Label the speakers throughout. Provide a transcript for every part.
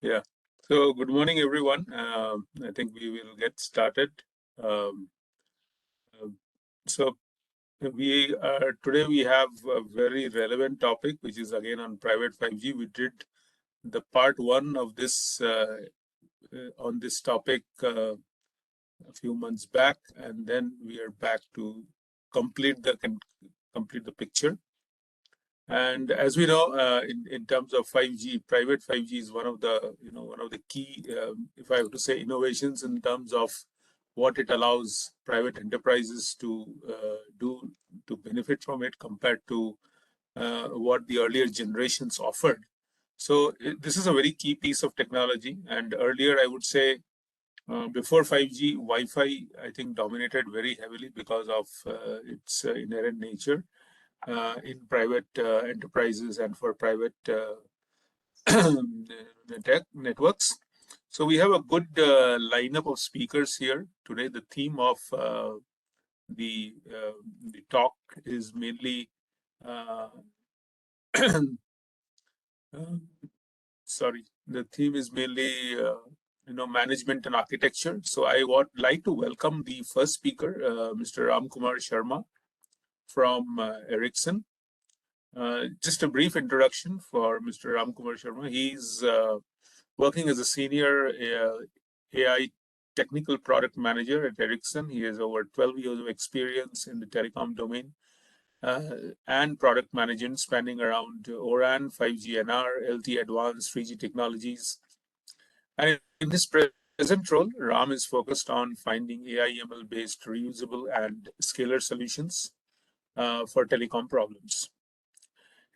Speaker 1: Yeah. So good morning, everyone. I think we will get started. Um, so we today we have a very relevant topic, which is again on private 5G. We did the part one of this on this topic a few months back, and then we are back to complete the complete the picture. And as we know, in terms of 5G, private 5G is one of the one of the key, if I have to say, innovations in terms of what it allows private enterprises to do to benefit from it compared to what the earlier generations offered. So this is a very key piece of technology. And earlier, I would say, before 5G, Wi-Fi I think dominated very heavily because of its inherent nature in private enterprises and for private networks. So we have a good lineup of speakers here today. The theme of the talk is mainly sorry. The theme is mainly management and architecture. So I would like to welcome the first speaker, Mr. Ramkumar Sharma from Ericsson. Just a brief introduction for Mr. Ramkumar Sharma. He's working as a senior AI technical product manager at Ericsson. He has over 12 years of experience in the telecom domain and product management spanning around O-RAN, 5G NR, LTE Advanced, 3G technologies. And in his present role, Ram is focused on finding AI/ML-based reusable and scalar solutions for telecom problems.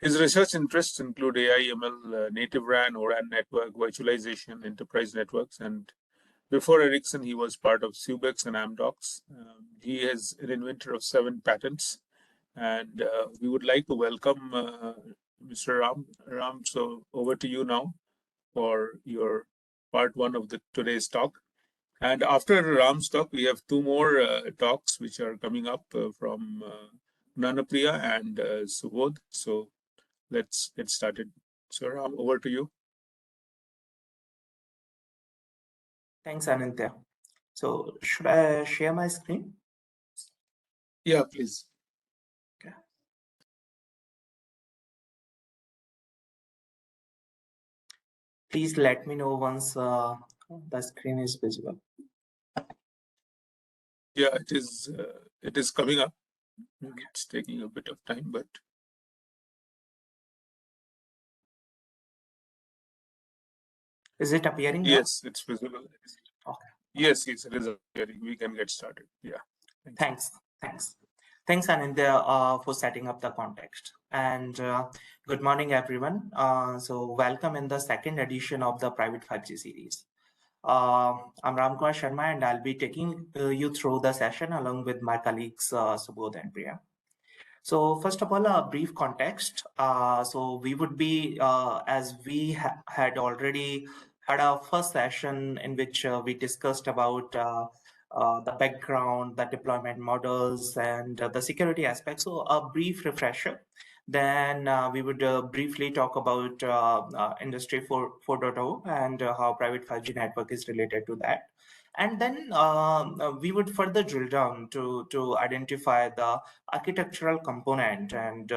Speaker 1: His research interests include AI/ML, native RAN, O-RAN network, virtualization, enterprise networks, and before Ericsson, he was part of Subex and Amdocs. He is an inventor of 7 patents, and we would like to welcome Mr. Ram. So over to you now for your part one of today's talk. And after Ram's talk, we have 2 more talks which are coming up from Nanapriya and Subodh. So let's get started. So Ram, over to you.
Speaker 2: Thanks, Anantya. So should I share my screen?
Speaker 1: Yeah, please.
Speaker 2: Okay. Please let me know once the screen is visible.
Speaker 1: Yeah, it is coming up. It's taking a bit of time, but
Speaker 2: is it appearing now?
Speaker 1: yes, it's visible.
Speaker 2: Okay.
Speaker 1: Yes, it is appearing. We can get started. Yeah.
Speaker 2: Thanks, Anindya, for setting up the context. And good morning, everyone. So welcome in the second edition of the Private 5G series. I'm Ramkumar Sharma, and I'll be taking you through the session along with my colleagues Subodh and Priya. So first of all, a brief context. So we would be, as we had already had our first session in which we discussed about the background, the deployment models, and the security aspects. So a brief refresher. Then we would briefly talk about Industry 4.0 and how private 5G network is related to that. And then we would further drill down to identify the architectural component and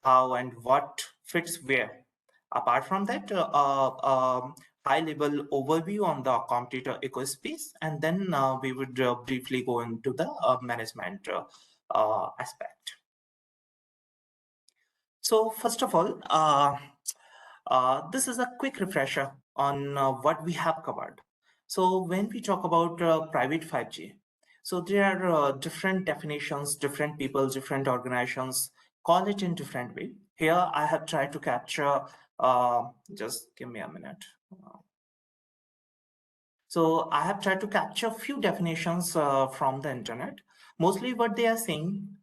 Speaker 2: how and what fits where. Apart from that, high-level overview on the competitor ecospace, and then we would briefly go into the management aspect. So first of all, this is a quick refresher on what we have covered. So when we talk about private 5G, so there are different definitions, different people, different organizations call it in different way. Here I have tried to capture, just give me a minute. So I have tried to capture a few definitions from the internet. Mostly what they are saying,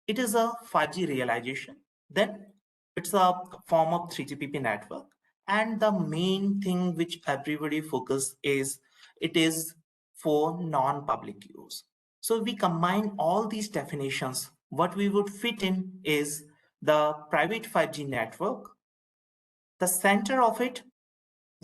Speaker 2: it is a 5G realization. Then it's a form of 3GPP network. And the main thing which everybody focus is, it is for non-public use. So we combine all these definitions. What we would fit in is the private 5G network. The center of it,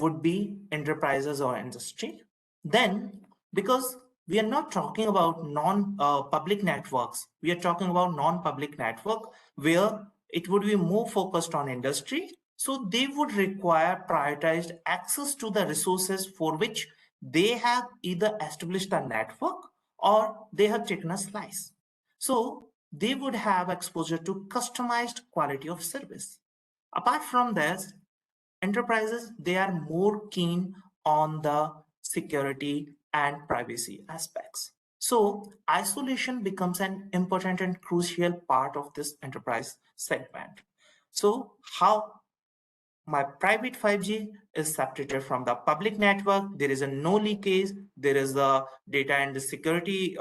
Speaker 2: would be enterprises or industry. Then, because we are not talking about non-public networks, we are talking about non-public network where it would be more focused on industry. So they would require prioritized access to the resources for which they have either established a network or they have taken a slice. So they would have exposure to customized quality of service. Apart from this, enterprises, they are more keen on the security and privacy aspects. So isolation becomes an important and crucial part of this enterprise segment. So how my private 5G is separated from the public network. There is a no leakage. There is the data and the security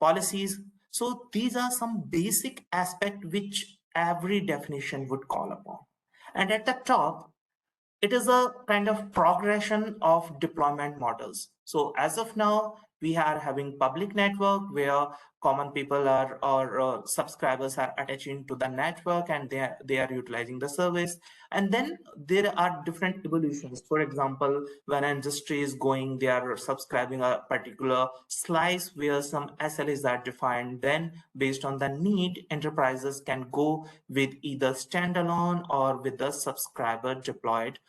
Speaker 2: policies. So these are some basic aspects which every definition would call upon. And at the top, it is a kind of progression of deployment models. So as of now, we are having public network where common people are or subscribers are attaching to the network and they are utilizing the service. And then there are different evolutions. For example, when an industry is going, they are subscribing a particular slice where some SLAs are defined. Then based on the need, enterprises can go with either standalone or with the subscriber deployed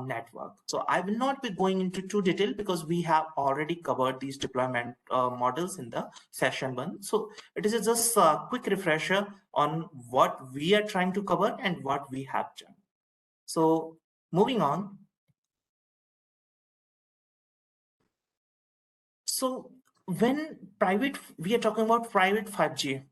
Speaker 2: network. So I will not be going into too detail because we have already covered these deployment models in the session 1. So it is just a quick refresher on what we are trying to cover and what we have done. So moving on. So when we are talking about private 5G.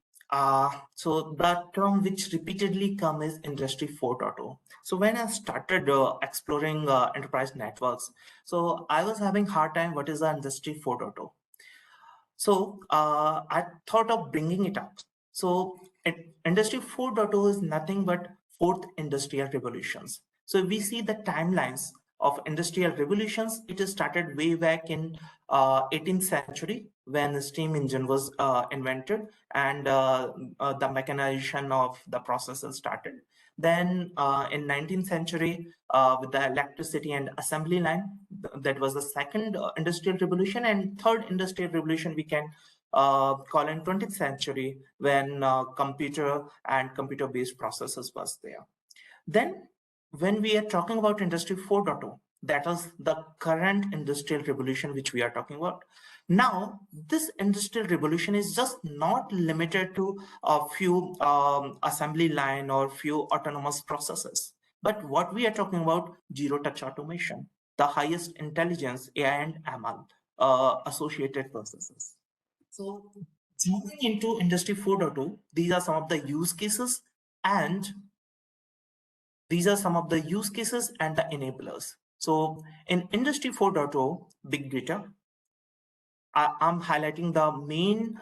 Speaker 2: So the term which repeatedly comes is Industry 4.0. So when I started exploring enterprise networks, so I was having hard time. What is the Industry 4.0? So I thought of bringing it up. So Industry 4.0 is nothing but fourth industrial revolutions. So we see the timelines of industrial revolutions. It started way back in 18th century when the steam engine was invented and the mechanization of the processes started. Then in 19th century, with the electricity and assembly line, that was the second industrial revolution. And third industrial revolution we can call in 20th century when computer and computer-based processes was there. Then when we are talking about Industry 4.0, that is the current industrial revolution which we are talking about. Now, this industrial revolution is just not limited to a few assembly line or few autonomous processes. But what we are talking about, zero touch automation, the highest intelligence, AI and ML associated processes. So moving into Industry 4.0, these are some of the use cases and these are some of the use cases and the enablers. So in Industry 4.0, big data, I'm highlighting the main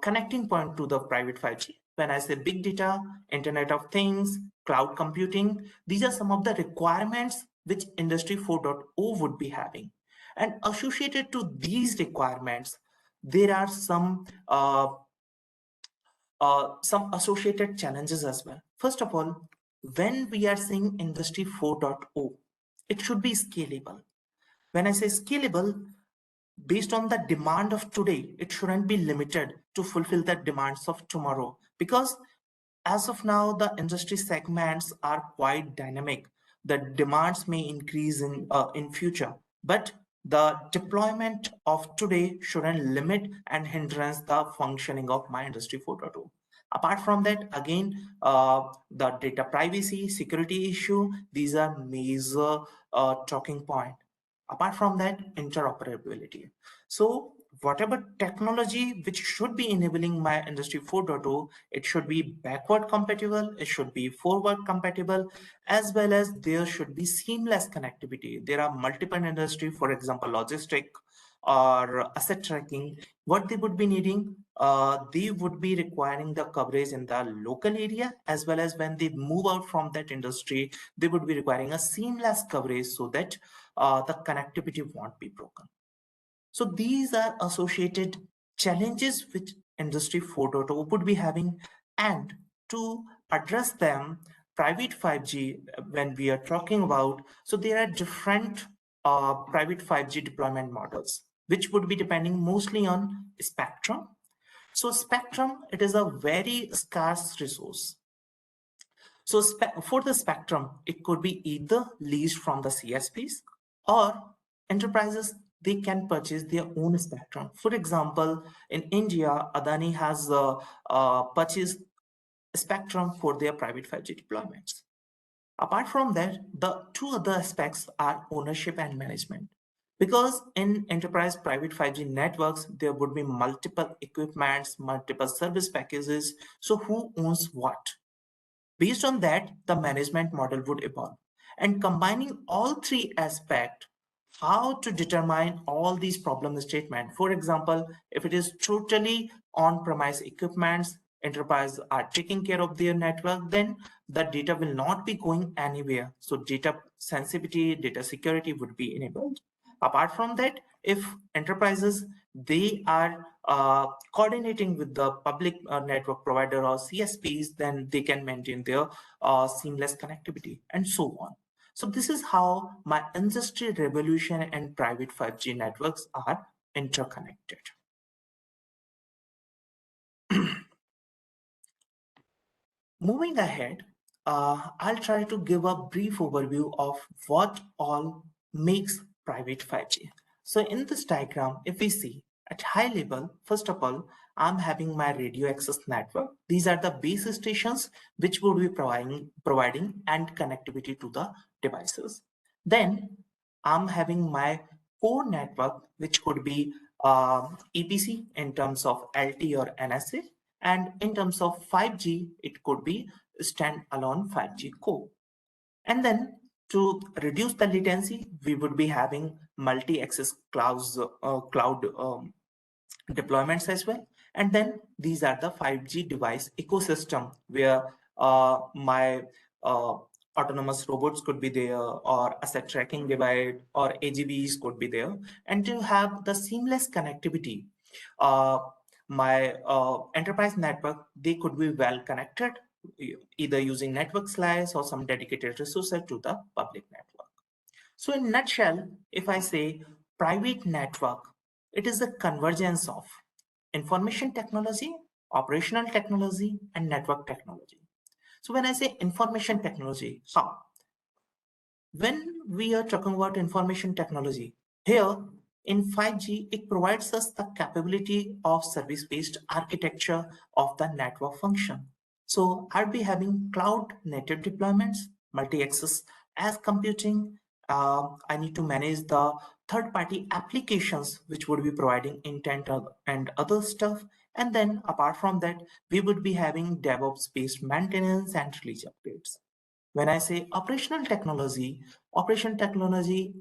Speaker 2: connecting point to the private 5G. When I say big data, Internet of Things, cloud computing, these are some of the requirements which Industry 4.0 would be having. And associated to these requirements, there are some associated challenges as well. First of all, when we are saying Industry 4.0, it should be scalable. When I say scalable, based on the demand of today, it shouldn't be limited to fulfill the demands of tomorrow. Because as of now, the industry segments are quite dynamic. The demands may increase in future, but the deployment of today shouldn't limit and hindrance the functioning of my Industry 4.0. Apart from that, again, the data privacy, security issue, these are major talking point. Apart from that, interoperability. So whatever technology which should be enabling my Industry 4.0, it should be backward compatible, it should be forward compatible, as well as there should be seamless connectivity. There are multiple industry, for example, logistic or asset tracking. What they would be needing, they would be requiring the coverage in the local area, as well as when they move out from that industry, they would be requiring a seamless coverage so that the connectivity won't be broken. So these are associated challenges which Industry 4.0 would be having, and to address them, private 5G, when we are talking about, so there are different private 5G deployment models, which would be depending mostly on spectrum. So spectrum, it is a very scarce resource. So for the spectrum, it could be either leased from the CSPs or enterprises, they can purchase their own spectrum. For example, in India, Adani has purchased spectrum for their private 5G deployments. Apart from that, the two other aspects are ownership and management. Because in enterprise private 5G networks, there would be multiple equipments, multiple service packages. So who owns what? Based on that, the management model would evolve. And combining all three aspects, how to determine all these problem statements. For example, if it is totally on-premise equipments, enterprise are taking care of their network, then the data will not be going anywhere. So data sensitivity, data security would be enabled. Apart from that, if enterprises, they are coordinating with the public network provider or CSPs, then they can maintain their seamless connectivity and so on. So this is how my industry revolution and private 5G networks are interconnected. Moving ahead, I'll try to give a brief overview of what all makes private 5G. So in this diagram, if we see at high level, first of all, I'm having my radio access network. These are the base stations which would be providing end connectivity to the devices. Then I'm having my core network, which could be EPC in terms of LT or NSA. And in terms of 5G, it could be standalone 5G core. And then to reduce the latency, we would be having multi-access cloud deployments as well. And then these are the 5G device ecosystem where my autonomous robots could be there, or asset tracking device or AGVs could be there. And to have the seamless connectivity, my enterprise network, they could be well connected, either using network slice or some dedicated resources to the public network. So in nutshell, if I say private network, it is a convergence of information technology, operational technology, and network technology. So when I say information technology, how? When we are talking about information technology, here in 5G, it provides us the capability of service-based architecture of the network function. So I'll be having cloud native deployments, multi-access as computing. I need to manage the third-party applications which would be providing intent and other stuff. And then apart from that, we would be having DevOps-based maintenance and release updates. When I say operational technology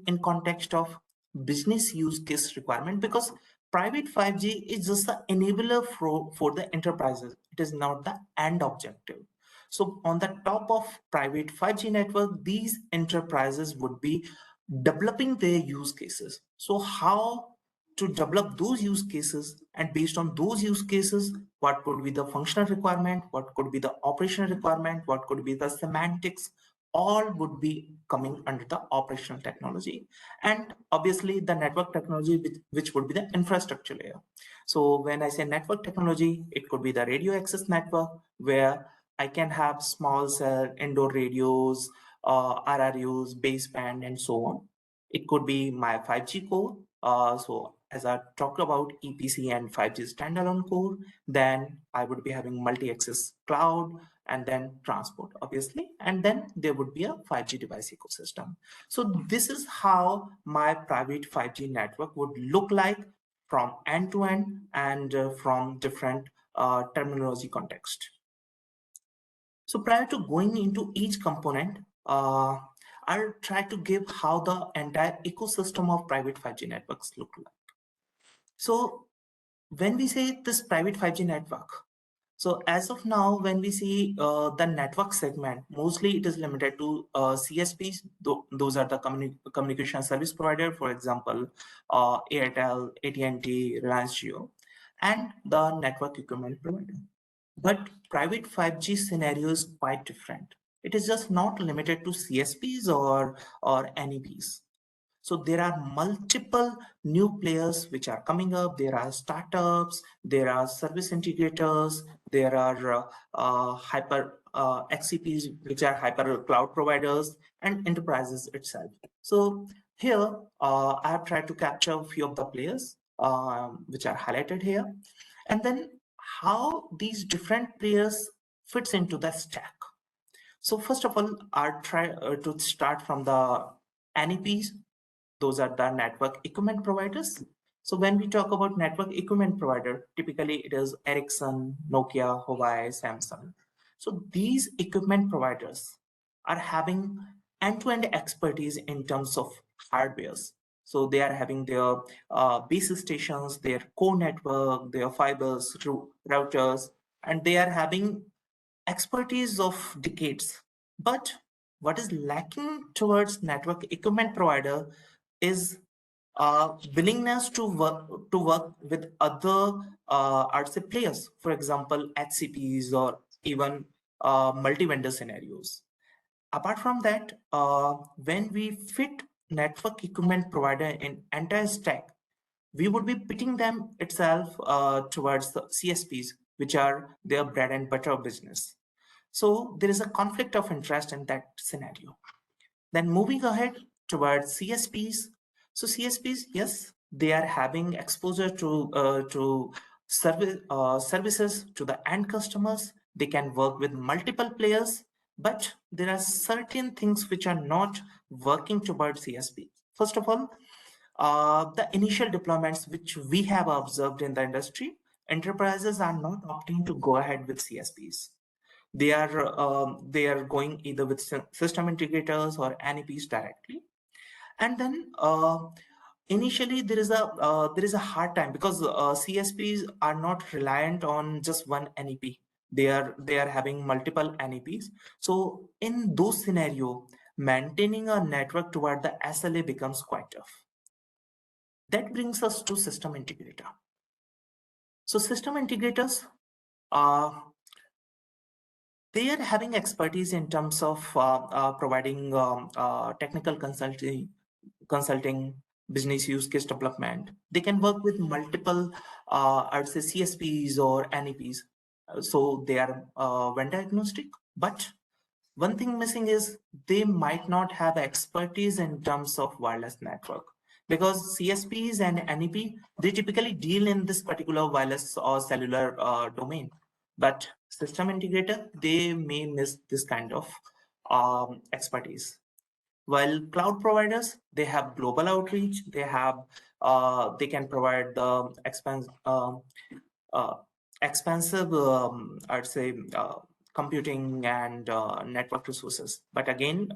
Speaker 2: in context of business use case requirement, because private 5G is just the enabler for the enterprises. It is not the end objective. So on the top of private 5G network, these enterprises would be developing their use cases. So how to develop those use cases, and based on those use cases, what could be the functional requirement, what could be the operational requirement, what could be the semantics, all would be coming under the operational technology. And obviously the network technology, which would be the infrastructure layer. So when I say network technology, it could be the radio access network, where I can have small cell indoor radios, RRUs, baseband, and so on. It could be my 5G core. So as I talked about EPC and 5G standalone core, then I would be having multi-access cloud and then transport, obviously. And then there would be a 5G device ecosystem. So this is how my private 5G network would look like from end to end and from different terminology context. So prior to going into each component, I'll try to give how the entire ecosystem of private 5G networks look like. So when we say this private 5G network, so as of now, when we see the network segment, mostly it is limited to CSPs. Those are the communication service provider, for example, Airtel, AT&T, Reliance Jio, and the network equipment provider. But private 5G scenario is quite different. it is just not limited to CSPs or NEPs. So there are multiple new players which are coming up. There are startups, there are service integrators, there are hyper XCPs, which are hyper cloud providers, and enterprises itself. So here I have tried to capture a few of the players which are highlighted here, and then how these different players fits into the stack. So first of all, I'll try to start from the NEPs. Those are the network equipment providers. So when we talk about network equipment provider, typically it is Ericsson, Nokia, Huawei, Samsung. So these equipment providers are having end-to-end expertise in terms of hardwares. So they are having their base stations, their core network, their fibers, routers, and they are having expertise of decades. But what is lacking towards network equipment provider is willingness to work with other I'd say players, for example HCPs or even multi-vendor scenarios. Apart from that, when we fit network equipment provider in entire stack, we would be pitting them itself towards the CSPs, which are their bread and butter business. So there is a conflict of interest in that scenario. Then moving ahead towards CSPs. So CSPs, yes, they are having exposure to services to the end customers. They can work with multiple players, but there are certain things which are not working towards CSP. First of all, the initial deployments which we have observed in the industry, enterprises are not opting to go ahead with CSPs. They are going either with system integrators or NEPs directly, and then initially there is a hard time because CSPs are not reliant on just one NEP. They are having multiple NEPs. So in those scenario, maintaining a network toward the SLA becomes quite tough. That brings us to system integrator. So system integrators they are having expertise in terms of providing technical consulting, business use case development. They can work with multiple, I'd say CSPs or NEPs. So they are vendor agnostic. But one thing missing is they might not have expertise in terms of wireless network, because CSPs and NEP, they typically deal in this particular wireless or cellular domain. But system integrator, they may miss this kind of expertise. While cloud providers, they have global outreach, they can provide the expensive, I'd say, computing and network resources. But again,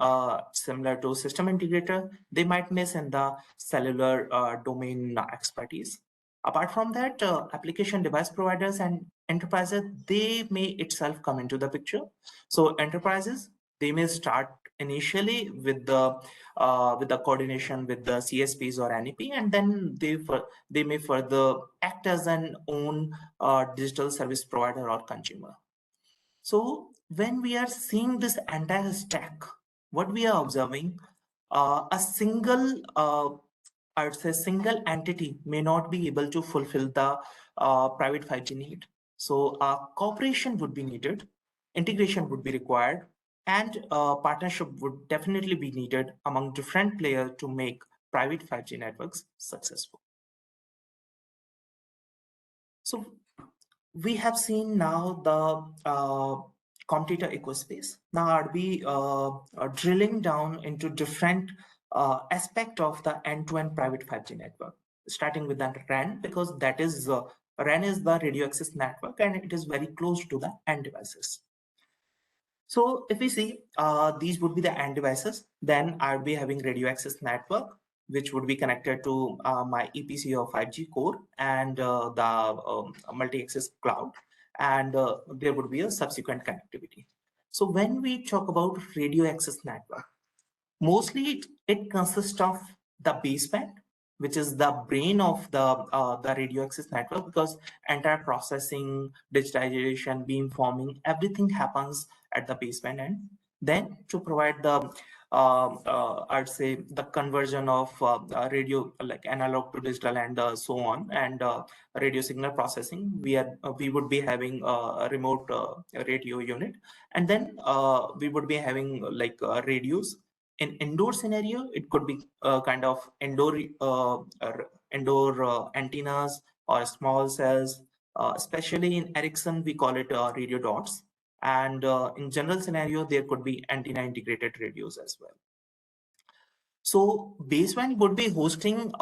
Speaker 2: similar to system integrator, they might miss in the cellular domain expertise. Apart from that, application device providers and enterprises, they may itself come into the picture. So enterprises, they may start initially with the coordination with the CSPs or NEP, and then they may further act as an own digital service provider or consumer. So when we are seeing this entire stack, what we are observing, a single, I would say single entity may not be able to fulfill the private 5G need. So cooperation would be needed, integration would be required, and partnership would definitely be needed among different players to make private 5G networks successful. So we have seen now the competitor ecospace. Now I'll be drilling down into different aspect of the end-to-end private 5G network, starting with the RAN, because that is RAN is the radio access network and it is very close to the end devices. So if we see these would be the end devices, then I'll be having radio access network, which would be connected to my EPC or 5G core and the multi-access cloud, and there would be a subsequent connectivity. So when we talk about radio access network, mostly it consists of the baseband, which is the brain of the radio access network, because entire processing, digitization, beamforming, everything happens at the baseband end. Then to provide the I'd say the conversion of radio, like analog to digital and so on, and radio signal processing, we would be having a remote radio unit, and then we would be having like radios. In indoor scenario, it could be kind of indoor antennas or small cells. Especially in Ericsson, we call it radio dots. And in general scenario, there could be antenna integrated radios as well. So baseband would be hosting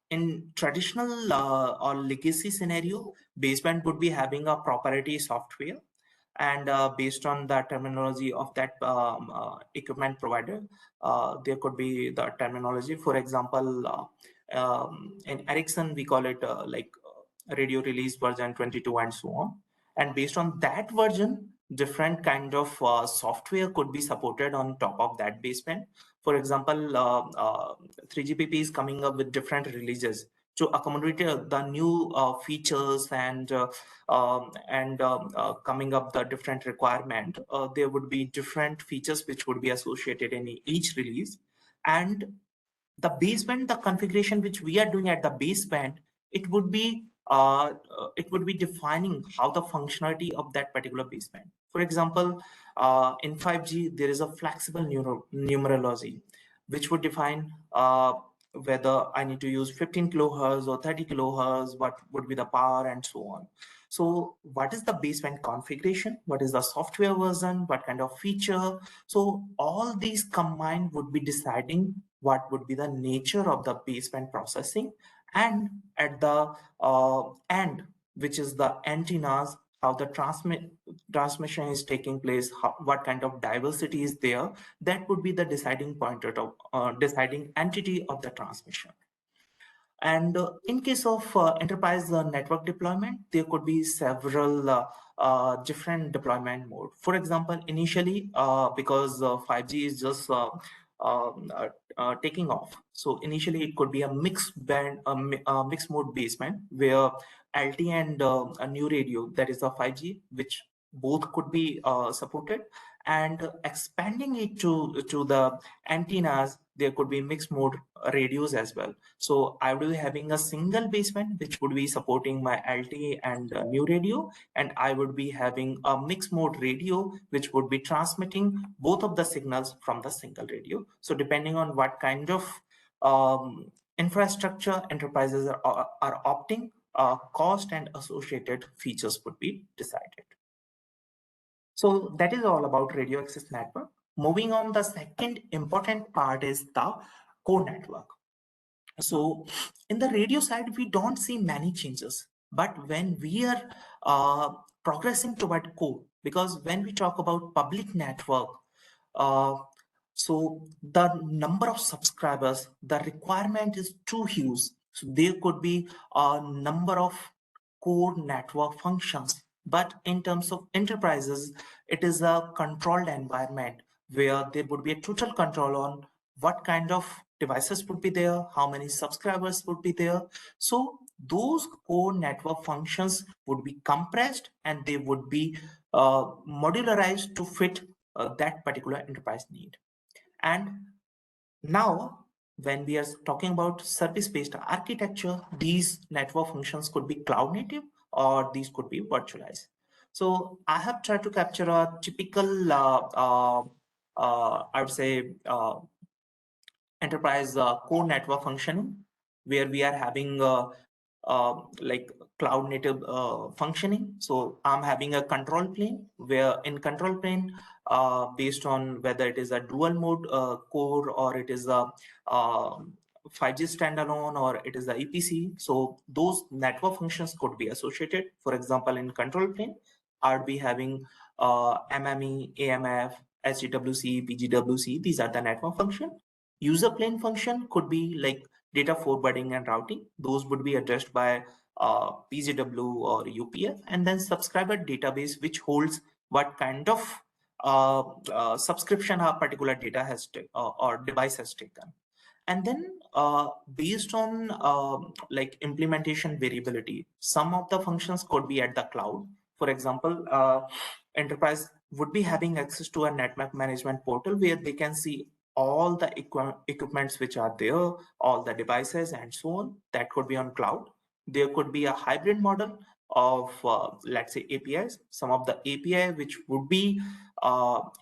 Speaker 2: in traditional or legacy scenario, baseband would be having a proprietary software, and based on the terminology of that equipment provider, there could be the terminology. For example, in Ericsson, we call it radio release version 22 and so on. And based on that version, different kind of software could be supported on top of that baseband. For example, 3GPP is coming up with different releases to accommodate the new features and coming up the different requirement. There would be different features which would be associated in each release. And the baseband, the configuration which we are doing at the baseband, it would be defining how the functionality of that particular baseband. For example, in 5G, there is a flexible numerology, which would define whether I need to use 15 kilohertz or 30 kilohertz, what would be the power and so on. So what is the baseband configuration? What is the software version? What kind of feature? So all these combined would be deciding what would be the nature of the baseband processing, and at the end, which is the antennas, how the transmission is taking place, what kind of diversity is there, that would be the deciding pointer of deciding entity of the transmission. And in case of enterprise network deployment, there could be several different deployment mode. For example, initially, because 5G is just taking off, so initially it could be a mixed mode baseband where LTE and a new radio, that is a 5G, which both could be supported, and expanding it to the antennas, there could be mixed mode radios as well. So I will be having a single baseband which would be supporting my LTE and new radio, and I would be having a mixed mode radio which would be transmitting both of the signals from the single radio. So depending on what kind of infrastructure enterprises are opting, cost and associated features would be decided. So that is all about radio access network. Moving on, the second important part is the core network. So in the radio side, we don't see many changes, but when we are progressing toward core, because when we talk about public network, so the number of subscribers, the requirement is too huge. So there could be a number of core network functions, but in terms of enterprises, it is a controlled environment where there would be a total control on what kind of devices would be there, how many subscribers would be there. So those core network functions would be compressed and they would be modularized to fit that particular enterprise need. And now, when we are talking about service-based architecture, these network functions could be cloud native or these could be virtualized. So I have tried to capture a typical, I would say, enterprise core network functioning, where we are having like cloud native functioning. So I'm having a control plane where in control plane, based on whether it is a dual mode core or it is a 5G standalone or it is the EPC. So those network functions could be associated. For example, in control plane, I'd be having MME, AMF, SGWC, PGWC. These are the network function. User plane function could be like data forwarding and routing. Those would be addressed by PGW or UPF, and then subscriber database, which holds what kind of subscription a particular data has or device has taken. And then based on like implementation variability, some of the functions could be at the cloud. For example, enterprise would be having access to a network management portal where they can see all the equipments which are there, all the devices and so on. That could be on cloud. There could be a hybrid model of let's say APIs, some of the API which would be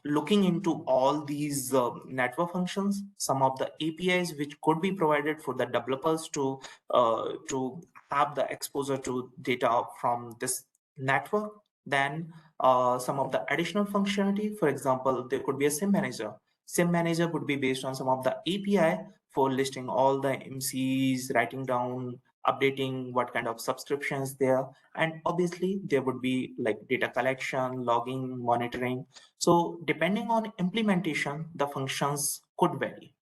Speaker 2: looking into all these network functions, some of the APIs which could be provided for the developers to have the exposure to data from this network. Then some of the additional functionality, for example, there could be a SIM manager. SIM manager would be based on some of the API for listing all the MCs, writing down, updating what kind of subscriptions there, and obviously there would be like data collection, logging, monitoring. So depending on implementation, the functions could vary.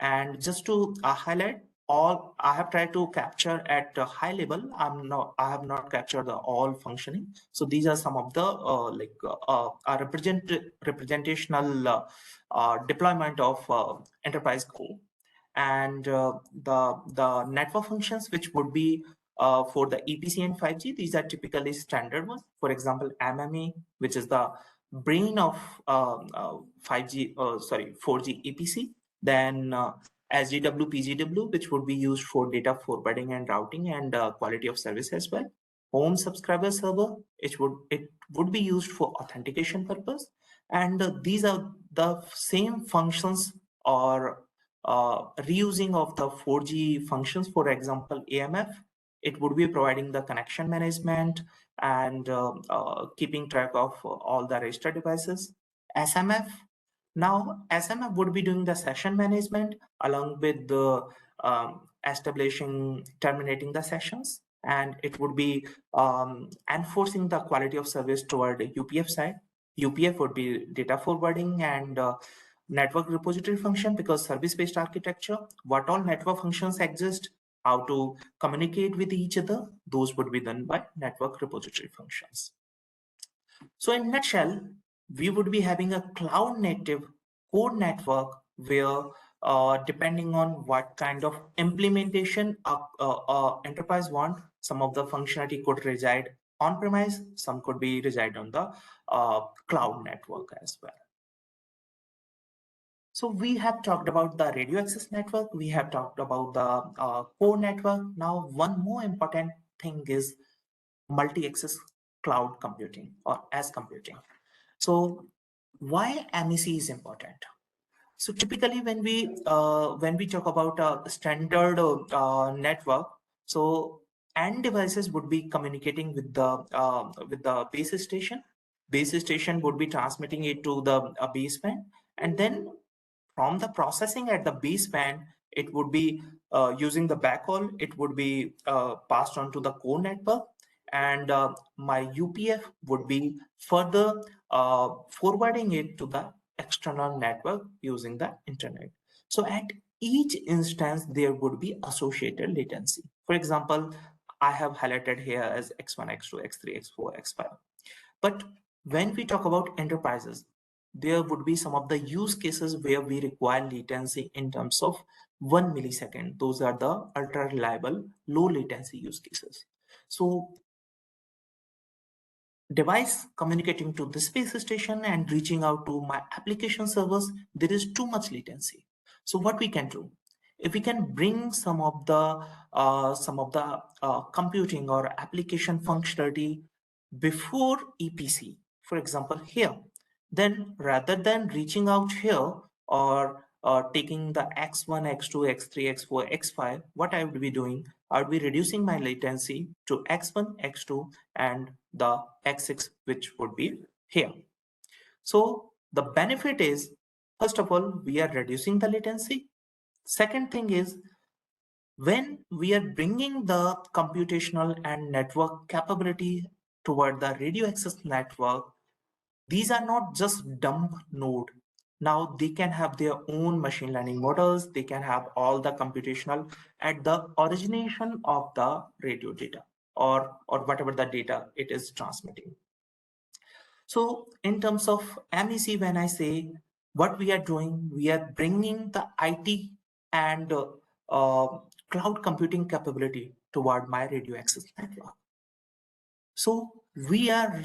Speaker 2: And just to highlight, all I have tried to capture at a high level. I have not captured the all functioning. So these are some of the representational deployment of enterprise core. And the network functions which would be for the EPC and 5G, these are typically standard ones. For example, MME, which is the brain of 4G EPC. Then SGW, PGW, which would be used for data forwarding and routing and quality of service as well. Home subscriber server, it would be used for authentication purpose. And these are the same functions or reusing of the 4G functions. For example, AMF, it would be providing the connection management and keeping track of all the registered devices. SMF, now SMF would be doing the session management along with the terminating the sessions, and it would be enforcing the quality of service toward the UPF side. UPF would be data forwarding and network repository function, because service-based architecture, what all network functions exist, how to communicate with each other, those would be done by network repository functions. So in nutshell, we would be having a cloud native core network where depending on what kind of implementation enterprise want, some of the functionality could reside on-premise, some could be reside on the cloud network as well. So we have talked about the radio access network. We have talked about the core network. Now, one more important thing is multi-access cloud computing or as computing. So why MEC is important? So typically when we talk about a standard network, so end devices would be communicating with the base station. Base station would be transmitting it to the baseband, and then from the processing at the baseband, it would be using the backhaul. It would be passed on to the core network, and my UPF would be further forwarding it to the external network using the internet. So at each instance, there would be associated latency. For example, I have highlighted here as X1, X2, X3, X4, X5. But when we talk about enterprises, there would be some of the use cases where we require latency in terms of 1 millisecond. Those are the ultra reliable, low latency use cases. So device communicating to the space station and reaching out to my application servers, there is too much latency. So what we can do, if we can bring some of the computing or application functionality before EPC, for example here, then rather than reaching out here or taking the X1, X2, X3, X4, X5, what I would be doing, I would be reducing my latency to X1, X2, and the X6, which would be here. So the benefit is, first of all, we are reducing the latency. Second thing is, when we are bringing the computational and network capability toward the radio access network, these are not just dumb node. Now they can have their own machine learning models. They can have all the computational at the origination of the radio data or whatever the data it is transmitting. So in terms of MEC, when I say what we are doing, we are bringing the IT and cloud computing capability toward my radio access network. So we are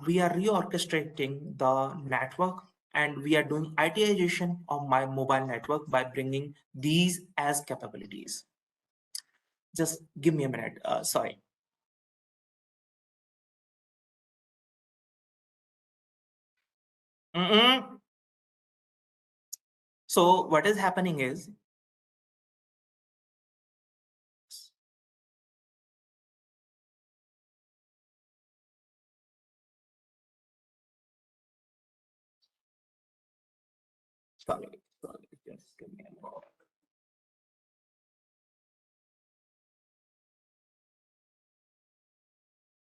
Speaker 2: we are reorchestrating the network, and we are doing ITization of my mobile network by bringing these as capabilities. Just give me a minute. Sorry. So what is happening is, sorry, just give me a moment.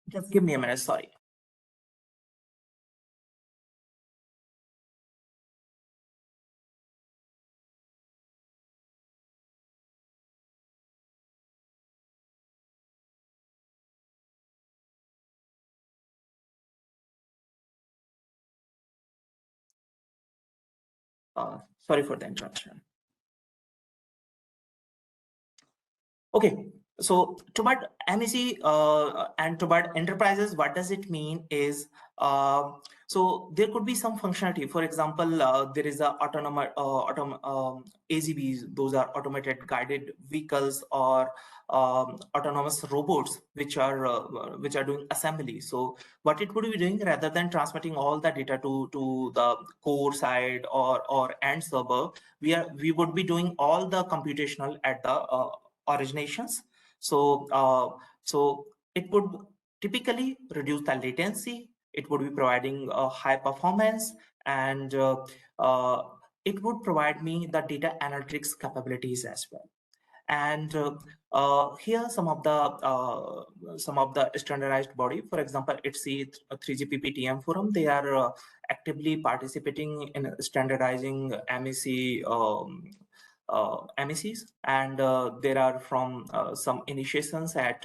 Speaker 2: Just give me a minute, sorry. Sorry for the interruption. Okay, so toward MEC and toward enterprises, what does it mean is, so there could be some functionality. For example, there is a autonomous AGVs, those are automated guided vehicles, or autonomous robots which are doing assembly. So what it would be doing, rather than transmitting all the data to the core side or end server, we would be doing all the computational at the originations. So it would typically reduce the latency. It would be providing high performance, and it would provide me the data analytics capabilities as well. And here some of the standardized body, for example, it's the 3GPP forum. They are actively participating in standardizing MEC MECs, and there are from some initiations at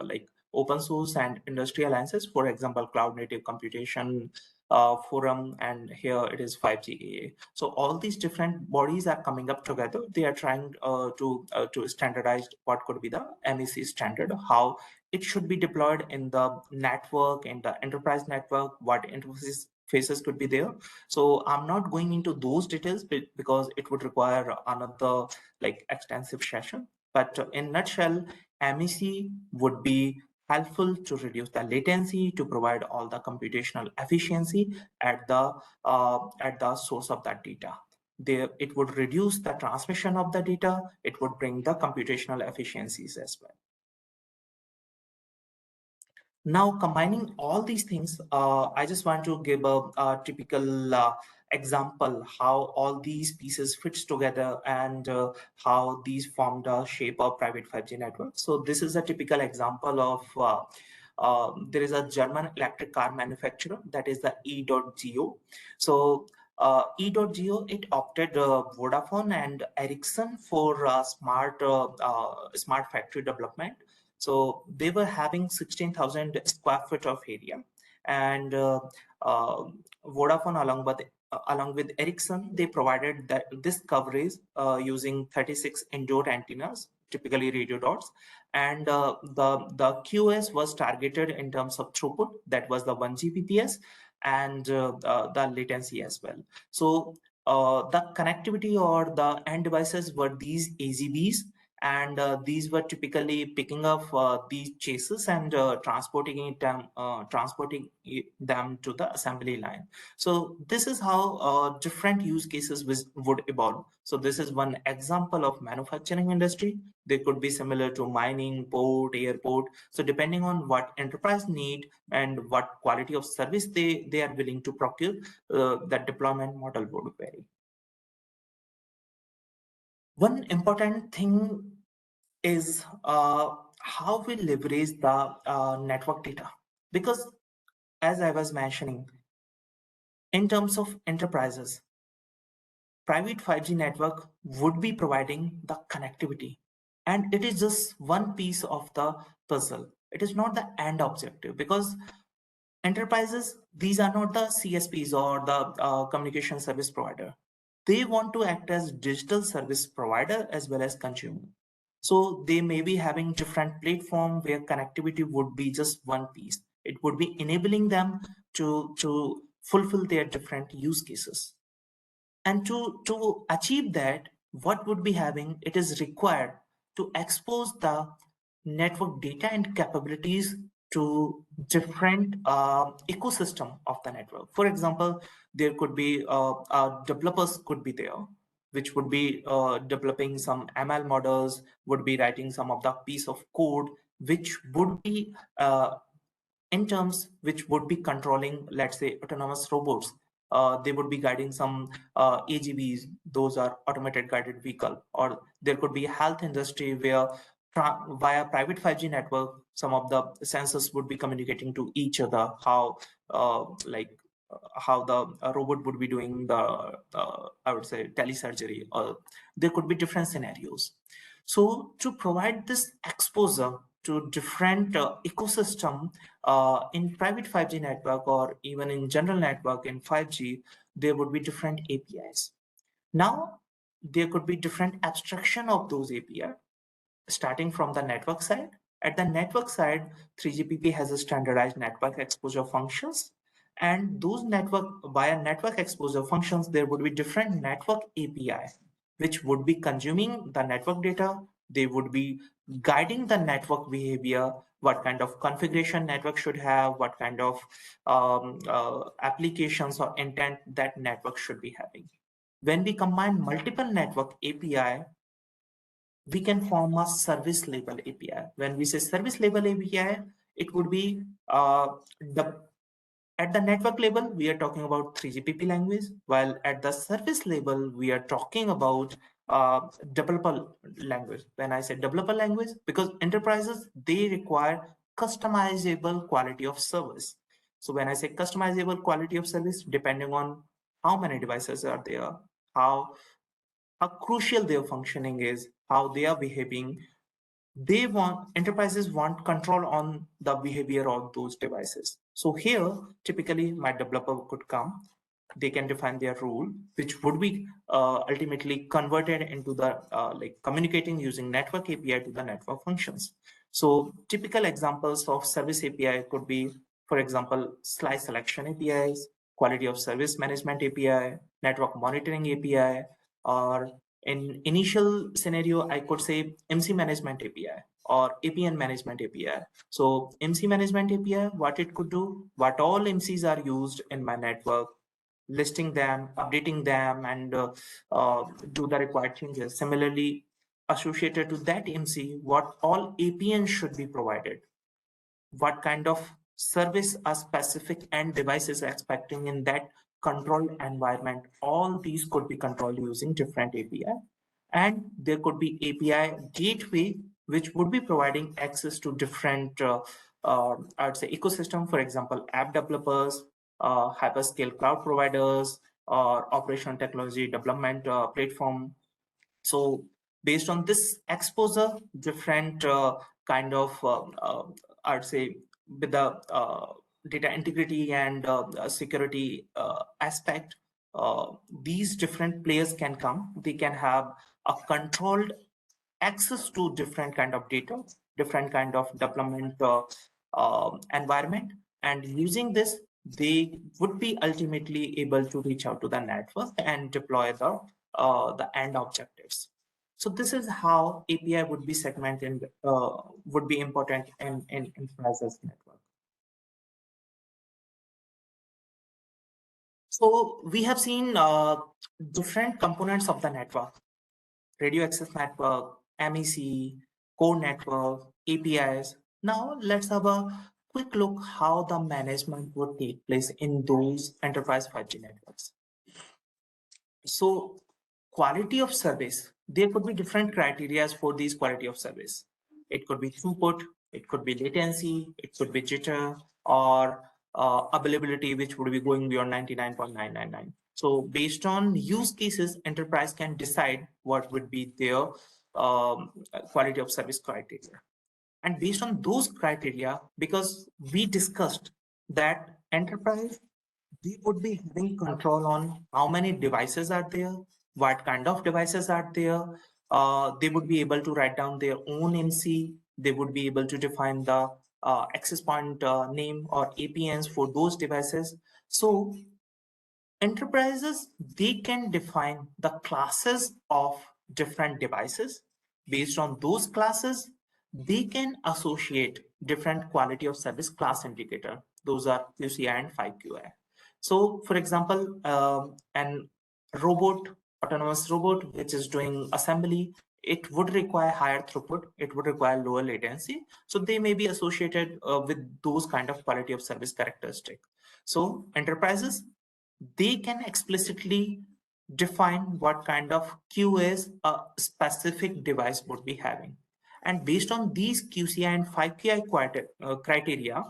Speaker 2: like open source and industry alliances, for example, Cloud Native Computation Forum, and here it is 5GAA. So all these different bodies are coming up together. They are trying to standardize what could be the MEC standard, how it should be deployed in the network, in the enterprise network, what interfaces could be there. So I'm not going into those details because it would require another like extensive session. But in nutshell, MEC would be helpful to reduce the latency, to provide all the computational efficiency at the source of that data. There, it would reduce the transmission of the data. It would bring the computational efficiencies as well. Now, combining all these things, I just want to give a typical example how all these pieces fits together, and how these form the shape of private 5G network. So this is a typical example of there is a German electric car manufacturer, that is the E.Geo. So E.Geo, it opted Vodafone and Ericsson for smart factory development. So they were having 16,000 square foot of area, and Vodafone along with Ericsson, they provided this coverage using 36 indoor antennas, typically radio dots, and the QoS was targeted in terms of throughput, that was the 1 Gbps, and the latency as well. So the connectivity or the end devices were these AGVs, and these were typically picking up these chases and transporting them to the assembly line. So this is how different use cases would evolve. So this is one example of manufacturing industry. They could be similar to mining, port, airport. So depending on what enterprise need and what quality of service they are willing to procure, that deployment model would vary. One important thing is how we leverage the network data, because as I was mentioning, in terms of enterprises, private 5G network would be providing the connectivity, and it is just one piece of the puzzle. It is not the end objective, because enterprises, these are not the CSPs or the communication service provider. They want to act as digital service provider as well as consumer. So they may be having different platform where connectivity would be just one piece. It would be enabling them to fulfill their different use cases. And to achieve that, what would be having, it is required to expose the network data and capabilities to different ecosystem of the network. For example, there could be developers could be there, which would be developing some ML models, would be writing some of the piece of code, which would be in terms which would be controlling, let's say, autonomous robots. They would be guiding some AGVs, those are automated guided vehicle, or there could be a health industry where via private 5G network, some of the sensors would be communicating to each other, how how the robot would be doing the, I would say, telesurgery, or there could be different scenarios. So to provide this exposure to different ecosystem in private 5G network, or even in general network in 5G, there would be different APIs. Now, there could be different abstraction of those API, starting from the network side. At the network side, 3GPP has a standardized network exposure functions, and those via network exposure functions, there would be different network API, which would be consuming the network data. They would be guiding the network behavior, what kind of configuration network should have, what kind of applications or intent that network should be having. When we combine multiple network API, we can form a service level API. When we say service level API, it would be at the network level, we are talking about 3GPP language, while at the service level, we are talking about developer language. When I say developer language, because enterprises, they require customizable quality of service. So when I say customizable quality of service, depending on how many devices are there, how crucial their functioning is, how they are behaving, enterprises want control on the behavior of those devices. So here, typically my developer could come, they can define their rule, which would be ultimately converted into the communicating using network API to the network functions. So typical examples of service API could be, for example, slice selection APIs, quality of service management API, network monitoring API, or in initial scenario, I could say MC management API or APN management API. So MC management API, what it could do, what all MCs are used in my network, listing them, updating them, and do the required changes. Similarly, associated to that MC, what all APNs should be provided, what kind of service a specific end device is expecting in that controlled environment. All these could be controlled using different API. And there could be API gateway, which would be providing access to different, I would say, ecosystem, for example, app developers, hyperscale cloud providers, or operational technology development platform. So based on this exposure, different kind of, I would say, with the data integrity and security aspect, these different players can come. They can have a controlled access to different kind of data, different kind of development environment, and using this, they would be ultimately able to reach out to the network and deploy the end objectives. So this is how API would be segmented, would be important in enterprises network. So we have seen different components of the network: radio access network, MEC, core network, APIs. Now let's have a quick look how the management would take place in those enterprise 5G networks. So quality of service, there could be different criteria for these quality of service. It could be throughput, it could be latency, it could be jitter, or availability, which would be going beyond 99.999. So based on use cases, enterprise can decide what would be their quality of service criteria. And based on those criteria, because we discussed that enterprise, they would be having control on how many devices are there, what kind of devices are there. They would be able to write down their own MC. They would be able to define the access point name or APNs for those devices. So enterprises, they can define the classes of different devices. Based on those classes, they can associate different quality of service class indicator. Those are QCI and 5QI. So for example, an robot, autonomous robot, which is doing assembly, it would require higher throughput, it would require lower latency. So they may be associated with those kind of quality of service characteristic. So enterprises, they can explicitly define what kind of QoS a specific device would be having. And based on these QCI and 5QI criteria,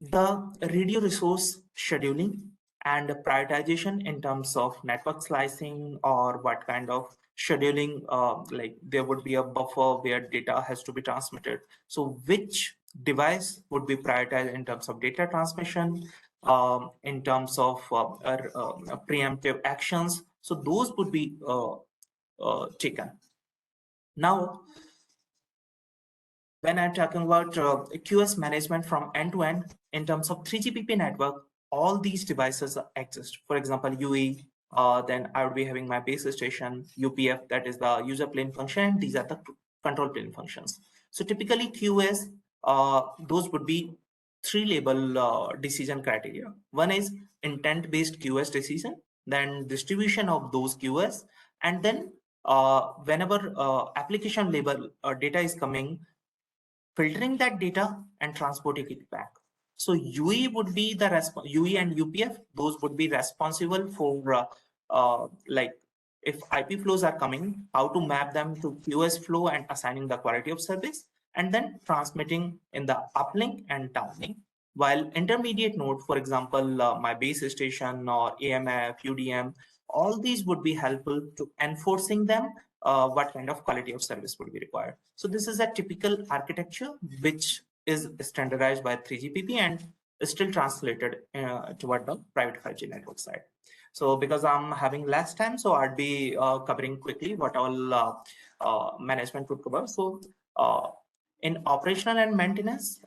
Speaker 2: the radio resource scheduling and prioritization in terms of network slicing or what kind of scheduling, like there would be a buffer where data has to be transmitted. So which device would be prioritized in terms of data transmission, in terms of preemptive actions. So those would be taken. Now, when I'm talking about QoS management from end to end in terms of 3GPP network, all these devices exist. For example, UE, then I would be having my base station, UPF, that is the user plane function. These are the control plane functions. So typically QoS, those would be three label decision criteria. One is intent-based QoS decision, then distribution of those QoS, and then whenever application label data is coming, filtering that data and transporting it back. So UE would be the UE and UPF, those would be responsible for like if IP flows are coming, how to map them to QoS flow and assigning the quality of service, and then transmitting in the uplink and downlink. While intermediate node, for example, my base station or AMF, UDM, all these would be helpful to enforcing them, what kind of quality of service would be required. So this is a typical architecture which is standardized by 3GPP and is still translated toward the private 5G network side. So because I'm having less time, so I'd be covering quickly what all management would cover. So in operational and maintenance,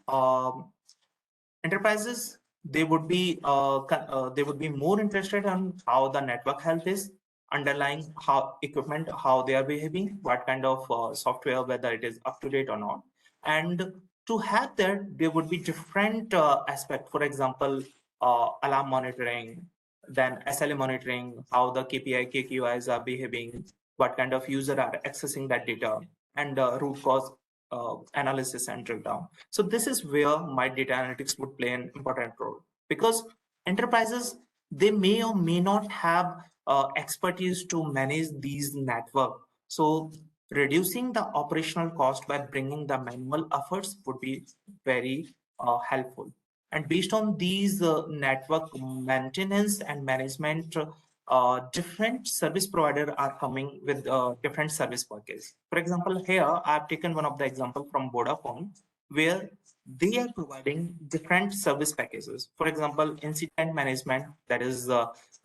Speaker 2: enterprises, they would be more interested on how the network health is, underlying how equipment, how they are behaving, what kind of software, whether it is up to date or not. And to have that, there would be different aspects. For example, alarm monitoring, then SLA monitoring, how the KPI, KQIs are behaving, what kind of user are accessing that data, and root cause analysis and drill down. So this is where my data analytics would play an important role, because enterprises, they may or may not have expertise to manage these network. So reducing the operational cost by bringing the manual efforts would be very helpful. And based on these network maintenance and management, different service providers are coming with different service packages. For example, here I've taken one of the example from Vodafone, where they are providing different service packages. For example, incident management, that is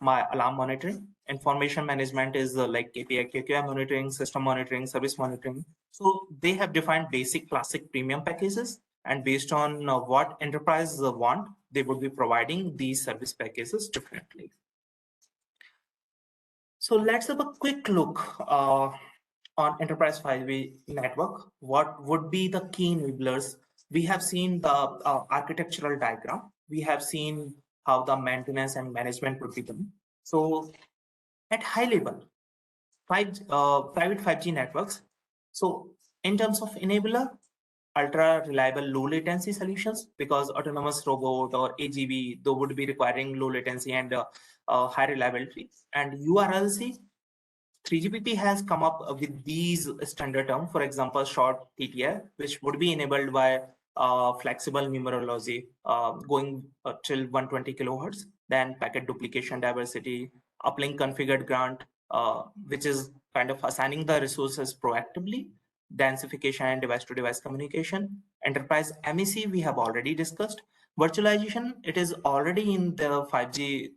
Speaker 2: my alarm monitoring. Information management is like KPI, KQI monitoring, system monitoring, service monitoring. So they have defined basic, classic, premium packages, and based on what enterprises want, they would be providing these service packages differently. So let's have a quick look on enterprise 5G network. What would be the key enablers? We have seen the architectural diagram. We have seen how the maintenance and management would be done. So at high level, private 5G networks. So in terms of enabler, ultra reliable low latency solutions, because autonomous robot or AGV, though would be requiring low latency and high reliability. And URLC, 3GPP has come up with these standard terms, for example, short TTL, which would be enabled by flexible numerology going till 120 kilohertz, then packet duplication diversity, uplink configured grant, which is kind of assigning the resources proactively, densification and device-to-device communication. Enterprise MEC, we have already discussed. Virtualization, it is already in the 5G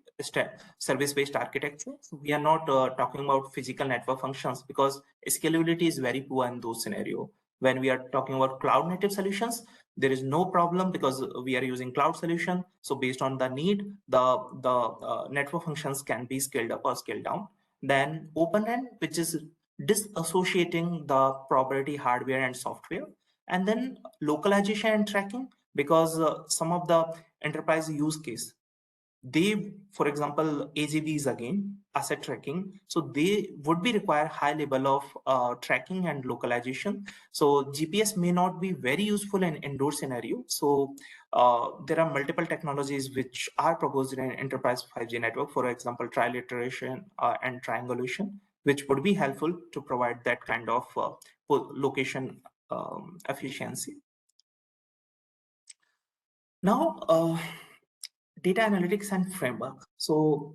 Speaker 2: service-based architecture. So we are not talking about physical network functions, because scalability is very poor in those scenarios. When we are talking about cloud native solutions, there is no problem because we are using cloud solution. So based on the need, the network functions can be scaled up or scaled down. Then open-end, which is disassociating the proprietary hardware and software. And then localization and tracking, because some of the enterprise use case, they, for example, AGVs again, asset tracking. So they would be require high level of tracking and localization. So GPS may not be very useful in indoor scenario. So there are multiple technologies which are proposed in enterprise 5G network, for example, trilateration and triangulation, which would be helpful to provide that kind of location efficiency. Now, data analytics and framework. So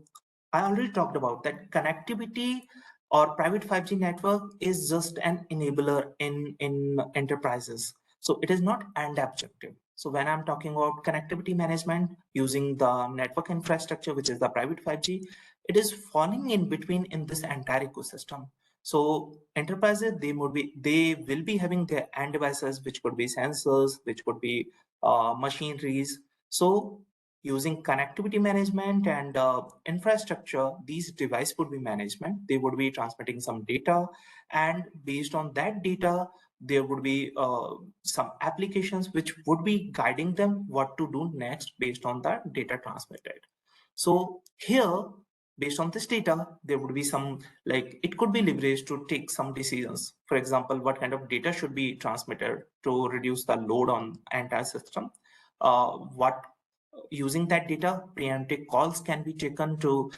Speaker 2: I already talked about that connectivity or private 5G network is just an enabler in enterprises. So it is not end objective. So when I'm talking about connectivity management using the network infrastructure, which is the private 5G, it is falling in between in this entire ecosystem. So enterprises, they will be having their end devices, which could be sensors, which could be machineries. So using connectivity management and infrastructure, these devices would be management. They would be transmitting some data, and based on that data, there would be some applications which would be guiding them what to do next based on the data transmitted. So here, based on this data, there would be some, like, it could be leveraged to take some decisions. For example, what kind of data should be transmitted to reduce the load on entire system. What using that data, preemptive calls can be taken to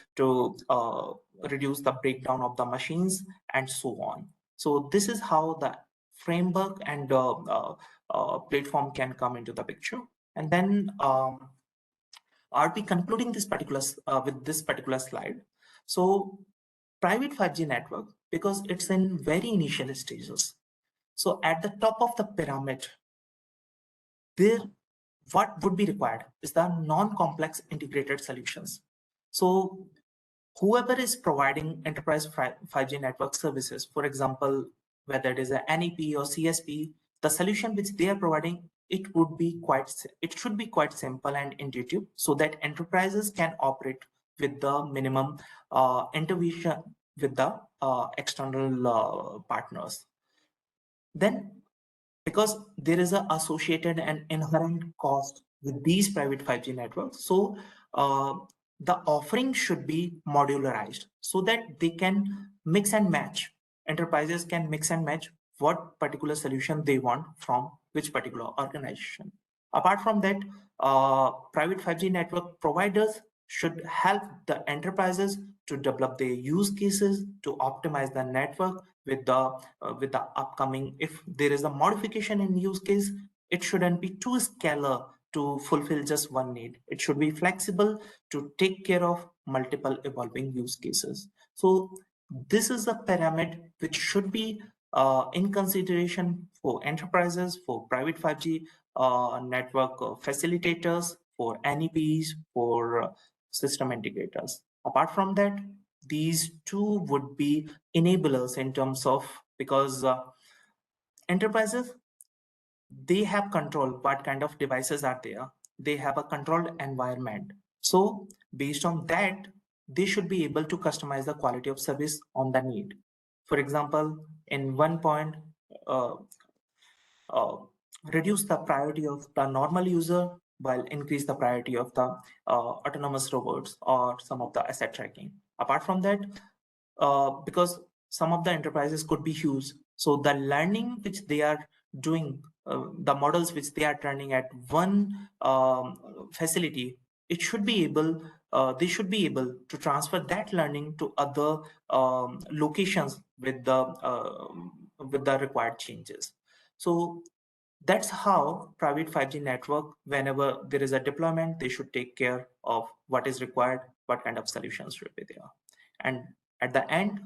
Speaker 2: reduce the breakdown of the machines and so on. So this is how the framework and platform can come into the picture. And then I'll be concluding this particular with this particular slide. So private 5G network, because it's in very initial stages. So at the top of the pyramid, there what would be required is the non-complex integrated solutions. So whoever is providing enterprise 5G network services, for example, whether it is an NEP or CSP, the solution which they are providing, it should be quite simple and intuitive so that enterprises can operate with the minimum intervention with the external partners. Then, because there is an associated and inherent cost with these private 5G networks, so the offering should be modularized so that they can mix and match. Enterprises can mix and match what particular solution they want from which particular organization. Apart from that, private 5G network providers should help the enterprises to develop their use cases to optimize the network with the upcoming. If there is a modification in use case, it shouldn't be too scalar to fulfill just one need. It should be flexible to take care of multiple evolving use cases. So this is the pyramid which should be in consideration for enterprises, for private 5G network facilitators, for NEPs, for system integrators. Apart from that, these two would be enablers in terms of, because enterprises, they have control what kind of devices are there. They have a controlled environment. So based on that, they should be able to customize the quality of service on the need. For example, in one point, reduce the priority of the normal user while increase the priority of the autonomous robots or some of the asset tracking. Apart from that, because some of the enterprises could be huge, so the learning which they are doing, the models which they are training at one facility, it should be able, they should be able to transfer that learning to other locations with the required changes. So that's how private 5G network, whenever there is a deployment, they should take care of what is required, what kind of solutions should be there. And at the end,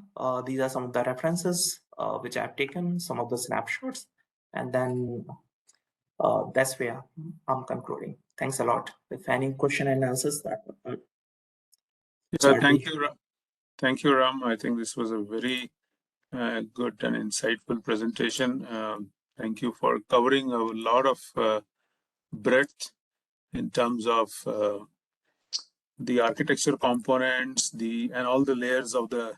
Speaker 2: these are some of the references which I've taken, some of the snapshots, and then that's where I'm concluding. Thanks a lot. If any question and answers that.
Speaker 1: Thank you. Thank you, Ram. I think this was a very good and insightful presentation. Thank you for covering a lot of breadth in terms of the architecture components, and all the layers of the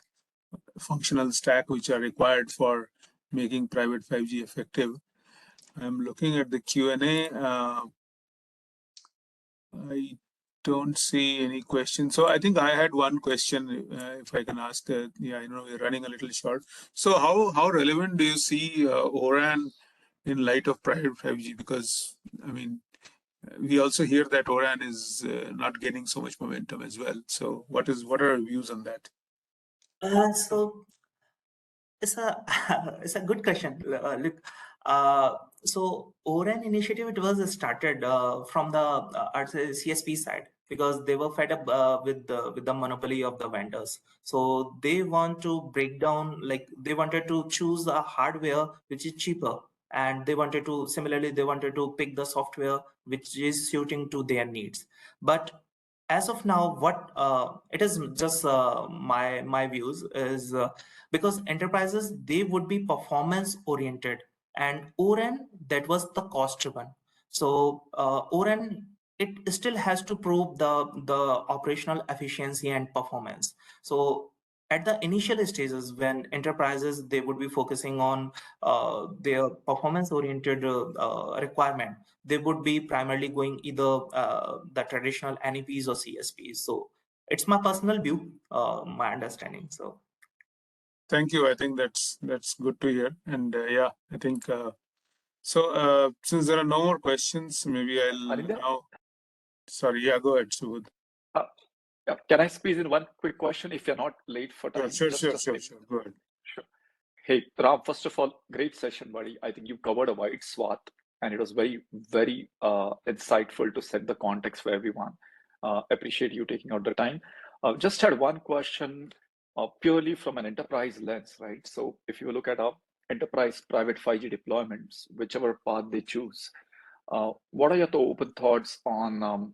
Speaker 1: functional stack which are required for making private 5G effective. I'm looking at the Q&A. I don't see any questions. So I think I had one question, if I can ask. Yeah, I know we're running a little short. So how relevant do you see O-RAN in light of private 5G? Because I mean, we also hear that O-RAN is not gaining so much momentum as well. So what are your views on that?
Speaker 2: So it's a it's a good question. Look, so O-RAN initiative, it was started from the I'd say CSP side, because they were fed up with the monopoly of the vendors. So they want to break down, like they wanted to choose a hardware which is cheaper, and they wanted to pick the software which is suiting to their needs. But as of now, what it is just my views is, because enterprises, they would be performance oriented, and O-RAN, that was the cost driven. So O-RAN, it still has to prove the operational efficiency and performance. So at the initial stages, when enterprises, they would be focusing on their performance oriented requirement, they would be primarily going either the traditional NEPs or CSPs. So it's my personal view, my understanding. So
Speaker 1: Thank you. I think that's good to hear. And yeah, I think so. Since there are no more questions, maybe I'll
Speaker 3: Anindya?
Speaker 1: now. Sorry, yeah, go ahead, Subodh.
Speaker 3: Yeah, can I squeeze in one quick question if you're not late for time?
Speaker 1: Sure.
Speaker 3: Just a minute.
Speaker 1: Go ahead.
Speaker 3: Sure. Hey, Ram, first of all, great session, buddy. I think you covered a wide swath and it was very, very insightful to set the context for everyone. Appreciate you taking out the time. Just had one question purely from an enterprise lens, right? So if you look at our enterprise private 5G deployments, whichever path they choose, what are your open thoughts on,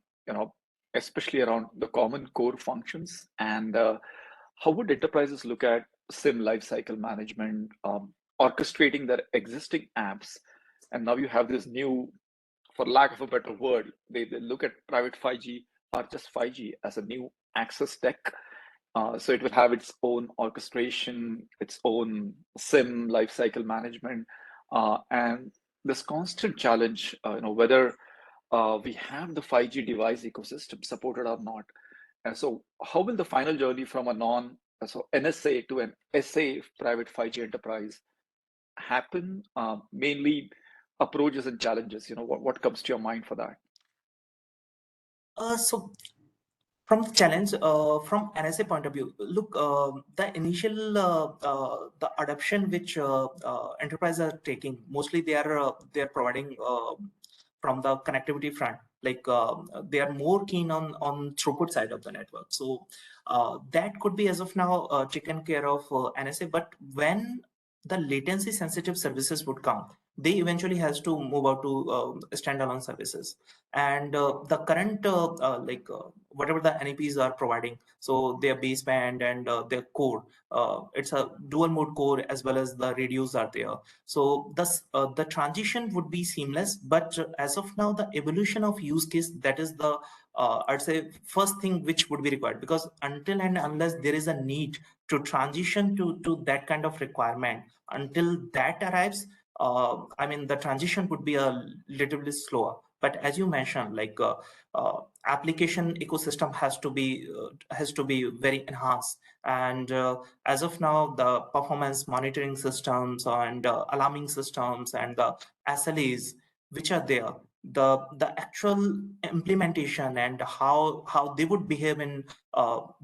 Speaker 3: especially around the common core functions, and how would enterprises look at SIM lifecycle management, orchestrating their existing apps, and now you have this new, for lack of a better word, they look at private 5G or just 5G as a new access tech. So it will have its own orchestration, its own SIM lifecycle management, and this constant challenge, whether we have the 5G device ecosystem supported or not. And so how will the final journey from a NSA to an SA private 5G enterprise happen? Mainly approaches and challenges, what comes to your mind for that?
Speaker 2: so from the challenge, from NSA point of view, look, the initial the adoption which enterprises are taking, mostly they are providing from the connectivity front, like they are more keen on throughput side of the network. So that could be as of now taken care of NSA. But when the latency sensitive services would come, they eventually has to move out to standalone services. And the current whatever the NEPs are providing, so their baseband and their core, it's a dual mode core as well as the radios are there. So the transition would be seamless. But as of now, the evolution of use case, that is the I'd say first thing which would be required, because until and unless there is a need to transition to that kind of requirement, until that arrives, I mean, the transition would be a little bit slower. But as you mentioned, like application ecosystem has to be very enhanced. And as of now, the performance monitoring systems and alarming systems and the SLAs which are there, the actual implementation and how they would behave in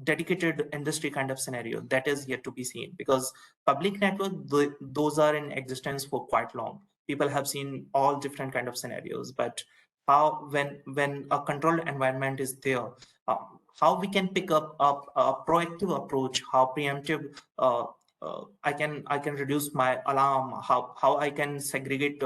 Speaker 2: dedicated industry kind of scenario, that is yet to be seen. Because public network, those are in existence for quite long. People have seen all different kind of scenarios. But how, when a controlled environment is there, how we can pick up a proactive approach, how preemptive I can reduce my alarm, how I can segregate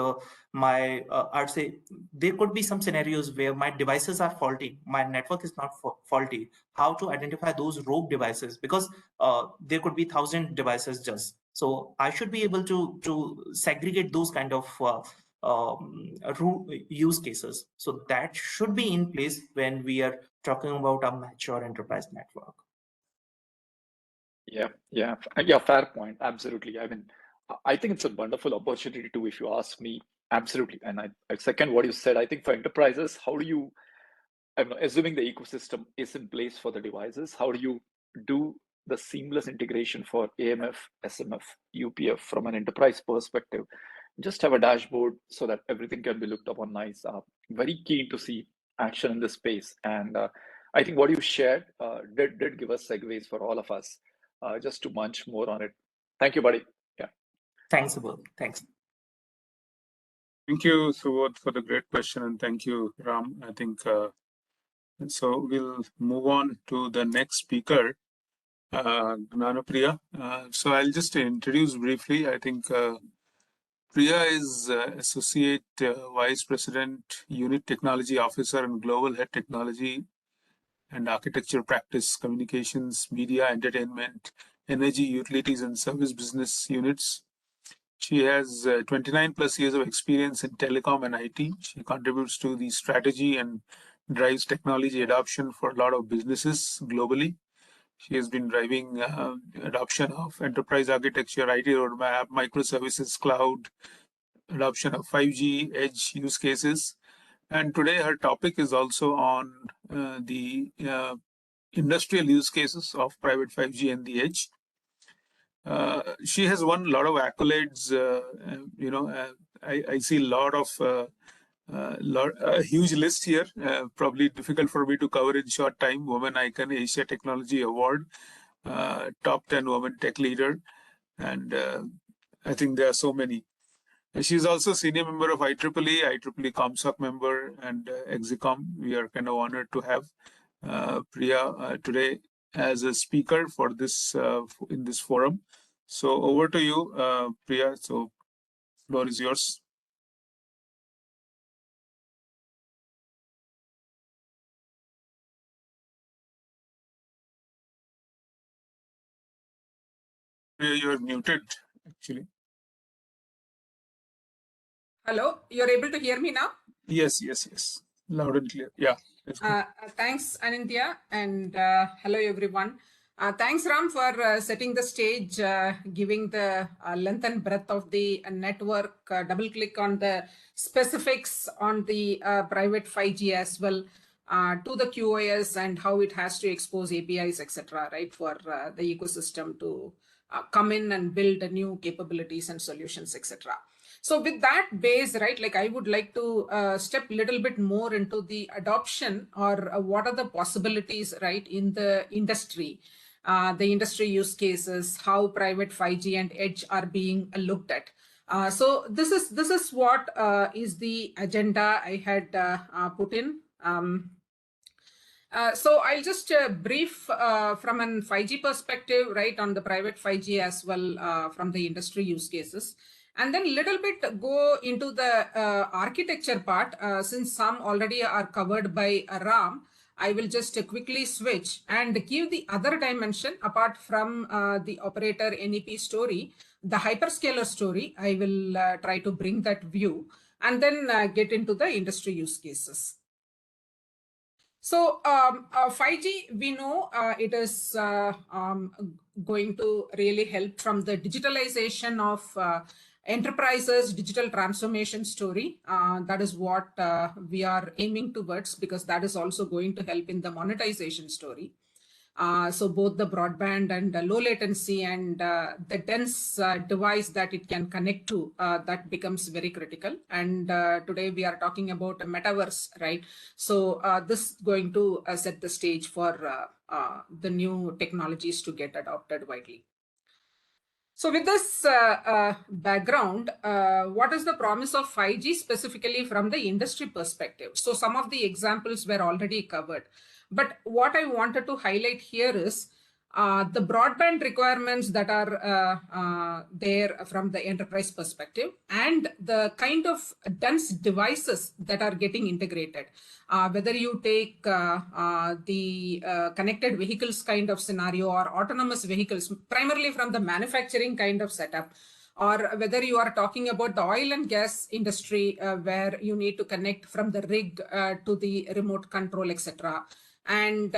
Speaker 2: my I'd say there could be some scenarios where my devices are faulty, my network is not faulty. How to identify those rogue devices, because there could be 1,000 devices just. So I should be able to segregate those kind of use cases. So that should be in place when we are talking about a mature enterprise network.
Speaker 3: Yeah, fair point. Absolutely. I mean, I think it's a wonderful opportunity too, if you ask me. Absolutely. And I second what you said. I think for enterprises, how do you, I'm assuming the ecosystem is in place for the devices, how do you do the seamless integration for AMF, SMF, UPF from an enterprise perspective? Just have a dashboard so that everything can be looked upon nice. Very keen to see action in this space. And I think what you shared did give us segues for all of us just to munch more on it. Thank you, buddy. Yeah.
Speaker 2: Thanks, Subodh. Thanks.
Speaker 1: Thank you, Subodh, for the great question, and thank you, Ram. I think so. We'll move on to the next speaker, Gnanapriya. So I'll just introduce briefly. I think Priya is Associate Vice President, Unit Technology Officer, and Global Head Technology and Architecture Practice, Communications, Media, Entertainment, Energy, Utilities, and Service Business Units. She has 29 plus years of experience in telecom and IT. She contributes to the strategy and drives technology adoption for a lot of businesses globally. She has been driving adoption of enterprise architecture, IT roadmap, microservices, cloud, adoption of 5G, edge use cases. And today her topic is also on the industrial use cases of private 5G and the edge. She has won a lot of accolades. I see a lot of a huge list here. Probably difficult for me to cover in short time. Woman Icon Asia Technology Award, top 10 women tech leader, and I think there are so many. She's also senior member of IEEE ComSoc member, and Exicom. We are kind of honored to have Priya today as a speaker for this in this forum. So over to you, Priya. So floor is yours. Priya, you are muted, actually.
Speaker 4: Hello, you're able to hear me now?
Speaker 1: Yes. Loud and clear. Yeah.
Speaker 4: Thanks, Anindya, and hello, everyone. Thanks, Ram, for setting the stage, giving the length and breadth of the network, double click on the specifics on the private 5G as well, to the QoS and how it has to expose APIs, etc., right, for the ecosystem to come in and build new capabilities and solutions, etc. So with that base, right, like I would like to step a little bit more into the adoption or what are the possibilities, right, in the industry use cases, how private 5G and edge are being looked at. So this is what is the agenda I had put in. So I'll just brief from an 5G perspective, right, on the private 5G as well from the industry use cases. And then a little bit go into the architecture part, since some already are covered by Ram. I will just quickly switch and give the other dimension apart from the operator NEP story, the hyperscaler story. I will try to bring that view and then get into the industry use cases. So 5G, we know it is going to really help from the digitalization of enterprises, digital transformation story. That is what we are aiming towards, because that is also going to help in the monetization story. So both the broadband and low latency and the dense device that it can connect to, that becomes very critical. And today we are talking about a metaverse, right? So this is going to set the stage for the new technologies to get adopted widely. So with this background, what is the promise of 5G specifically from the industry perspective? So some of the examples were already covered. But what I wanted to highlight here is the broadband requirements that are there from the enterprise perspective, and the kind of dense devices that are getting integrated. Whether you take the connected vehicles kind of scenario or autonomous vehicles, primarily from the manufacturing kind of setup, or whether you are talking about the oil and gas industry where you need to connect from the rig to the remote control, etc. And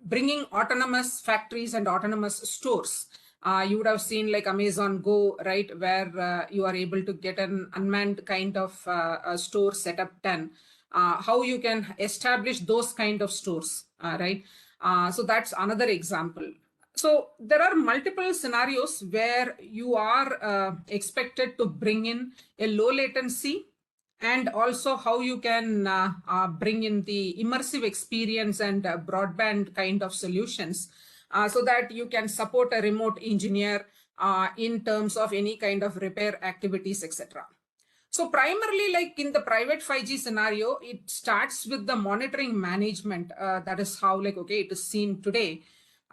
Speaker 4: bringing autonomous factories and autonomous stores. You would have seen like Amazon Go, right, where you are able to get an unmanned kind of store setup done. How you can establish those kind of stores, right? So that's another example. So there are multiple scenarios where you are expected to bring in a low latency, and also how you can bring in the immersive experience and broadband kind of solutions so that you can support a remote engineer in terms of any kind of repair activities, etc. So primarily, like in the private 5G scenario, it starts with the monitoring management. That is how, like, okay, it is seen today,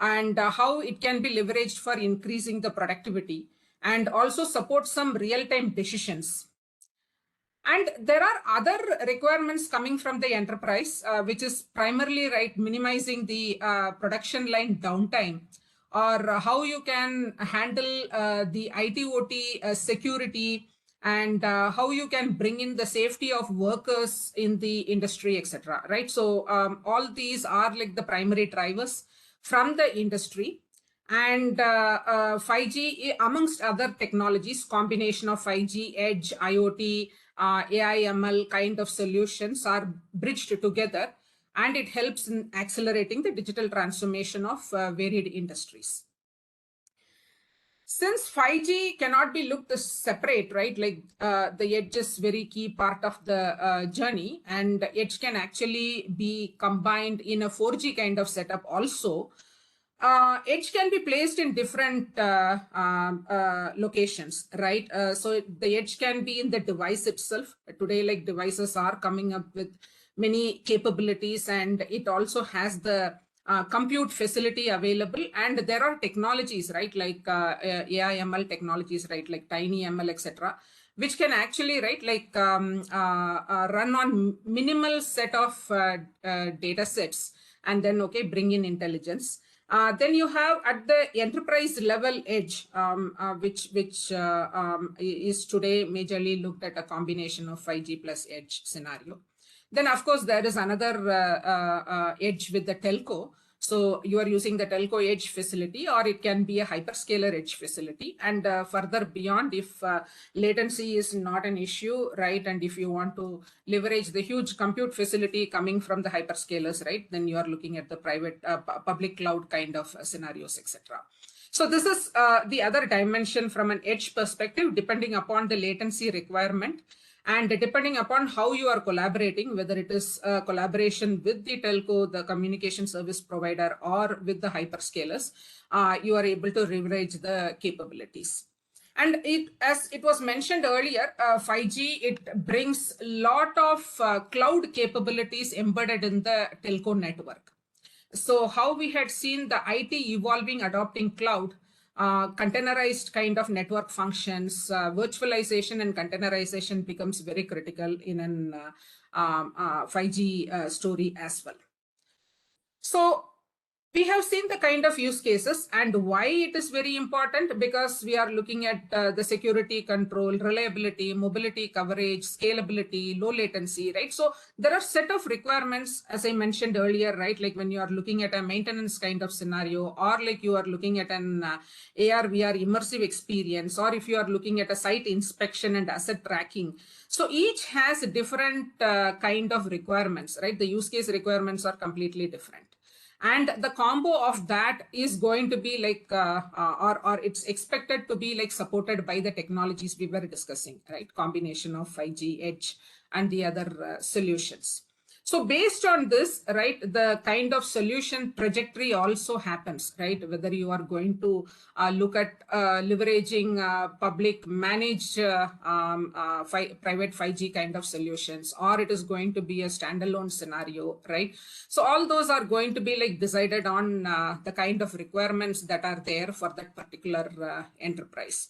Speaker 4: and how it can be leveraged for increasing the productivity and also support some real-time decisions. And there are other requirements coming from the enterprise, which is primarily, right, minimizing the production line downtime, or how you can handle the IT/OT security, and how you can bring in the safety of workers in the industry, etc. Right? So all these are like the primary drivers from the industry. And 5G, amongst other technologies, combination of 5G, edge, IoT, AI, ML kind of solutions are bridged together, and it helps in accelerating the digital transformation of varied industries. Since 5G cannot be looked separate, right? Like the edge is very key part of the journey, and edge can actually be combined in a 4G kind of setup also. Edge can be placed in different locations, right? So the edge can be in the device itself. Today, like devices are coming up with many capabilities, and it also has the compute facility available. And there are technologies, right? Like AI, ML technologies, right? Like TinyML, etc., which can actually, right, like run on minimal set of data sets, and then, okay, bring in intelligence. Then you have at the enterprise level edge, which is today majorly looked at a combination of 5G plus edge scenario. Then, of course, there is another edge with the telco. So you are using the telco edge facility, or it can be a hyperscaler edge facility. And further beyond, if latency is not an issue, right, and if you want to leverage the huge compute facility coming from the hyperscalers, right, then you are looking at the private public cloud kind of scenarios, etc. So this is the other dimension from an edge perspective, depending upon the latency requirement. And depending upon how you are collaborating, whether it is a collaboration with the telco, the communication service provider, or with the hyperscalers, you are able to leverage the capabilities. And it, as it was mentioned earlier, 5G, it brings a lot of cloud capabilities embedded in the telco network. So how we had seen the IT evolving, adopting cloud, containerized kind of network functions, virtualization and containerization becomes very critical in an 5G story as well. So we have seen the kind of use cases and why it is very important, because we are looking at the security control, reliability, mobility coverage, scalability, low latency, right? So there are set of requirements, as I mentioned earlier, right? Like when you are looking at a maintenance kind of scenario, or like you are looking at an AR, VR immersive experience, or if you are looking at a site inspection and asset tracking. So each has different kind of requirements, right? The use case requirements are completely different. And the combo of that is going to be like, or it's expected to be like supported by the technologies we were discussing, right? Combination of 5G, edge, and the other solutions. So based on this, right, the kind of solution trajectory also happens, right? Whether you are going to look at leveraging public managed private 5G kind of solutions, or it is going to be a standalone scenario, right? So all those are going to be like decided on the kind of requirements that are there for that particular enterprise.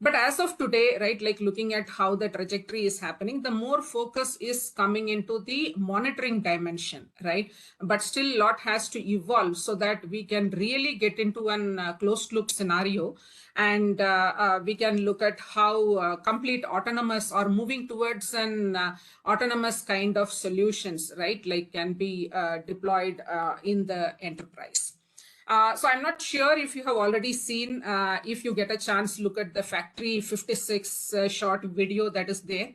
Speaker 4: But as of today, right, like looking at how the trajectory is happening, the more focus is coming into the monitoring dimension, right? But still a lot has to evolve so that we can really get into an closed loop scenario, and we can look at how complete autonomous or moving towards an autonomous kind of solutions, right, like can be deployed in the enterprise. So I'm not sure if you have already seen, if you get a chance, look at the Factory 56 short video that is there.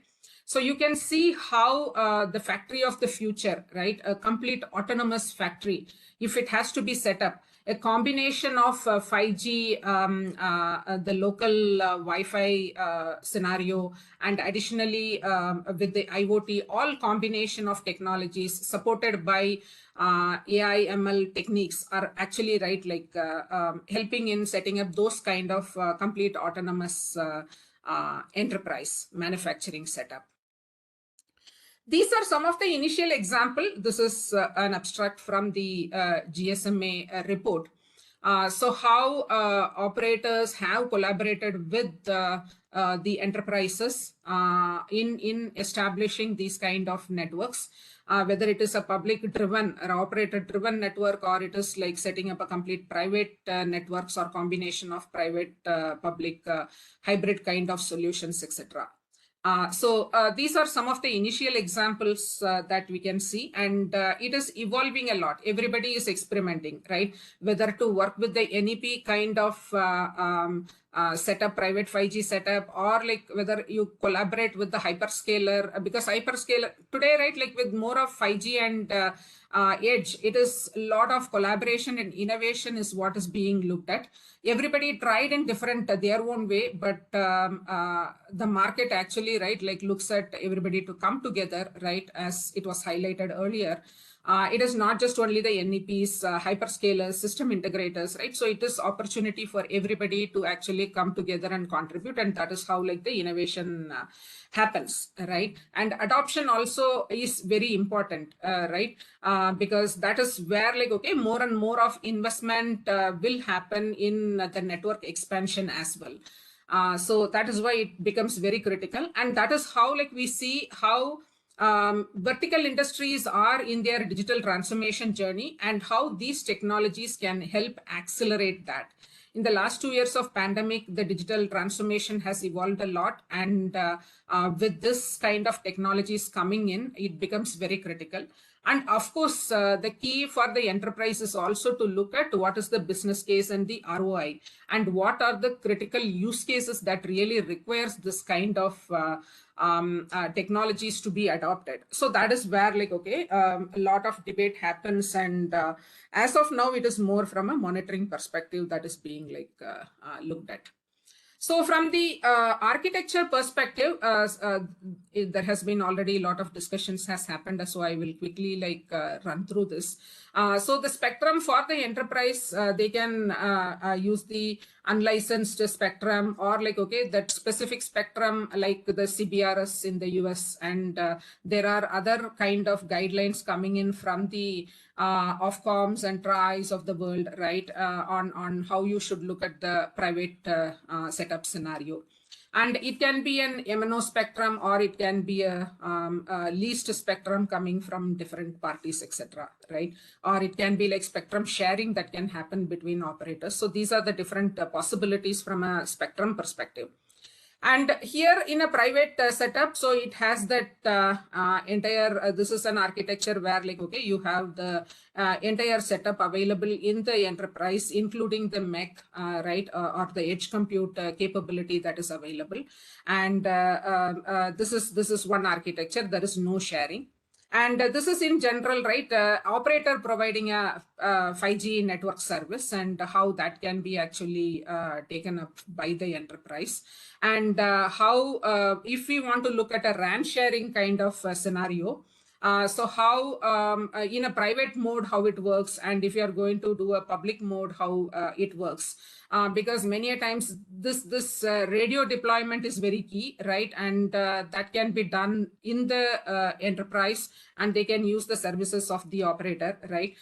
Speaker 4: So you can see how the factory of the future, right, a complete autonomous factory, if it has to be set up, a combination of 5G, the local Wi-Fi scenario, and additionally with the IoT, all combination of technologies supported by AI ML techniques are actually, right, like helping in setting up those kind of complete autonomous enterprise manufacturing setup. These are some of the initial example. This is an abstract from the GSMA report. So how operators have collaborated with the enterprises in establishing these kind of networks, whether it is a public driven or operator driven network, or it is like setting up a complete private networks or combination of private public hybrid kind of solutions, etc. So these are some of the initial examples that we can see, and it is evolving a lot. Everybody is experimenting, right? Whether to work with the NEP kind of setup, private 5G setup, or like whether you collaborate with the hyperscaler, because hyperscaler today, right, like with more of 5G and edge, it is a lot of collaboration and innovation is what is being looked at. Everybody tried in different their own way, but the market actually, right, like looks at everybody to come together, right, as it was highlighted earlier. It is not just only the NEPs, hyperscalers, system integrators, right? So it is opportunity for everybody to actually come together and contribute, and that is how like the innovation happens, right? And adoption also is very important, right? Because that is where like, okay, more and more of investment will happen in the network expansion as well. So that is why it becomes very critical, and that is how like we see how vertical industries are in their digital transformation journey, and how these technologies can help accelerate that. In the last 2 years of pandemic, the digital transformation has evolved a lot, and with this kind of technologies coming in, it becomes very critical. And of course, the key for the enterprise is also to look at what is the business case and the ROI, and what are the critical use cases that really requires this kind of technologies to be adopted. So that is where like, okay, a lot of debate happens, and as of now, it is more from a monitoring perspective that is being like looked at. So from the architecture perspective, there has been already a lot of discussions has happened, so I will quickly like run through this. So the spectrum for the enterprise, they can use the unlicensed spectrum, or like, okay, that specific spectrum like the CBRS in the US, and there are other kind of guidelines coming in from the Ofcoms and TRAIs of the world, right, on how you should look at the private setup scenario. And it can be an MNO spectrum, or it can be a leased spectrum coming from different parties, etc., right? Or it can be like spectrum sharing that can happen between operators. So these are the different possibilities from a spectrum perspective. And here in a private setup, so it has that entire, this is an architecture where like, okay, you have the entire setup available in the enterprise, including the MEC, right, or the edge compute capability that is available. And this is one architecture, there is no sharing. And this is in general, right, operator providing a 5G network service, and how that can be actually taken up by the enterprise. And how, if we want to look at a RAN sharing kind of scenario, So how in a private mode, how it works, and if you are going to do a public mode, how it works. Because many a times this radio deployment is very key, right? And that can be done in the enterprise, and they can use the services of the operator, right?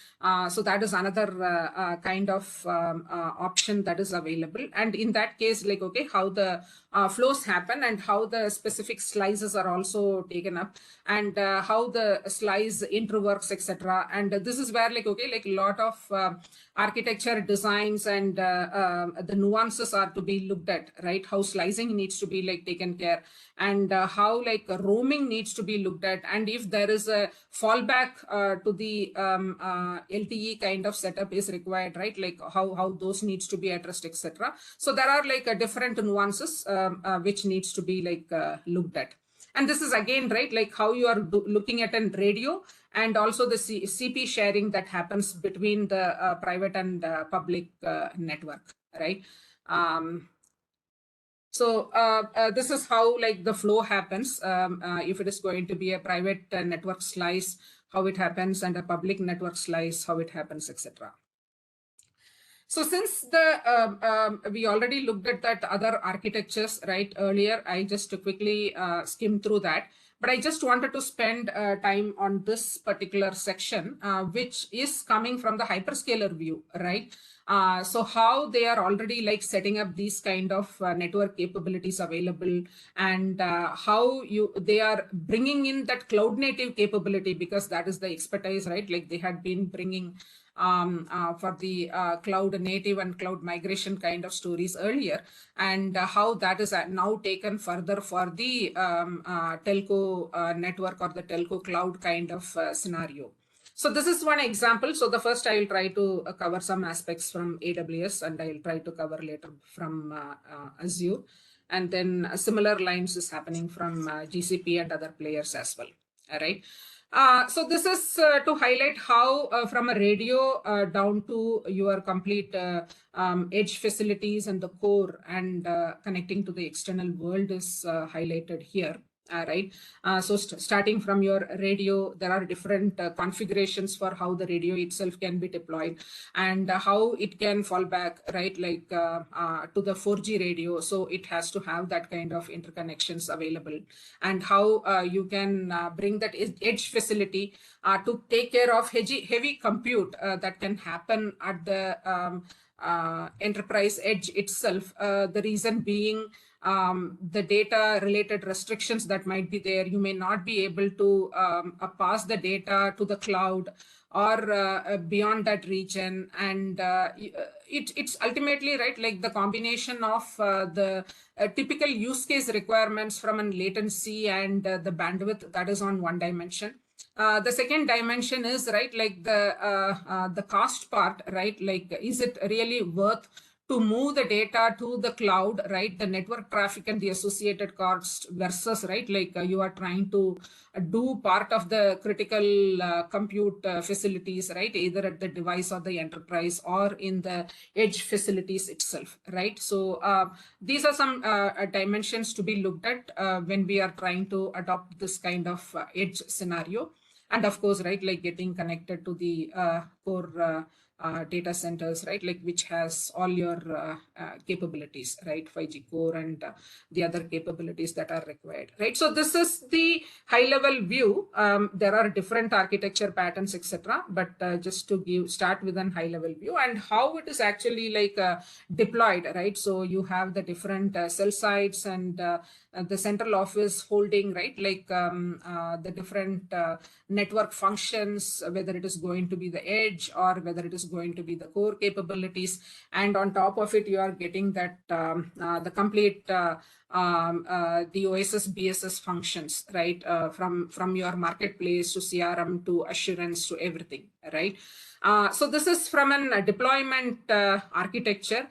Speaker 4: So that is another kind of option that is available. And in that case, like, okay, how the flows happen and how the specific slices are also taken up, and how the slice interworks, etc. And this is where, like, okay, like a lot of architecture designs and the nuances are to be looked at, right? How slicing needs to be like taken care, and how like roaming needs to be looked at, and if there is a fallback to the LTE kind of setup is required, right? Like how those needs to be addressed, etc. So there are like different nuances which needs to be like looked at. And this is again, right, like how you are looking at a radio, and also the CP sharing that happens between the private and public network, right? So this is how like the flow happens. If it is going to be a private network slice, how it happens, and a public network slice, how it happens, etc. So since the we already looked at that other architectures, right, earlier, I just quickly skimmed through that. But I just wanted to spend time on this particular section, which is coming from the hyperscaler view, right? So how they are already like setting up these kind of network capabilities available, and how they are bringing in that cloud native capability, because that is the expertise, right? Like they had been bringing for the cloud native and cloud migration kind of stories earlier, and how that is now taken further for the telco network or the telco cloud kind of scenario. So this is one example. So the first I will try to cover some aspects from AWS, and I will try to cover later from Azure. And then similar lines is happening from GCP and other players as well. All right. So this is to highlight how from a radio down to your complete edge facilities and the core and connecting to the external world is highlighted here. Right. So starting from your radio, there are different configurations for how the radio itself can be deployed, and how it can fall back, right, like to the 4G radio. So it has to have that kind of interconnections available, and how you can bring that edge facility to take care of heavy compute that can happen at the enterprise edge itself. The reason being the data related restrictions that might be there. You may not be able to pass the data to the cloud or beyond that region, and it's ultimately, right, like the combination of the typical use case requirements from a latency and the bandwidth, that is on one dimension. The second dimension is, right, like the cost part, right? Like, is it really worth to move the data to the cloud, right? The network traffic and the associated costs versus, right, like you are trying to do part of the critical compute facilities, right? Either at the device or the enterprise or in the edge facilities itself, right? So these are some dimensions to be looked at when we are trying to adopt this kind of edge scenario. And of course, right, like getting connected to the core data centers, right, like which has all your capabilities, right, 5G core and the other capabilities that are required, right? So this is the high level view. There are different architecture patterns, etc. But just to start with a high level view and how it is actually like deployed, right? So you have the different cell sites and the central office holding, right, like the different network functions, whether it is going to be the edge or whether it is going to be the core capabilities. And on top of it, you are getting that the complete the OSS BSS functions, right, from your marketplace to CRM to assurance to everything, right? So this is from a deployment architecture.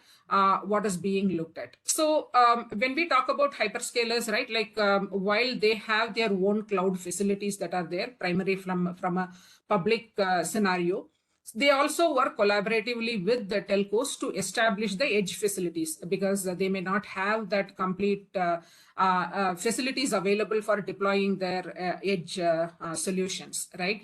Speaker 4: What is being looked at. So when we talk about hyperscalers, right, like while they have their own cloud facilities that are there, primarily from a public scenario, They also work collaboratively with the telcos to establish the edge facilities, because they may not have that complete facilities available for deploying their edge solutions, right?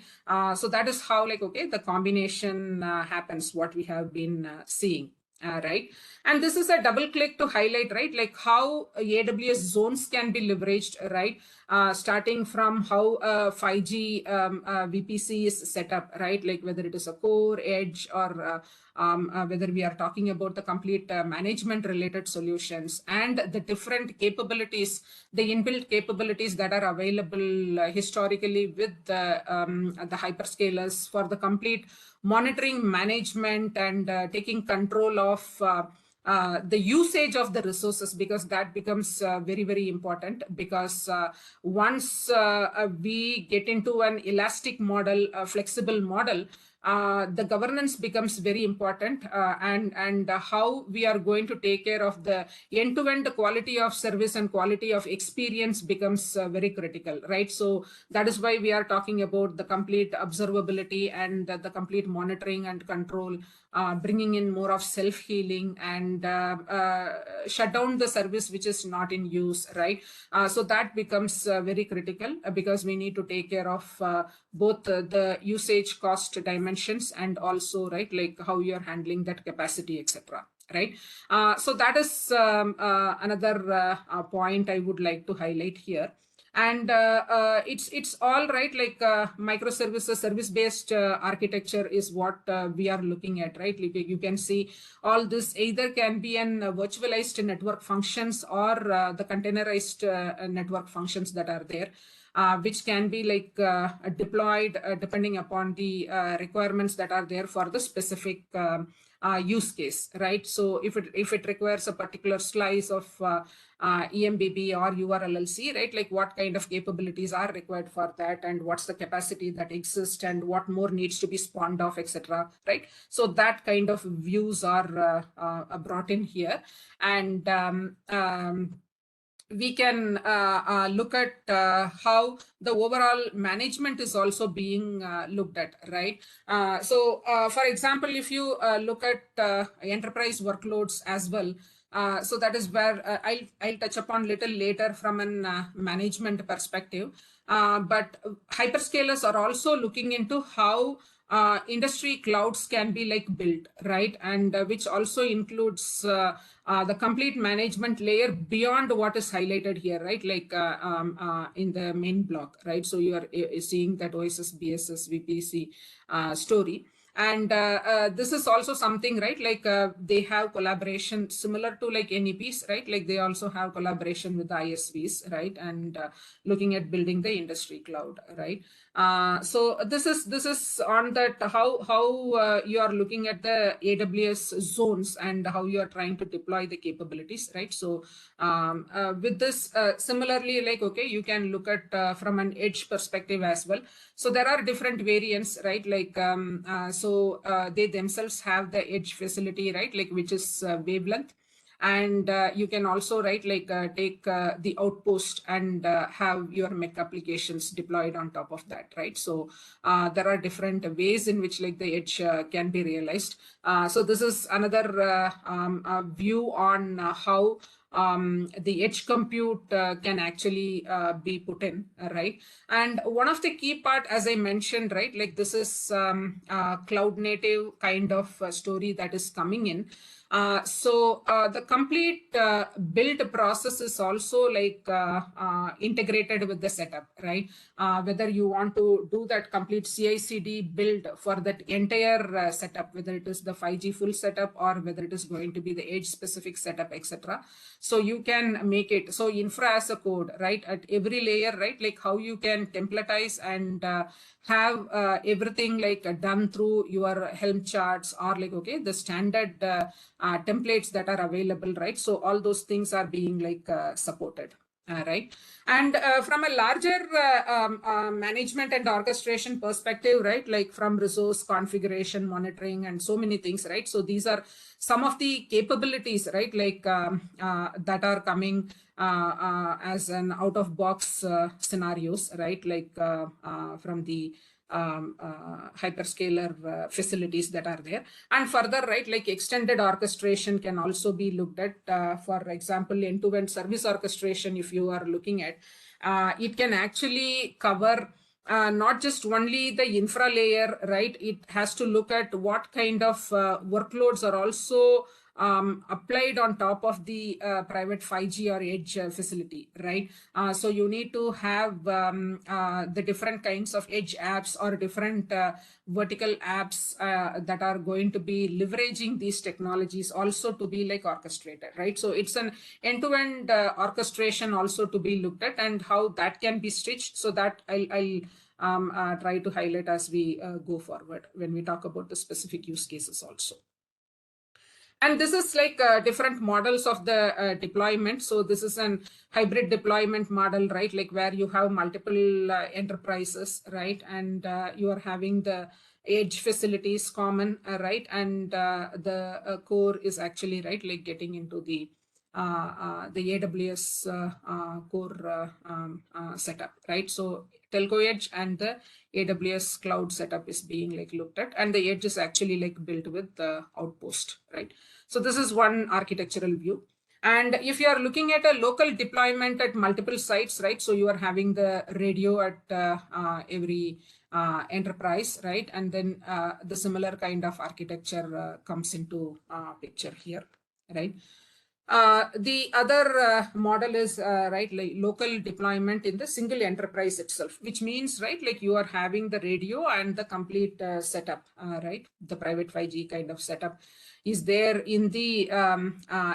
Speaker 4: So that is how, like, okay, the combination happens, what we have been seeing. Right, and this is a double click to highlight, right, like how AWS zones can be leveraged, right, starting from how 5G VPC is set up, right, like whether it is a core, edge, or whether we are talking about the complete management related solutions, and the different capabilities, the inbuilt capabilities that are available historically with the hyperscalers for the complete monitoring, management, and taking control of the usage of the resources, because that becomes very, very important, because once we get into an elastic model, a flexible model, the governance becomes very important, and how we are going to take care of the end-to-end quality of service and quality of experience becomes very critical, right? So that is why we are talking about the complete observability and the complete monitoring and control, bringing in more of self-healing, and shut down the service which is not in use, right? So that becomes very critical, because we need to take care of both the usage cost dimensions, and also, right, like how you are handling that capacity, etc. Right. So that is another point I would like to highlight here. And it's all right, like microservices, service-based architecture is what we are looking at, right? Like you can see all this either can be an virtualized network functions, or the containerized network functions that are there. Which can be like deployed depending upon the requirements that are there for the specific use case, right? So if it requires a particular slice of EMBB or URLLC, right, like what kind of capabilities are required for that, and what's the capacity that exists, and what more needs to be spawned off, etc. Right? So that kind of views are brought in here, and we can look at how the overall management is also being looked at, right? So, for example, if you look at enterprise workloads as well, so that is where I'll touch upon little later from an management perspective. But hyperscalers are also looking into how industry clouds can be like built, right? And which also includes the complete management layer beyond what is highlighted here, right? Like in the main block, right? So you are seeing that OSS, BSS, VPC story. And this is also something, right? Like they have collaboration similar to like NEPs, right? Like they also have collaboration with the ISVs, right? And looking at building the industry cloud, right? So this is on that how you are looking at the AWS zones and how you are trying to deploy the capabilities, right? So with this, similarly, like, okay, you can look at from an edge perspective as well. So there are different variants, right? Like so they themselves have the edge facility, right? Like which is wavelength. And you can also, right, like take the outpost and have your MEC applications deployed on top of that, right? So there are different ways in which like the edge can be realized. So this is another view on how the edge compute can actually be put in, right? And one of the key part, as I mentioned, right, like this is cloud native kind of story that is coming in. So the complete build process is also like integrated with the setup, right? Whether you want to do that complete CI/CD build for that entire setup, whether it is the 5G full setup or whether it is going to be the edge specific setup, etc. So you can make it so infra as a code, right, at every layer, right? Like how you can templatize and have everything like done through your Helm charts or like, okay, the standard templates that are available, right? So all those things are being like supported. Right. And from a larger management and orchestration perspective, right, like from resource configuration, monitoring, and so many things, right? So these are some of the capabilities, right, like that are coming as an out of box scenarios, right, like from the hyperscaler facilities that are there. And further, right, like extended orchestration can also be looked at. For example, end-to-end service orchestration, if you are looking at, it can actually cover not just only the infra layer, right? It has to look at what kind of workloads are also applied on top of the private 5G or edge facility, right? So you need to have the different kinds of edge apps or different vertical apps that are going to be leveraging these technologies also to be like orchestrated, right? So it's an end-to-end orchestration also to be looked at, and how that can be stitched. So that I'll try to highlight as we go forward when we talk about the specific use cases also. And this is like different models of the deployment. So this is an hybrid deployment model, right? Like where you have multiple enterprises, right? And you are having the edge facilities common, right? And the core is actually, right, like getting into the AWS core setup, right? So telco edge and the AWS cloud setup is being like looked at, and the edge is actually like built with the Outpost, right? So this is one architectural view. And if you are looking at a local deployment at multiple sites, right? So you are having the radio at every enterprise, right? And then the similar kind of architecture comes into picture here, right? The other model is right, like local deployment in the single enterprise itself, which means, right, like you are having the radio and the complete setup, right? The private 5G kind of setup is there in the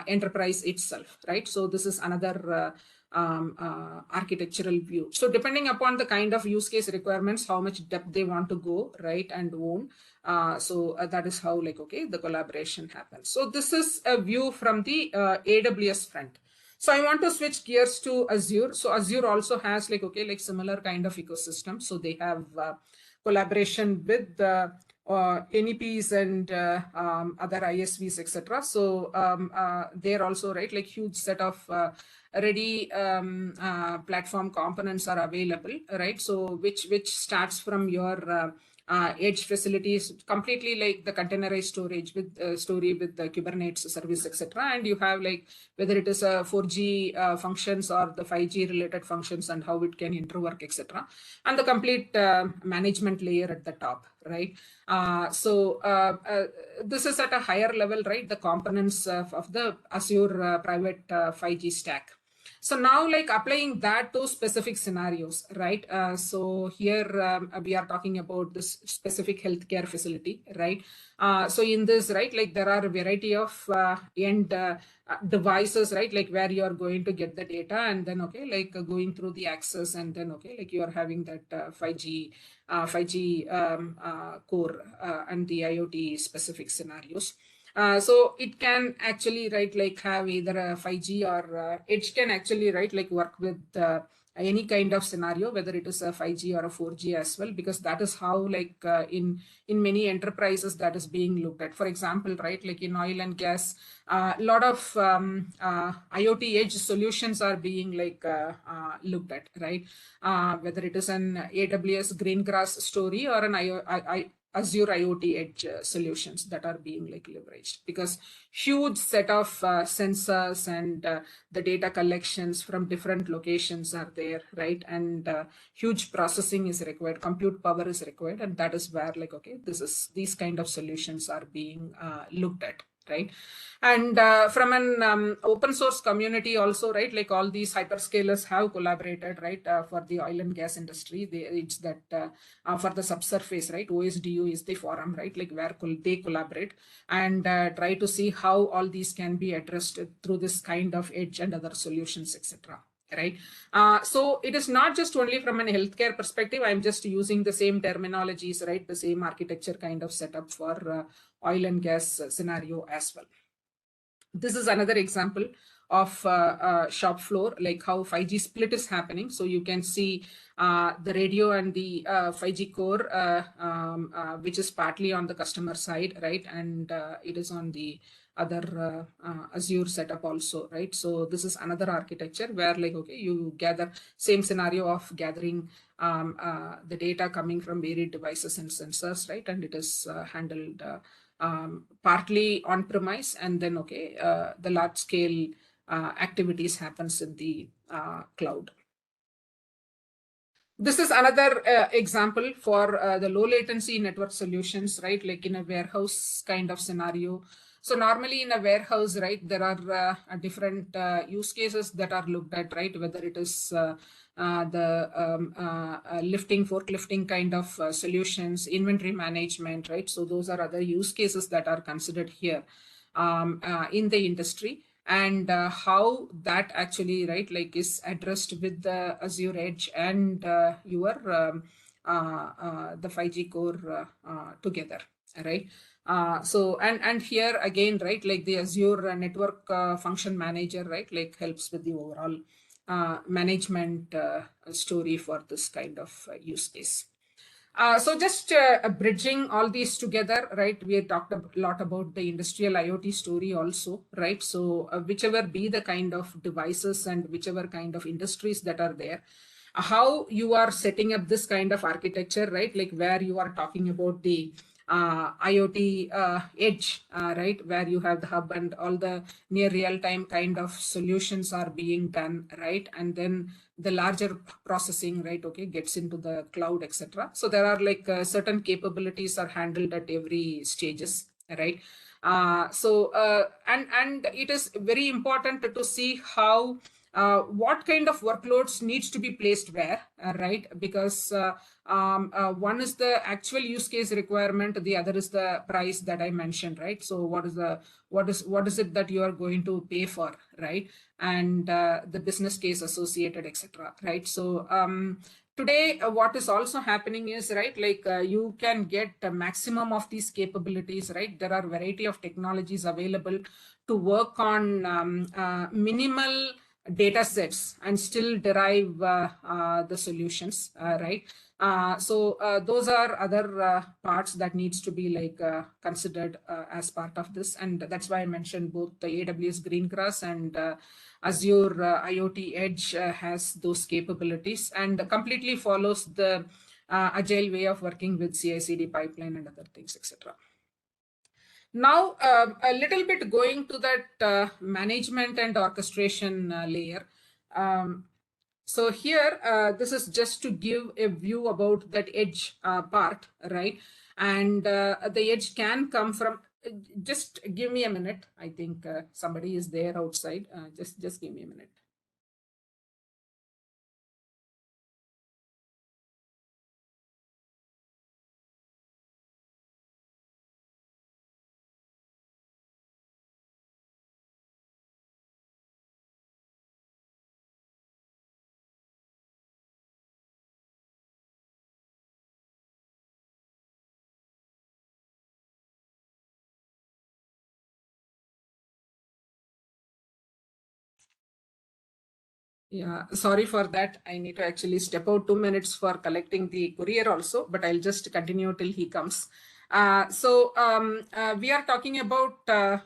Speaker 4: enterprise itself, right? So this is another architectural view. So depending upon the kind of use case requirements, how much depth they want to go, right, and own. So that is how, like, okay, the collaboration happens. So this is a view from the AWS front. So I want to switch gears to Azure. So Azure also has like, okay, like similar kind of ecosystem. So they have collaboration with NEPs and other ISVs, etc. So they're also, right, like huge set of ready platform components are available, right? So which starts from your edge facilities, completely like the containerized storage with story with the Kubernetes service, etc. And you have like whether it is a 4G functions or the 5G related functions and how it can interwork, etc. And the complete management layer at the top, right? So this is at a higher level, right? The components of the Azure private 5G stack. So now, like applying that to specific scenarios, right? So here we are talking about this specific healthcare facility, right? So in this, right, like there are a variety of end devices, right, like where you are going to get the data, and then, okay, like going through the access, and then, okay, like you are having that 5G core and the IoT specific scenarios. So it can actually, right, like have either a 5G or edge can actually, right, like work with any kind of scenario, whether it is a 5G or a 4G as well, because that is how, like in many enterprises that is being looked at. For example, right, like in oil and gas, a lot of IoT edge solutions are being like looked at, right? Whether it is an AWS Greengrass story or an Azure IoT edge solutions that are being like leveraged, because huge set of sensors and the data collections from different locations are there, right? And huge processing is required, compute power is required, and that is where, like, okay, these kind of solutions are being looked at, right? And from an open source community also, right, like all these hyperscalers have collaborated, right, for the oil and gas industry. It's that for the subsurface, right, OSDU is the forum, right, like where they collaborate and try to see how all these can be addressed through this kind of edge and other solutions, etc. Right. So it is not just only from an healthcare perspective. I'm just using the same terminologies, right, the same architecture kind of setup for oil and gas scenario as well. This is another example of shop floor, like how 5G split is happening. So you can see the radio and the 5G core, which is partly on the customer side, right? And it is on the other Azure setup also, right? So this is another architecture where like, okay, you gather same scenario of gathering the data coming from varied devices and sensors, right? And it is handled partly on premise, and then, okay, the large scale activities happens in the cloud. This is another example for the low latency network solutions, right? Like in a warehouse kind of scenario. So normally in a warehouse, right, there are different use cases that are looked at, right? Whether it is lifting, forklifting kind of solutions, inventory management, right? So those are other use cases that are considered here in the industry, and how that actually, right, like is addressed with the Azure Edge and your the 5G core together, right? So and here again, right, like the Azure network function manager, right, like helps with the overall management story for this kind of use case. So just bridging all these together, right? We had talked a lot about the industrial IoT story also, right? So whichever be the kind of devices and whichever kind of industries that are there, how you are setting up this kind of architecture, right? Like where you are talking about the IoT edge, right? Where you have the hub and all the near real-time kind of solutions are being done, right? And then the larger processing, right, okay, gets into the cloud, etc. So there are like certain capabilities are handled at every stages, right? And it is very important to see how what kind of workloads needs to be placed where, right? Because one is the actual use case requirement, the other is the price that I mentioned, right? So what is it that you are going to pay for, right? And the business case associated, etc., right? So today what is also happening is, right, like you can get a maximum of these capabilities, right? There are variety of technologies available to work on minimal data sets and still derive the solutions, right? So those are other parts that needs to be like considered as part of this, and that's why I mentioned both the AWS Greengrass and Azure IoT Edge has those capabilities and completely follows the agile way of working with CI/CD pipeline and other things, etc. Now, a little bit going to that management and orchestration layer. So here, this is just to give a view about that edge part, right? And the edge can come from, just give me a minute. I think somebody is there outside. Just give me a minute. Yeah, sorry for that. I need to actually step out 2 minutes for collecting the courier also, but I'll just continue till he comes. We are talking about the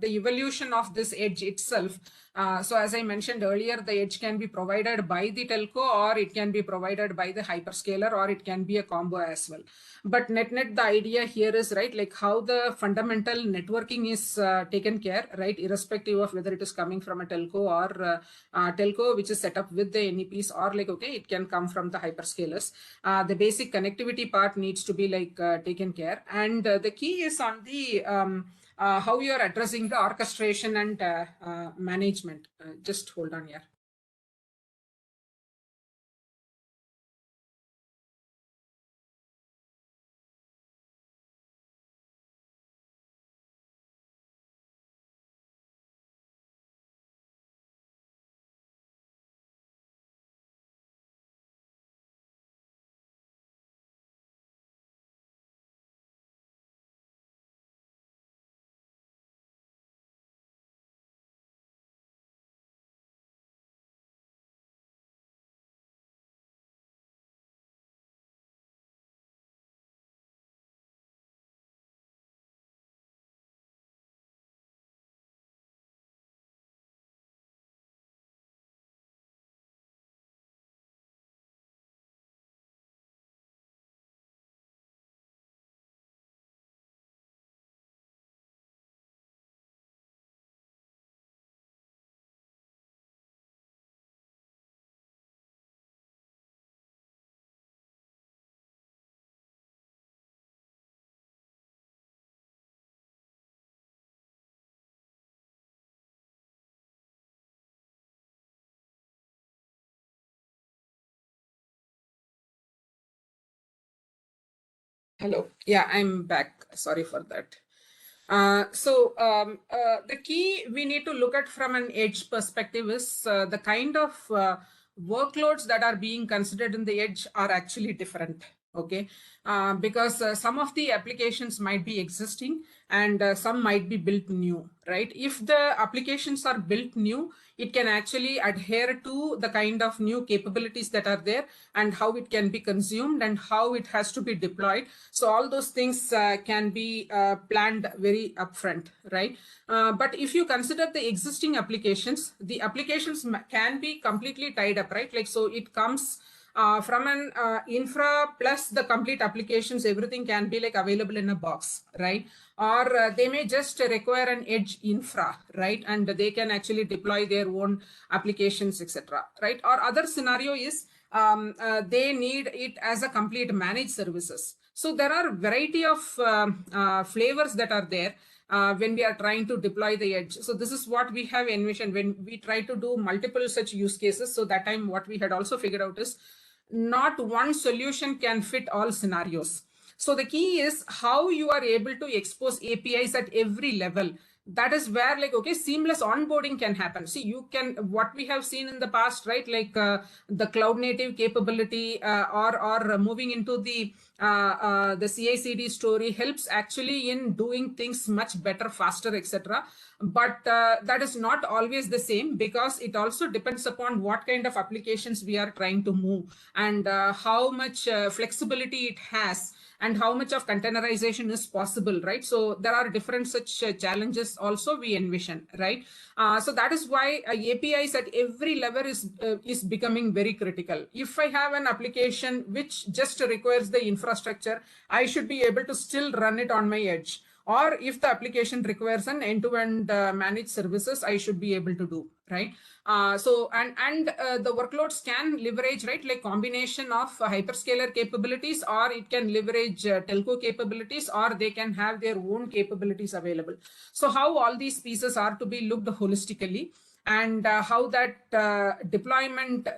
Speaker 4: evolution of this edge itself. So as I mentioned earlier, the edge can be provided by the telco, or it can be provided by the hyperscaler, or it can be a combo as well. But net, the idea here is, right, like how the fundamental networking is taken care, right, irrespective of whether it is coming from a telco or telco which is set up with the NEPs, or like, okay, it can come from the hyperscalers. The basic connectivity part needs to be like taken care, and the key is on the how you are addressing the orchestration and management. Just hold on here. Hello. Yeah, I'm back. Sorry for that. The key we need to look at from an edge perspective is the kind of workloads that are being considered in the edge are actually different. Okay, because some of the applications might be existing and some might be built new, right? If the applications are built new, it can actually adhere to the kind of new capabilities that are there and how it can be consumed and how it has to be deployed. So all those things can be planned very upfront, right? But if you consider the existing applications, the applications can be completely tied up, right? Like, so it comes from an infra plus the complete applications, everything can be like available in a box, right? Or they may just require an edge infra, right? And they can actually deploy their own applications, etc., right? Or other scenario is they need it as a complete managed services. So there are variety of flavors that are there when we are trying to deploy the edge. So this is what we have envisioned when we try to do multiple such use cases. So that time what we had also figured out is not one solution can fit all scenarios. So the key is how you are able to expose APIs at every level. That is where, like, okay, seamless onboarding can happen. See, you can, what we have seen in the past, right? Like the cloud native capability or moving into the CI/CD story helps actually in doing things much better, faster, etc. But that is not always the same, because it also depends upon what kind of applications we are trying to move and how much flexibility it has and how much of containerization is possible, right? So there are different such challenges also we envision, right? So that is why APIs at every level is becoming very critical. If I have an application which just requires the infrastructure, I should be able to still run it on my edge. Or if the application requires an end-to-end managed services, I should be able to do, right? The workloads can leverage, right, like combination of hyperscaler capabilities, or it can leverage telco capabilities, or they can have their own capabilities available. So how all these pieces are to be looked holistically, and how that deployment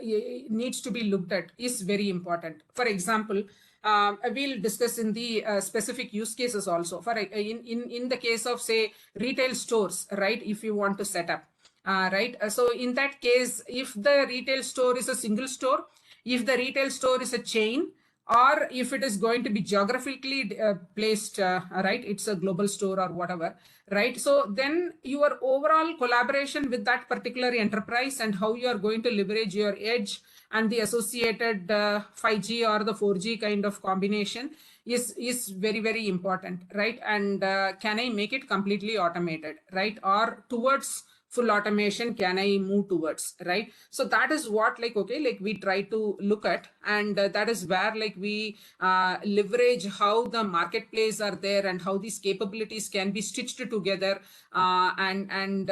Speaker 4: needs to be looked at is very important. For example, we'll discuss in the specific use cases also. For in the case of, say, retail stores, right? If you want to set up, right? So in that case, if the retail store is a single store, if the retail store is a chain, or if it is going to be geographically placed, right? It's a global store or whatever, right? So then your overall collaboration with that particular enterprise and how you are going to leverage your edge and the associated 5G or the 4G kind of combination is very, very important, right? And can I make it completely automated, right? Or towards full automation can I move towards, right? So that is what, like, okay, like we try to look at, and that is where, like, we leverage how the marketplace are there and how these capabilities can be stitched together, and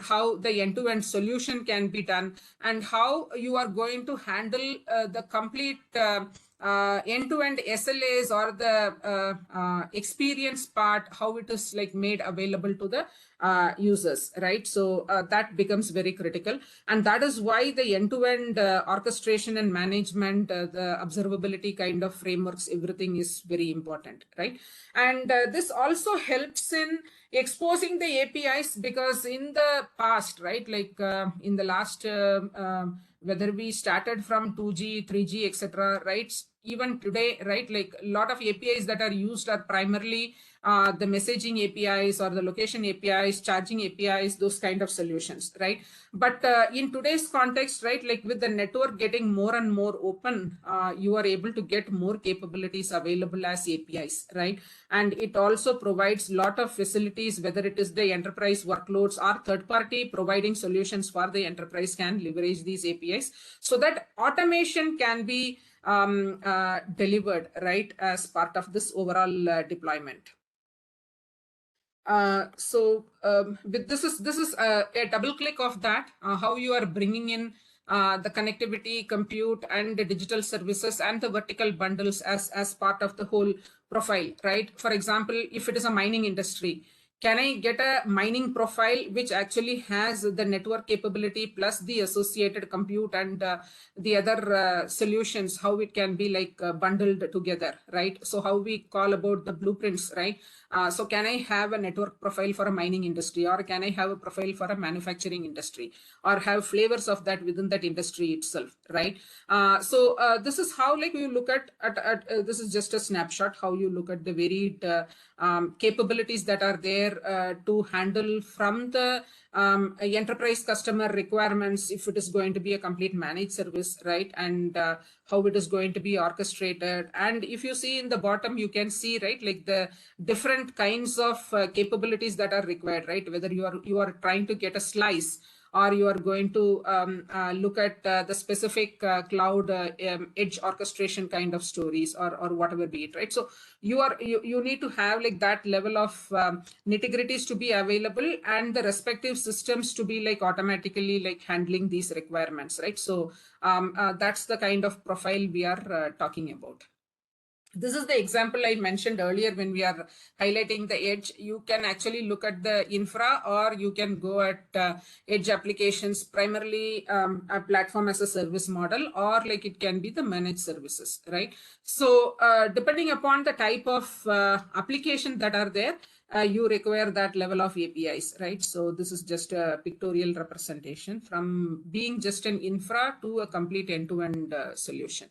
Speaker 4: how the end-to-end solution can be done, and how you are going to handle the complete end-to-end SLAs or the experience part, how it is like made available to the users, right? So that becomes very critical, and that is why the end-to-end orchestration and management, the observability kind of frameworks, everything is very important, right? And this also helps in exposing the APIs, because in the past, right, like in the last whether we started from 2G, 3G, etc., right, even today, right, like a lot of APIs that are used are primarily the messaging APIs or the location APIs, charging APIs, those kind of solutions, right? But in today's context, right, like with the network getting more and more open, you are able to get more capabilities available as APIs, right? And it also provides a lot of facilities, whether it is the enterprise workloads or third party providing solutions for the enterprise can leverage these APIs, so that automation can be delivered, right, as part of this overall deployment. With this is a double click of that, how you are bringing in the connectivity, compute, and the digital services and the vertical bundles as part of the whole profile, right? For example, if it is a mining industry, can I get a mining profile which actually has the network capability plus the associated compute and the other solutions, how it can be like bundled together, right? So how we call about the blueprints, right? So can I have a network profile for a mining industry, or can I have a profile for a manufacturing industry, or have flavors of that within that industry itself, right? So this is how like you look at this is just a snapshot how you look at the varied capabilities that are there to handle from the enterprise customer requirements, if it is going to be a complete managed service, right? And how it is going to be orchestrated. And if you see in the bottom, you can see, right, like the different kinds of capabilities that are required, right? Whether you are trying to get a slice, or you are going to look at the specific cloud edge orchestration kind of stories, or whatever be it, right? So you need to have like that level of nitty-gritties to be available, and the respective systems to be like automatically like handling these requirements, right? So that's the kind of profile we are talking about. This is the example I mentioned earlier when we are highlighting the edge. You can actually look at the infra, or you can go at edge applications, primarily a platform as a service model, or like it can be the managed services, right? So depending upon the type of application that are there, you require that level of APIs, right? So this is just a pictorial representation from being just an infra to a complete end-to-end solution.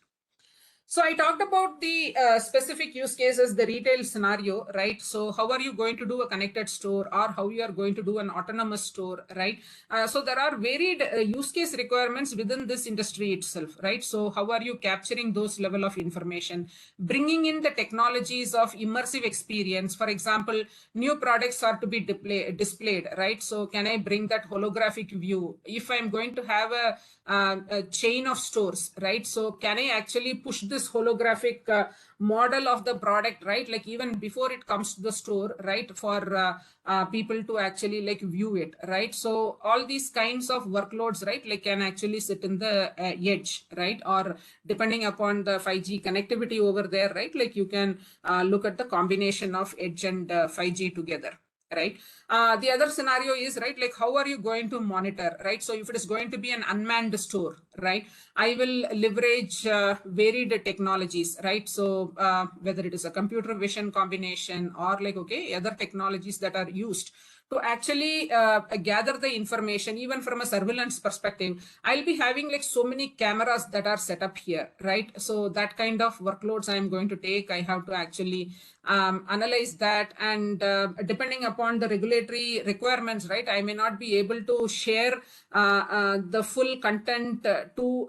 Speaker 4: So I talked about the specific use cases, the retail scenario, right? So how are you going to do a connected store, or how you are going to do an autonomous store, right? So there are varied use case requirements within this industry itself, right? So how are you capturing those level of information, bringing in the technologies of immersive experience? For example, new products are to be displayed, right? So can I bring that holographic view? If I'm going to have a chain of stores, right? So can I actually push this holographic model of the product, right? Like even before it comes to the store, right? For people to actually like view it, right? So all these kinds of workloads, right? Like can actually sit in the edge, right? Or depending upon the 5G connectivity over there, right? Like you can look at the combination of edge and 5G together, right? The other scenario is, right, like how are you going to monitor, right? So if it is going to be an unmanned store, right, I will leverage varied technologies, right? So whether it is a computer vision combination, or like, okay, other technologies that are used to actually gather the information, even from a surveillance perspective. I'll be having like so many cameras that are set up here, right? So that kind of workloads I'm going to take, I have to actually analyze that, and depending upon the regulatory requirements, right, I may not be able to share the full content to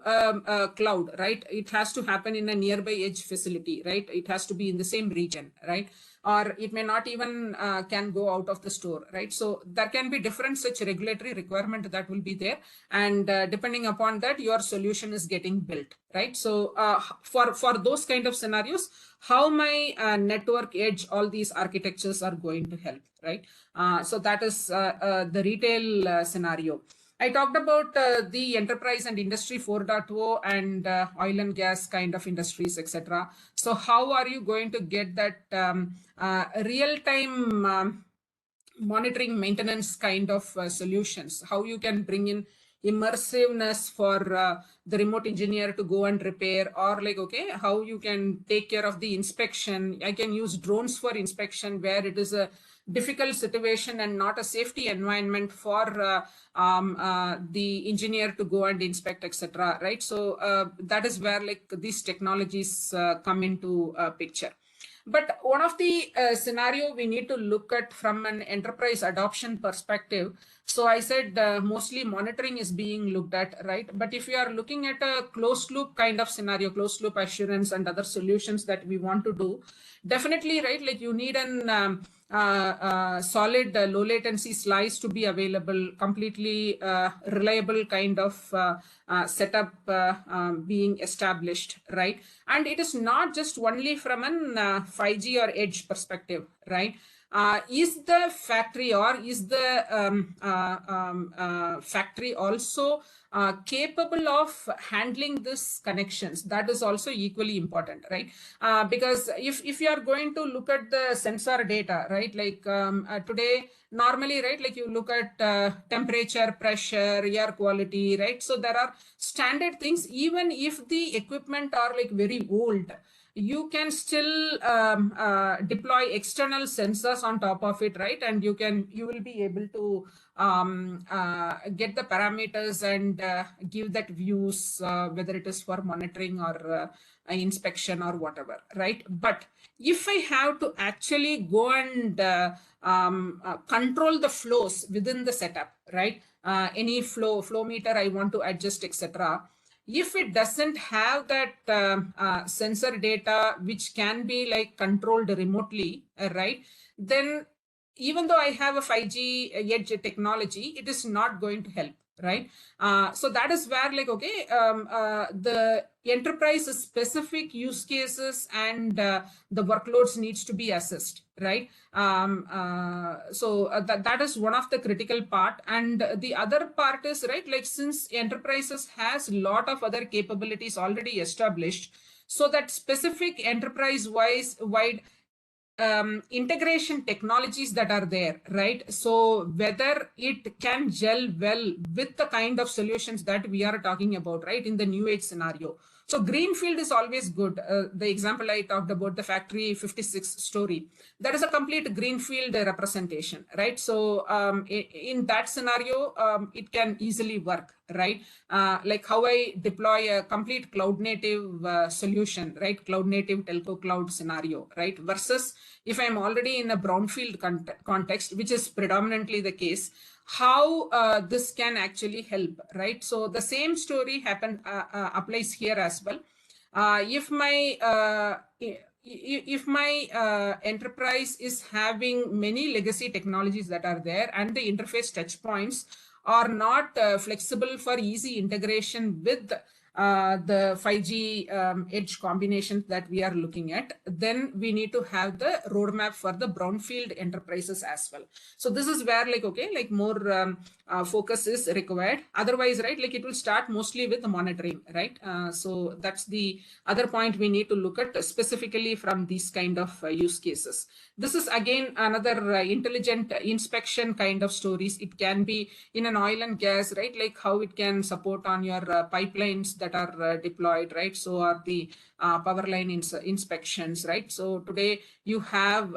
Speaker 4: cloud, right? It has to happen in a nearby edge facility, right? It has to be in the same region, right? Or it may not even can go out of the store, right? So there can be different such regulatory requirement that will be there, and depending upon that, your solution is getting built, right? So for those kind of scenarios, how my network edge, all these architectures are going to help, right? So that is the retail scenario. I talked about the enterprise and industry 4.0 and oil and gas kind of industries, etc. So how are you going to get that real-time monitoring maintenance kind of solutions? How you can bring in immersiveness for the remote engineer to go and repair, or like, okay, how you can take care of the inspection. I can use drones for inspection where it is a difficult situation and not a safety environment for the engineer to go and inspect, etc. Right? So that is where like these technologies come into picture. But one of the scenario we need to look at from an enterprise adoption perspective. So I said mostly monitoring is being looked at, right? But if you are looking at a closed loop kind of scenario, closed loop assurance and other solutions that we want to do, definitely, right? Like you need an solid low latency slice to be available, completely reliable kind of setup being established, right? And it is not just only from an 5G or edge perspective, right? Is the factory, or is the factory also capable of handling this connections. That is also equally important, right? Because if you are going to look at the sensor data, right, like today, normally, right, like you look at temperature, pressure, air quality, right? So there are standard things. Even if the equipment are like very old, you can still deploy external sensors on top of it, right? And you will be able to get the parameters and give that views, whether it is for monitoring or inspection or whatever, right? But if I have to actually go and control the flows within the setup, right? Any flow meter I want to adjust, etc. If it doesn't have that sensor data which can be like controlled remotely, right, then even though I have a 5G edge technology, it is not going to help, right? So that is where like, okay, the enterprise specific use cases and the workloads needs to be assessed, right? So that is one of the critical part. And the other part is, right, like since enterprises has a lot of other capabilities already established, so that specific enterprise wide integration technologies that are there, right? So whether it can gel well with the kind of solutions that we are talking about, right, in the new age scenario. So greenfield is always good. The example I talked about, the factory 56 story, that is a complete greenfield representation, right? So in that scenario, it can easily work, right? Like how I deploy a complete cloud native solution, right? Cloud native telco cloud scenario, right? Versus if I'm already in a brownfield context, which is predominantly the case, how this can actually help, right? So the same story applies here as well. If my enterprise is having many legacy technologies that are there and the interface touch points are not flexible for easy integration with the 5G edge combinations that we are looking at, then we need to have the roadmap for the brownfield enterprises as well. So this is where like, okay, like more focus is required. Otherwise, right, like it will start mostly with the monitoring, right? So that's the other point we need to look at specifically from these kind of use cases. This is again another intelligent inspection kind of stories. It can be in an oil and gas, right? Like how it can support on your pipelines that are deployed, right? So are the power line inspections, right? So today you have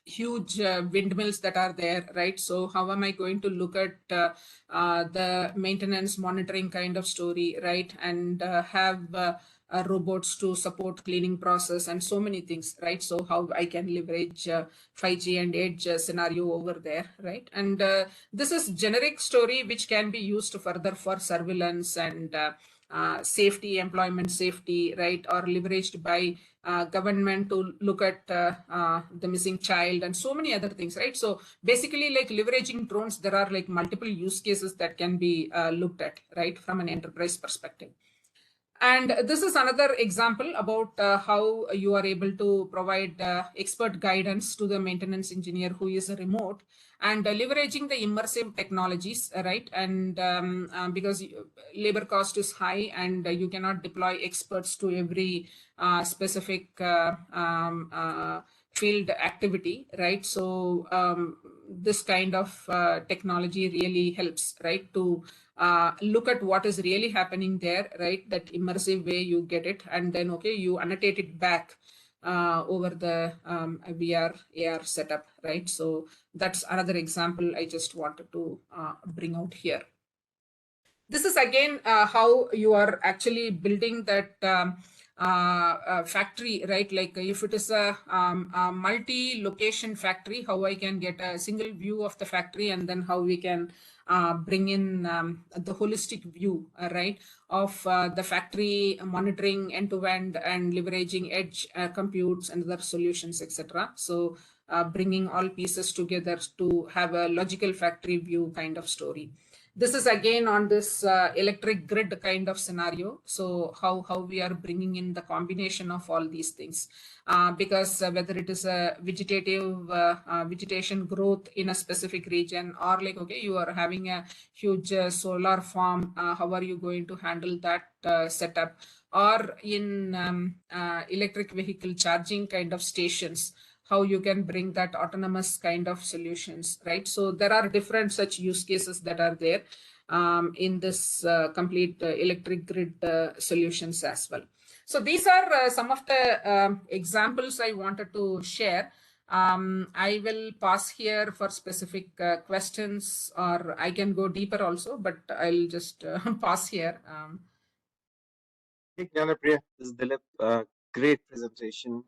Speaker 4: huge windmills that are there, right? So how am I going to look at the maintenance monitoring kind of story, right? And have robots to support cleaning process and so many things, right? So how I can leverage 5G and edge scenario over there, right? And this is generic story which can be used further for surveillance and safety, employment safety, right? Or leveraged by government to look at the missing child and so many other things, right? So basically like leveraging drones, there are like multiple use cases that can be looked at, right, from an enterprise perspective. And this is another example about how you are able to provide expert guidance to the maintenance engineer who is remote and leveraging the immersive technologies, right? And because labor cost is high and you cannot deploy experts to every specific field activity, right? So this kind of technology really helps, right, to look at what is really happening there, right? That immersive way you get it, and then okay, you annotate it back over the VR AR setup, right? So that's another example I just wanted to bring out here. This is again how you are actually building that factory, right? Like if it is a multi-location factory, how I can get a single view of the factory, and then how we can bring in the holistic view, right, of the factory monitoring end-to-end and leveraging edge computes and other solutions, etc. So bringing all pieces together to have a logical factory view kind of story. This is again on this electric grid kind of scenario. So how we are bringing in the combination of all these things, because whether it is a vegetative vegetation growth in a specific region, or like, okay, you are having a huge solar farm, how are you going to handle that setup, or in electric vehicle charging kind of stations, how you can bring that autonomous kind of solutions, right? So there are different such use cases that are there in this complete electric grid solutions as well. So these are some of the examples I wanted to share. I will pause here for specific questions, or I can go deeper also, but I'll just pause here.
Speaker 5: Hey, Janapriya, this is Dilip. Great presentation.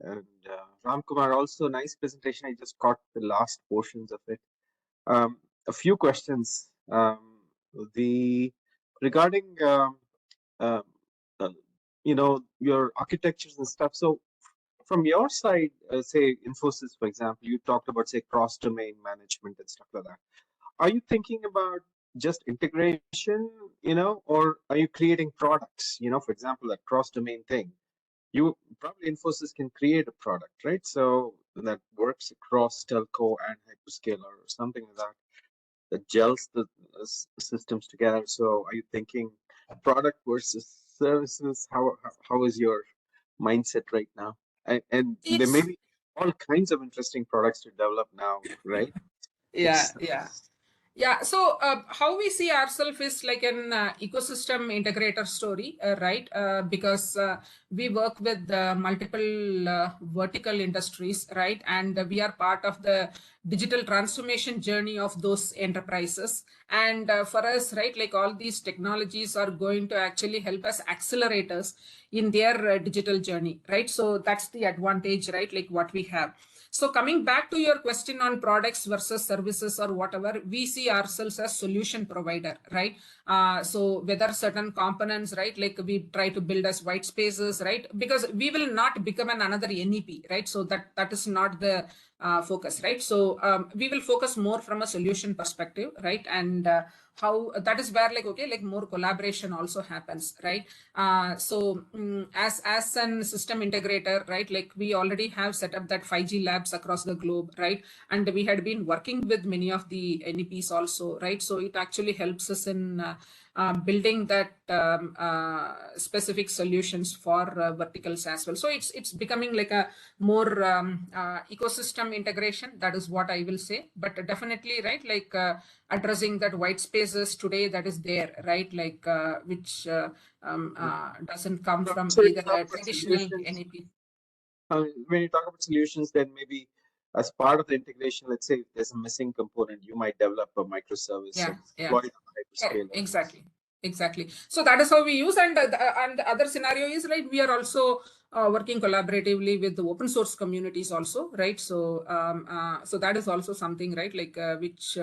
Speaker 5: And Ram Kumar, also nice presentation. I just caught the last portions of it. A few questions. Regarding uh, your architectures and stuff. So from your side, say Infosys, for example, you talked about say cross-domain management and stuff like that. Are you thinking about just integration, or are you creating products? For example, that cross-domain thing. You probably Infosys can create a product, right? So that works across telco and hyperscaler or something like that gels the systems together. So are you thinking product versus services? How is your mindset right now? And there may be all kinds of interesting products to develop now, right?
Speaker 4: Yeah. So how we see ourselves is like an ecosystem integrator story, right? Because we work with multiple vertical industries, right? And we are part of the digital transformation journey of those enterprises. And for us, right, like all these technologies are going to actually help us accelerate us in their digital journey, right? So that's the advantage, right? Like what we have. So coming back to your question on products versus services or whatever, we see ourselves as solution provider, right? So whether certain components, right, like we try to build as white spaces, right? Because we will not become another NEP, right? So that is not the focus, right? So we will focus more from a solution perspective, right? And how that is where like, okay, like more collaboration also happens, right? So as an system integrator, right, like we already have set up that 5G labs across the globe, right? And we had been working with many of the NEPs also, right? So it actually helps us in building that specific solutions for verticals as well. So it's becoming like a more ecosystem integration. That is what I will say. But definitely, right, like addressing that white spaces today that is there, right, like which doesn't come from either a traditional NEP.
Speaker 5: When you talk about solutions, then maybe as part of the integration, let's say if there's a missing component, you might develop a microservice and deploy it on hyperscaler.
Speaker 4: Exactly. So that is how we use, and the other scenario is, right, we are also working collaboratively with the open source communities also, right? So so that is also something, right, like which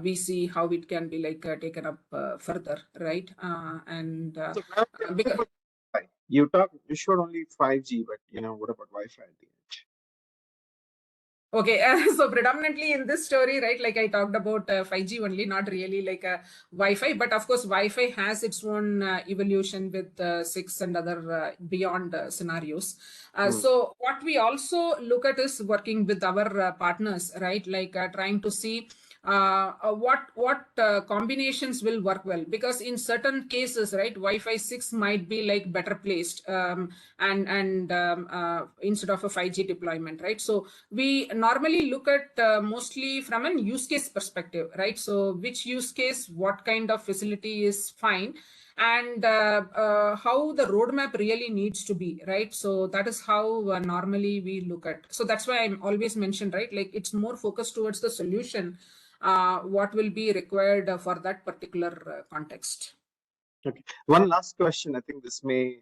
Speaker 4: we see how it can be like taken up further, right? And because
Speaker 5: you showed only 5G, but what about Wi-Fi at the edge?
Speaker 4: Okay, so predominantly in this story, right, like I talked about 5G only, not really like a Wi-Fi, but of course Wi-Fi has its own evolution with 6 and other beyond scenarios. So what we also look at is working with our partners, right, like trying to see what combinations will work well, because in certain cases, right, Wi-Fi 6 might be like better placed and instead of a 5G deployment, right? So we normally look at mostly from an use case perspective, right? So which use case, what kind of facility is fine, and how the roadmap really needs to be, right? So that is how normally we look at. So that's why I'm always mentioned, right, like it's more focused towards the solution, what will be required for that particular context.
Speaker 5: Okay, one last question. I think this may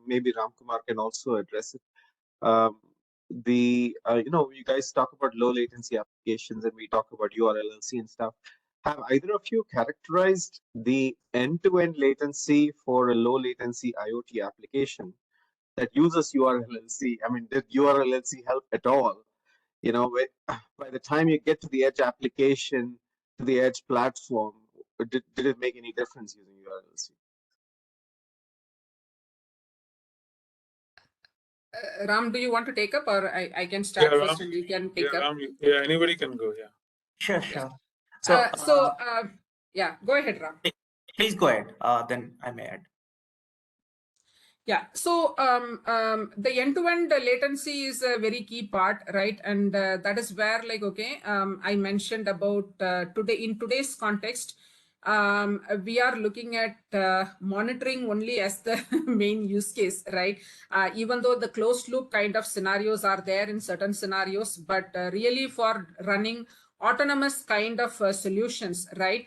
Speaker 5: maybe Ram Kumar can also address it. You guys talk about low latency applications and we talk about URLLC and stuff. Have either of you characterized the end-to-end latency for a low latency IoT application that uses URLLC? I mean, did URLLC help at all? By the time you get to the edge application, to the edge platform, did it make any difference using URLC?
Speaker 4: Ram, do you want to take up, or I can start
Speaker 1: Yeah,
Speaker 4: first
Speaker 1: Ram,
Speaker 4: and you can pick up?
Speaker 1: Ram, yeah, anybody can go. Yeah.
Speaker 2: Sure, sure.
Speaker 4: Yeah, go ahead, Ram.
Speaker 2: Please go ahead. Then I may add.
Speaker 4: Yeah, so the end-to-end latency is a very key part, right? And that is where, like, okay, I mentioned about in today's context, we are looking at monitoring only as the main use case, right? Even though the closed loop kind of scenarios are there in certain scenarios, but really for running autonomous kind of solutions, right?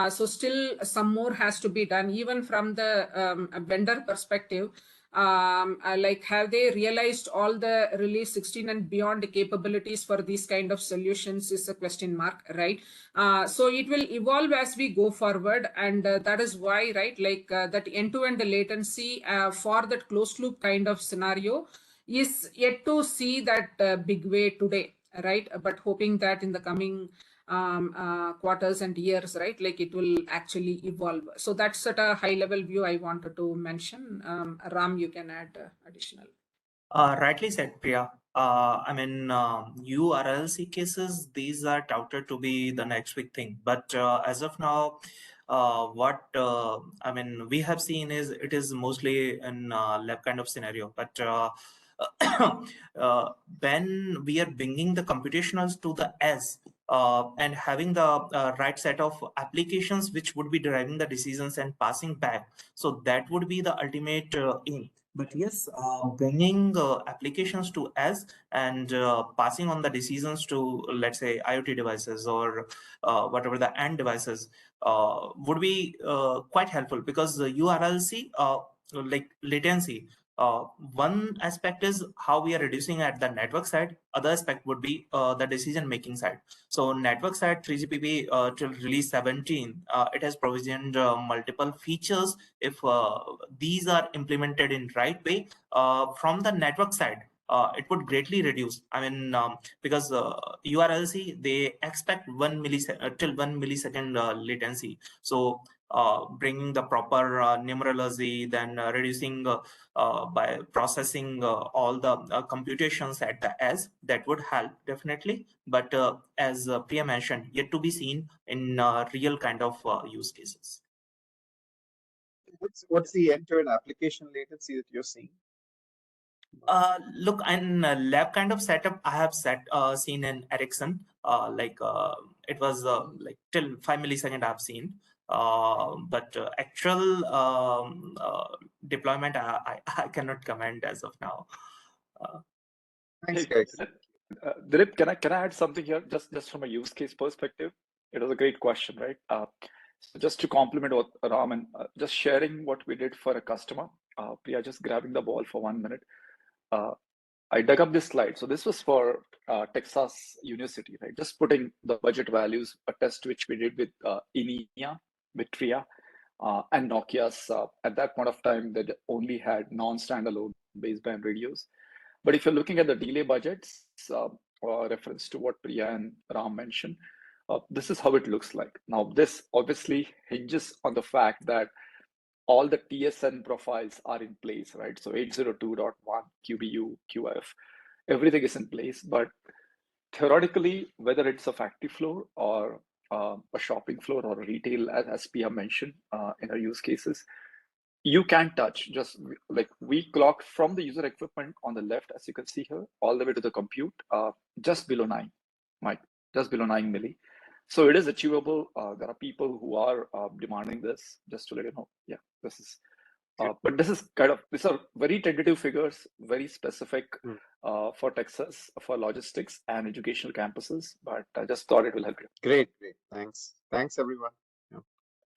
Speaker 4: So still some more has to be done, even from the vendor perspective. Like, have they realized all the release 16 and beyond capabilities for these kind of solutions is a question mark, right? So it will evolve as we go forward, and that is why, right, like that end-to-end latency for that closed loop kind of scenario is yet to see that big way today, right? But hoping that in the coming quarters and years, right, like it will actually evolve. So that's at a high level view I wanted to mention. Ram, you can add additional.
Speaker 2: Rightly said, Priya. I mean, URLC cases, these are touted to be the next big thing. But as of now, what I mean, we have seen is it is mostly in lab kind of scenario. But when we are bringing the computationals to the edge and having the right set of applications which would be deriving the decisions and passing back, so that would be the ultimate aim. But yes, bringing applications to us and passing on the decisions to, let's say, IoT devices or whatever the end devices would be quite helpful, because the URLC, like latency, one aspect is how we are reducing at the network side. Other aspect would be the decision making side. So network side, 3GPP till release 17, it has provisioned multiple features. If these are implemented in right way, from the network side, it would greatly reduce. I mean, because URLC, they expect 1 millisecond till 1 millisecond latency. So bringing the proper numerology, then reducing by processing all the computations at the edge, that would help definitely. But as Priya mentioned, yet to be seen in real kind of use cases.
Speaker 5: What's the end-to-end application latency that you're seeing?
Speaker 2: Look, in lab kind of setup, I have seen in Ericsson, like it was like till 5 millisecond I've seen. But actual deployment, I cannot comment as of now.
Speaker 5: Thanks,
Speaker 3: Hey,
Speaker 5: guys.
Speaker 3: Dilip, can I add something here, just from a use case perspective? It was a great question, right? So just to complement what Raman, just sharing what we did for a customer. Priya, just grabbing the ball for 1 minute. I dug up this slide. So this was for Texas University, right? Just putting the budget values, a test which we did with Enea, with Tria, and Nokia's. At that point of time, they only had non-standalone baseband radios. But if you're looking at the delay budgets, reference to what Priya and Ram mentioned, this is how it looks like. Now, this obviously hinges on the fact that all the TSN profiles are in place, right? So 802.1, QBU, QF, everything is in place. But theoretically, whether it's a factory floor or a shopping floor or retail, as Pia mentioned in our use cases, you can touch, just like we clocked from the user equipment on the left, as you can see here, all the way to the compute, just below 9, Mike, just below 9 milli. So it is achievable. There are people who are demanding this, just to let you know. Yeah, this is, but this is kind of, these are very tentative figures, very specific for Texas, for logistics and educational campuses, but I just thought it will help you.
Speaker 5: Great. Thanks, everyone.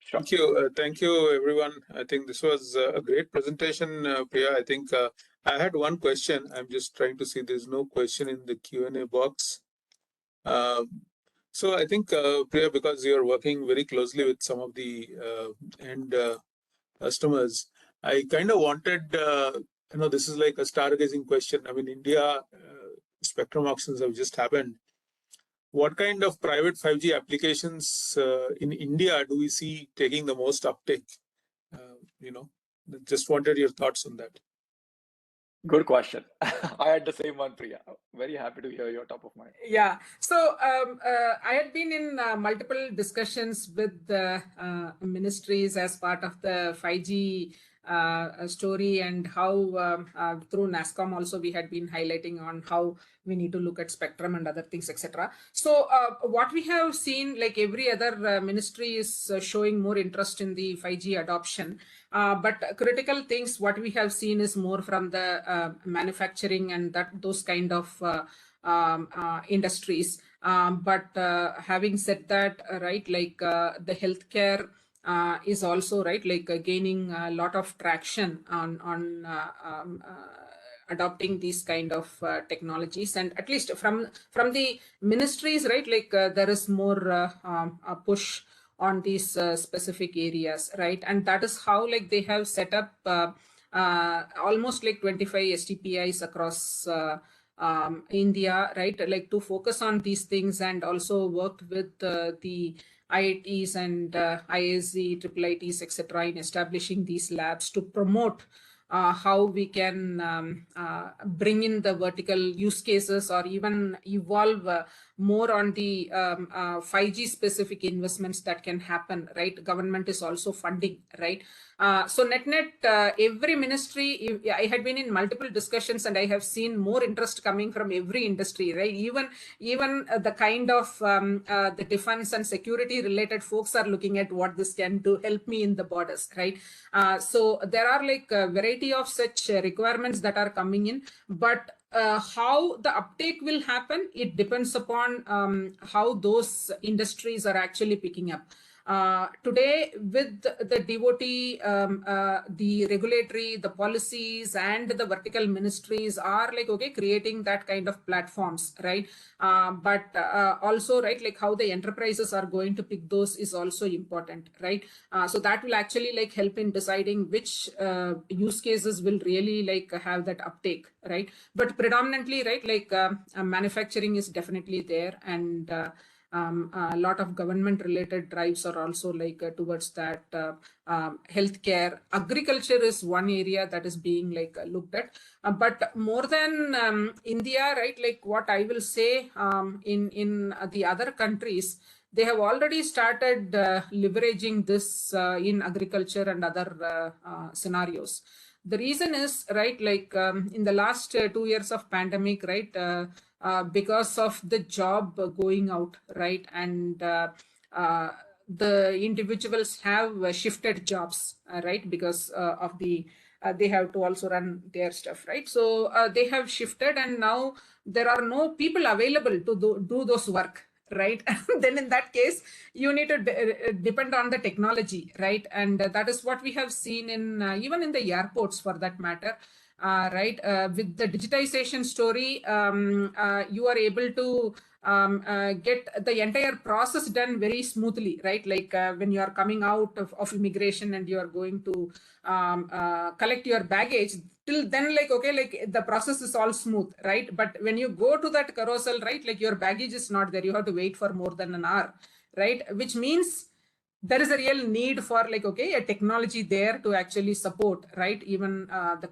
Speaker 3: Sure.
Speaker 1: Thank you, everyone. I think this was a great presentation, Priya. I think I had one question. I'm just trying to see. There's no question in the Q&A box. So I think, Priya, because you're working very closely with some of the end customers, I kind of wanted, this is like a stargazing question. I mean, India spectrum auctions have just happened. what kind of private 5G applications in India do we see taking the most uptake? Just wanted your thoughts on that.
Speaker 3: Good question. I had the same one, Priya. Very happy to hear your top of mind.
Speaker 4: Yeah. So I had been in multiple discussions with the ministries as part of the 5G story, and how through NASSCOM also we had been highlighting on how we need to look at spectrum and other things, etc. So what we have seen, like every other ministry is showing more interest in the 5G adoption. But critical things, what we have seen is more from the manufacturing and those kind of industries. But having said that, right, like the healthcare is also gaining a lot of traction on adopting these kind of technologies, and at least from the ministries, right, there is more a push on these specific areas, right? And that is how they have set up almost 25 STPIs across India, right, to focus on these things, and also worked with the IITs and ISC, IIITs, etc., in establishing these labs to promote how we can bring in the vertical use cases, or even evolve more on the 5G specific investments that can happen, right? Government is also funding, right? So net, every ministry, I had been in multiple discussions, and I have seen more interest coming from every industry, right? Even the kind of the defense and security related folks are looking at what this can do, help me in the borders, right? So there are a variety of such requirements that are coming in, but how the uptake will happen, it depends upon how those industries are actually picking up. Today, with the devotee, the regulatory, the policies, and the vertical ministries are creating that kind of platforms, right? But also, right, how the enterprises are going to pick those is also important, right? So that will actually help in deciding which use cases will really have that uptake, right? But predominantly, right, manufacturing is definitely there, and a lot of government related drives are also towards that. Healthcare, agriculture is one area that is being looked at, but more than India, right, what I will say, in the other countries, they have already started leveraging this in agriculture and other scenarios. The reason is, right, in the last 2 years of pandemic, right, because of the job going out, right, and the individuals have shifted jobs, right, because of the they have to also run their stuff, right? So they have shifted, and now there are no people available to do those work, right? Then in that case, you need to depend on the technology, right? And that is what we have seen in even in the airports, for that matter. Right, with the digitization story, you are able to get the entire process done very smoothly, right? When you are coming out of immigration and you are going to collect your baggage, till then, the process is all smooth, right? But when you go to that carousel, right, your baggage is not there, you have to wait for more than an hour, right? Which means there is a real need for a technology there to actually support, right, even the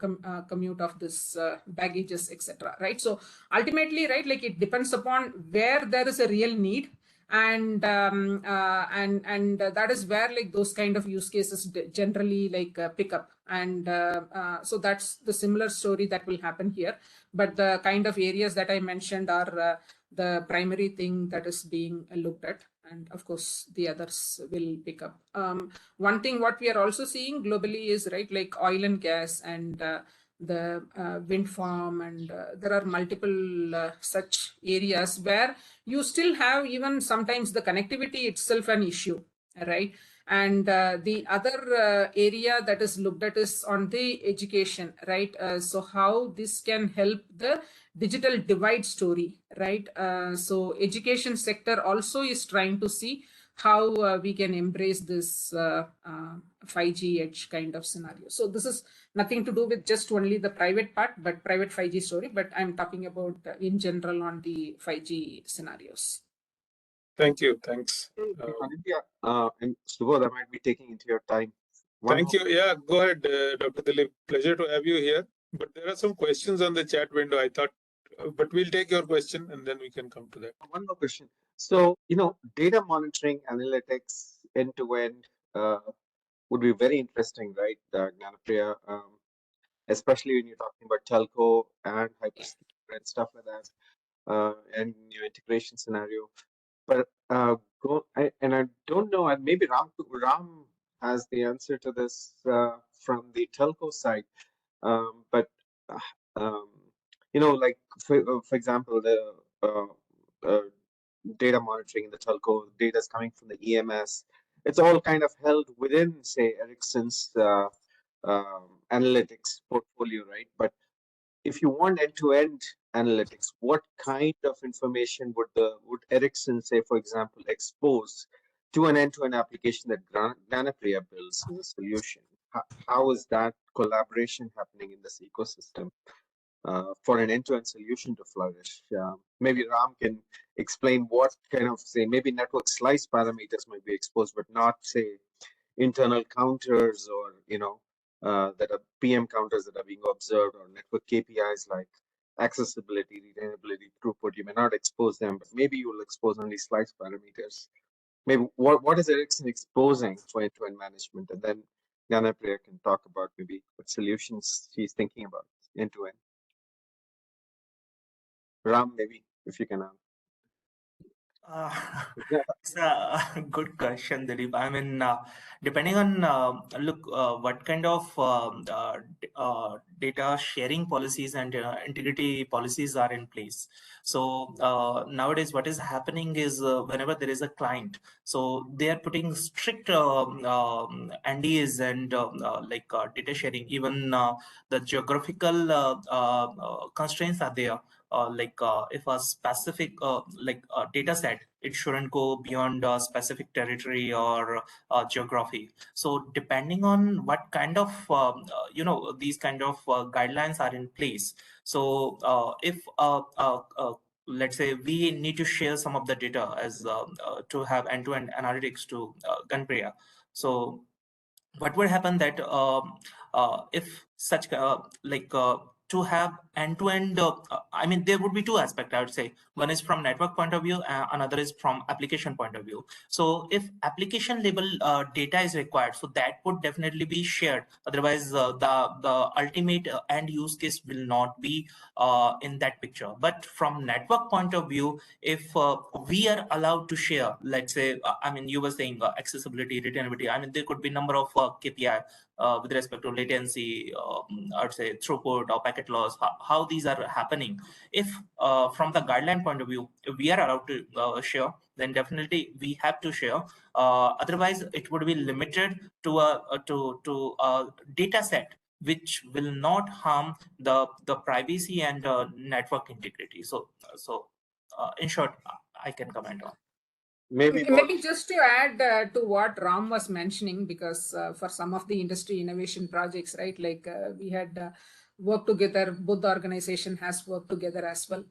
Speaker 4: commute of this baggages, etc., right? So ultimately, right, it depends upon where there is a real need, and that is where those kind of use cases generally pick up, and so that's the similar story that will happen here. But the kind of areas that I mentioned are the primary thing that is being looked at, and of course the others will pick up. One thing what we are also seeing globally is, right, oil and gas, and the wind farm, and there are multiple such areas where you still have even sometimes the connectivity itself an issue, right? And the other area that is looked at is on the education, right? So how this can help the digital divide story, right? So education sector also is trying to see how we can embrace this 5G edge kind of scenario. So this is nothing to do with just only the private part, but private 5G story, but I'm talking about in general on the 5G scenarios.
Speaker 1: Thank you. Thanks.
Speaker 5: Anindya, and Subodh, I might be taking into your time.
Speaker 1: Thank you. Yeah, go ahead, Dr. Dilip. Pleasure to have you here. But there are some questions on the chat window. I thought, but we'll take your question and then we can come to that.
Speaker 5: One more question. So, data monitoring, analytics, end-to-end would be very interesting, right, Gnanapriya? Especially when you're talking about telco and hyperscaler and stuff like that, and your integration scenario. But I don't know, and maybe Ram has the answer to this from the telco side. But like for example, the data monitoring in the telco, data is coming from the EMS. It's all kind of held within, say, Ericsson's analytics portfolio, right? But if you want end-to-end analytics, what kind of information would Ericsson, say, for example, expose to an end-to-end application that Gnanapriya builds as a solution? How is that collaboration happening in this ecosystem for an end-to-end solution to flourish? Maybe Ram can explain what kind of, say, maybe network slice parameters might be exposed, but not, say, internal counters or, that are PM counters that are being observed, or network KPIs like accessibility, retainability, throughput. You may not expose them, but maybe you will expose only slice parameters. Maybe what is Ericsson exposing for end-to-end management? And then Gnanapriya can talk about maybe what solutions she's thinking about end-to-end. Ram, maybe if you can.
Speaker 2: It's a good question, Dilip. I mean, depending on what kind of data sharing policies and integrity policies are in place. So nowadays, what is happening is whenever there is a client, so they are putting strict NDAs and data sharing. Even the geographical constraints are there. If a specific data set, it shouldn't go beyond a specific territory or geography. So depending on what kind of these kind of guidelines are in place. So if let's say we need to share some of the data as to have end-to-end analytics to Gnanapriya. So what would happen that if such to have end-to-end, I mean, there would be two aspects, I would say. One is from network point of view, another is from application point of view. So if application level data is required, so that would definitely be shared. Otherwise, the ultimate end use case will not be in that picture. But from network point of view, if we are allowed to share, let's say, I mean, you were saying accessibility, retainability. I mean, there could be number of KPI with respect to latency, I would say throughput or packet loss, how these are happening. If from the guideline point of view, if we are allowed to share, then definitely we have to share. Otherwise, it would be limited to a data set which will not harm the privacy and network integrity. So in short, I can comment on.
Speaker 4: Maybe just to add to what Ram was mentioning, because for some of the industry innovation projects, right, like we had worked together, both the organization has worked together as well.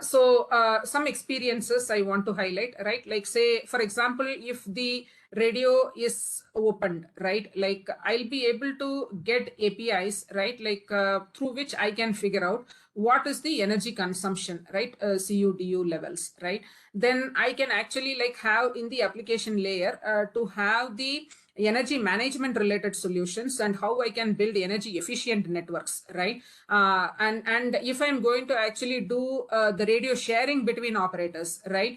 Speaker 4: So some experiences I want to highlight, right? Like say, for example, if the radio is opened, right, like I'll be able to get APIs, right, like through which I can figure out what is the energy consumption, right, CUDU levels, right? Then I can actually like have in the application layer to have the energy management related solutions and how I can build energy efficient networks, right? And if I'm going to actually do the radio sharing between operators, right?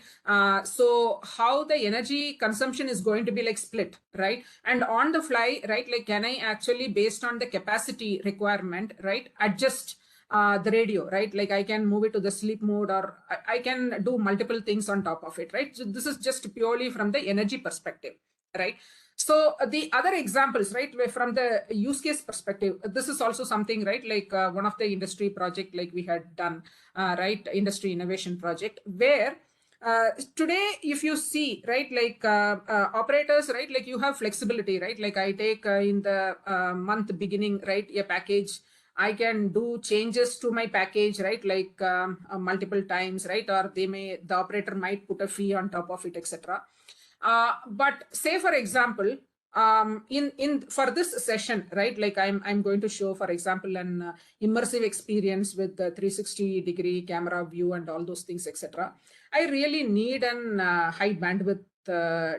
Speaker 4: So how the energy consumption is going to be like split, right? And on the fly, right? Like can I actually, based on the capacity requirement, right, adjust the radio, right? Like I can move it to the sleep mode, or I can do multiple things on top of it, right? So this is just purely from the energy perspective, right? So the other examples, right, from the use case perspective, this is also something, right, like one of the industry project like we had done, right, industry innovation project, where today, if you see, right, like operators, right, like you have flexibility, right? Like I take in the month beginning, right, a package I can do changes to my package, right? Like multiple times, right? Or the operator might put a fee on top of it, etc. But say, for example, for this session, right? Like I'm going to show, for example, an immersive experience with the 360-degree camera view and all those things, etc. I really need an high bandwidth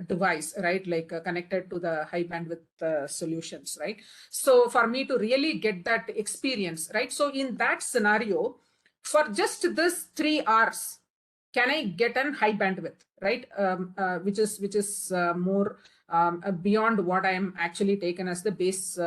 Speaker 4: device, right? Like connected to the high bandwidth solutions, right? So for me to really get that experience, right? So in that scenario, for just this 3 hours, can I get an high bandwidth, right? Which is more beyond what I am actually taken as the base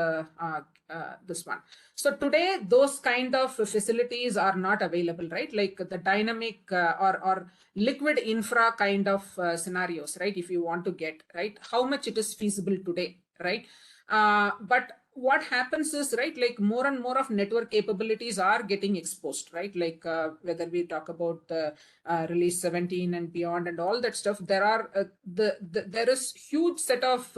Speaker 4: this one. So today, those kind of facilities are not available, right? Like the dynamic or liquid infra kind of scenarios, right? If you want to get, right, how much it is feasible today, right? But what happens is, right, like more and more of network capabilities are getting exposed, right? Like whether we talk about release 17 and beyond and all that stuff, there are there is huge set of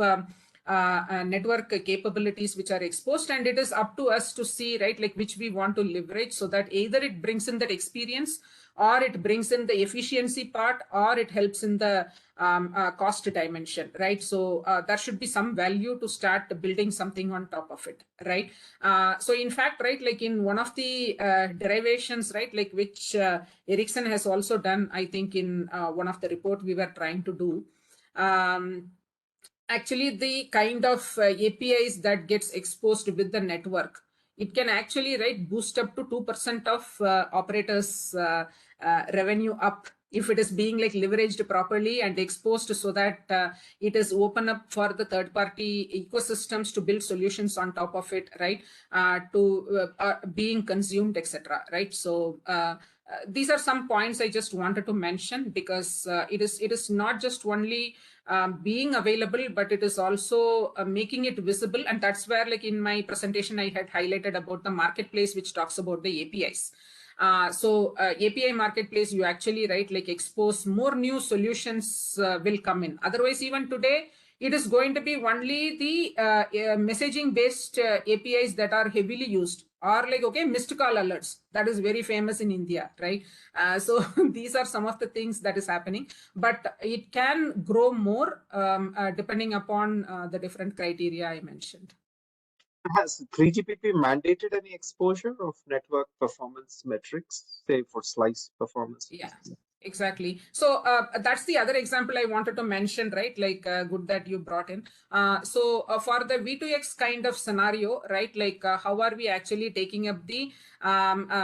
Speaker 4: network capabilities which are exposed, and it is up to us to see, right, like which we want to leverage, so that either it brings in that experience, or it brings in the efficiency part, or it helps in the cost dimension, right? So there should be some value to start building something on top of it, right? So in fact, right, like in one of the derivations, right, like which Ericsson has also done, I think in one of the report we were trying to do, actually the kind of APIs that gets exposed with the network, it can actually, right, boost up to 2% of operators revenue up if it is being like leveraged properly and exposed, so that it is open up for the third party ecosystems to build solutions on top of it, right? To being consumed, etc. Right? So these are some points I just wanted to mention, because it is not just only being available, but it is also making it visible. And that's where, like in my presentation, I had highlighted about the marketplace, which talks about the APIs. So API marketplace, you actually, right, like expose more new solutions will come in. Otherwise, even today, it is going to be only the messaging based APIs that are heavily used, or like, okay, missed call alerts. That is very famous in India, right? So these are some of the things that is happening, but it can grow more depending upon the different criteria I mentioned.
Speaker 5: Has 3GPP mandated any exposure of network performance metrics, say for slice performance?
Speaker 4: Yeah, exactly. So that's the other example I wanted to mention, right? Like good that you brought in. So for the V2X kind of scenario, right? Like how are we actually taking up the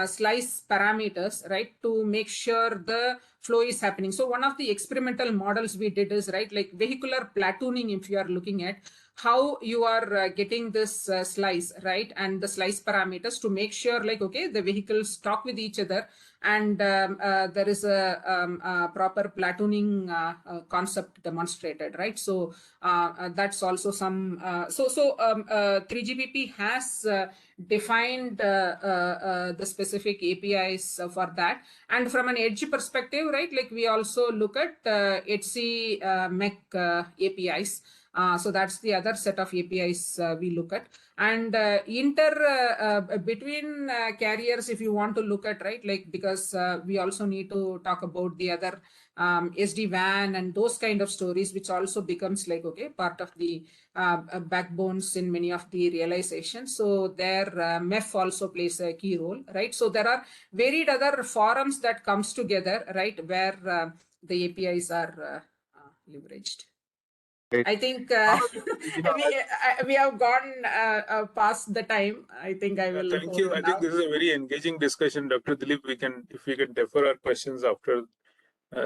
Speaker 4: slice parameters, right? To make sure the flow is happening. So one of the experimental models we did is, right, like vehicular platooning, if you are looking at how you are getting this slice, right? And the slice parameters to make sure, like, okay, the vehicles talk with each other, and there is a proper platooning concept demonstrated, right? So that's also some, 3GPP has defined the specific APIs for that. And from an edge perspective, right, like we also look at HC MEC APIs. So that's the other set of APIs we look at. And between carriers, if you want to look at, right, like, because we also need to talk about the other SD-WAN and those kind of stories, which also becomes like, okay, part of the backbones in many of the realizations. So there MEF also plays a key role, right? So there are varied other forums that comes together, right, where the APIs are leveraged. I think we have gone past the time. I think I will.
Speaker 1: Thank you. I think this is a very engaging discussion, Dr. Dilip. If we can defer our questions after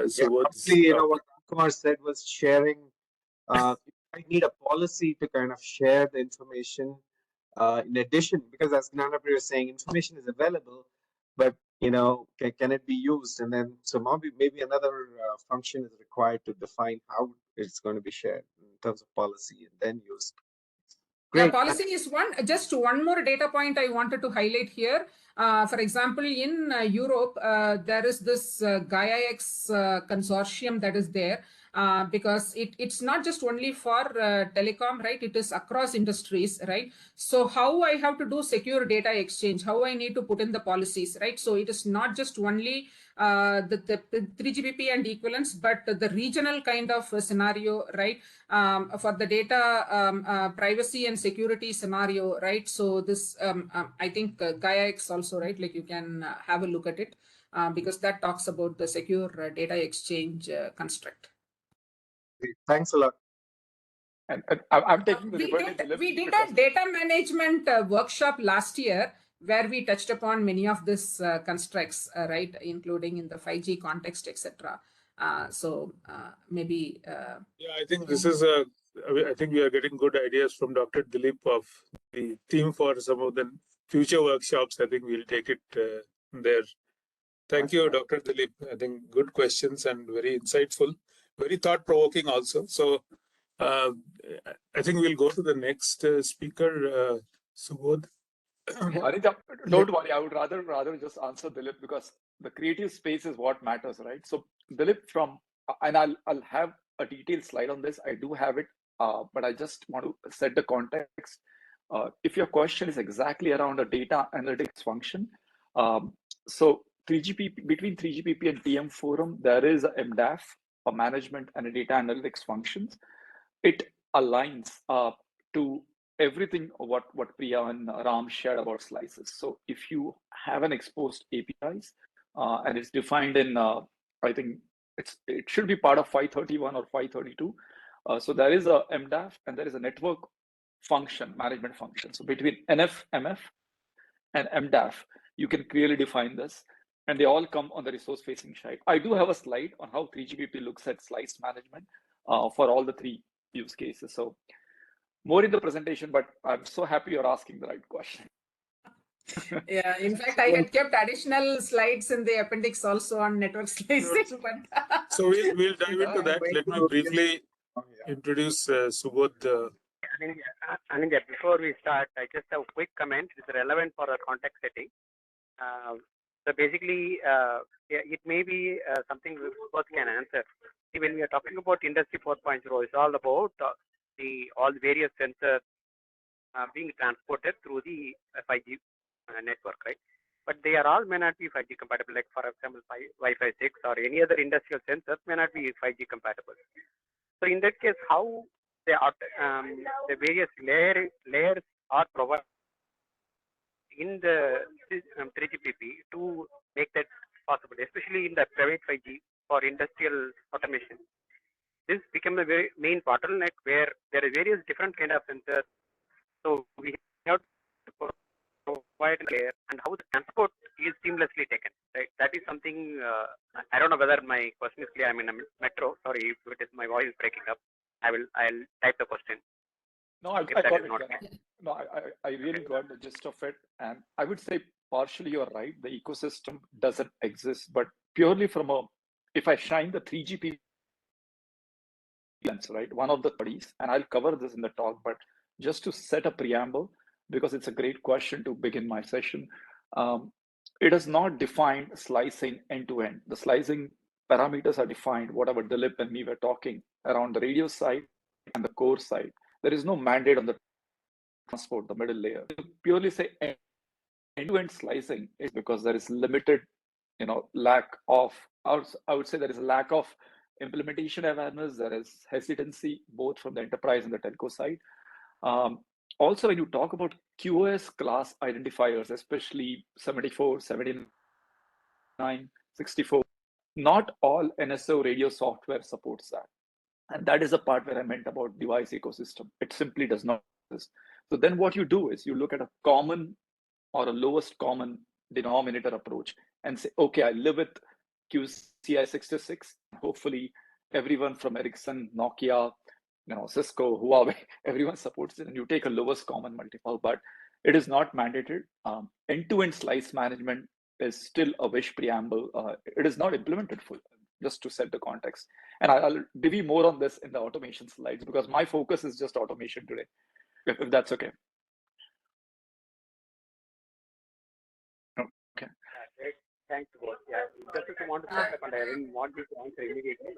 Speaker 1: Subodh's.
Speaker 5: Yeah, what Kumar said was sharing. I need a policy to kind of share the information. In addition, because as Gnanapriya is saying, information is available, but can it be used? And then so maybe another function is required to define how it's going to be shared in terms of policy and then used.
Speaker 4: Great. Yeah, policy is one. Just one more data point I wanted to highlight here. For example, in Europe, there is this Gaia-X consortium that is there, because it's not just only for telecom, right? It is across industries, right? So how I have to do secure data exchange, how I need to put in the policies, right? So it is not just only the 3GPP and equivalents, but the regional kind of scenario, right? For the data privacy and security scenario, right? So this, I think Gaia-X also, right? Like you can have a look at it, because that talks about the secure data exchange construct.
Speaker 5: Thanks a lot.
Speaker 3: And I'm taking the
Speaker 4: We
Speaker 3: liberty.
Speaker 4: did a data management workshop last year where we touched upon many of these constructs, right, including in the 5G context, etc. So maybe.
Speaker 1: Yeah, I think this is a. I think we are getting good ideas from Dr. Dilip of the theme for some of the future workshops. I think we'll take it there. Thank you, Dr. Dilip. I think good questions and very insightful, very thought-provoking also. So I think we'll go to the next speaker, Subodh.
Speaker 3: Anita, don't worry. I would rather just answer Dilip, because the creative space is what matters, right? So Dilip, and I'll have a detailed slide on this. I do have it, but I just want to set the context. If your question is exactly around a data analytics function, so 3GPP, between 3GPP and TM Forum, there is a MDAF, a management and a data analytics functions. It aligns to everything what Priya and Ram shared about slices. So if you have an exposed APIs and it's defined in, I think it should be part of 531 or 532. So there is a MDAF and there is a network function, management function. So between NF, MF, and MDAF, you can clearly define this, and they all come on the resource facing side. I do have a slide on how 3GPP looks at slice management for all the three use cases. So more in the presentation, but I'm so happy you're asking the right question.
Speaker 4: Yeah, in fact, I had kept additional slides in the appendix also on network slicing. But
Speaker 1: So we'll dive into that. Let me briefly introduce Subodh.
Speaker 6: Anindya, before we start, I just have a quick comment. It's relevant for our context setting. So basically, it may be something we both can answer. See, when we are talking about Industry 4.0, it's all about all the various sensors being transported through the 5G network, right? But they are all may not be 5G compatible. Like for example, Wi-Fi 6 or any other industrial sensors may not be 5G compatible. So in that case, how the various layers are provided in the 3GPP to make that possible, especially in the private 5G for industrial automation. This becomes a very main bottleneck where there are various different kind of sensors. So we have to provide a layer and how the transport is seamlessly taken. Right? That is something I don't know whether my question is clear. I'm in a metro. Sorry if it is my voice is breaking up. I'll type the question.
Speaker 3: No, I got it. No, I really got the gist of it, and I would say partially you're right. The ecosystem doesn't exist, but purely from if I shine the 3GPP lens, right, one of the studies, and I'll cover this in the talk, but just to set a preamble, because it's a great question to begin my session, it is not defined slicing end to end. The slicing parameters are defined, whatever Dilip and me were talking around the radio side and the core side. There is no mandate on the transport, the middle layer. To purely say end-to-end slicing is because there is limited, lack of, I would say there is a lack of implementation awareness. There is hesitancy both from the enterprise and the telco side. Also, when you talk about QoS class identifiers, especially 74, 79, 64, not all NSO radio software supports that. And that is the part where I meant about device ecosystem. It simply does not exist. So then what you do is you look at a common or a lowest common denominator approach and say, okay, I live with QCI 66. Hopefully everyone from Ericsson, Nokia, Cisco, Huawei, everyone supports it, and you take a lowest common multiple, but it is not mandated. End-to-end slice management is still a wish preamble. It is not implemented fully, just to set the context. And I'll give you more on this in the automation slides, because my focus is just automation today, if that's okay.
Speaker 6: Thanks, both. Yeah, just if you want to touch upon, I didn't want you to answer immediately.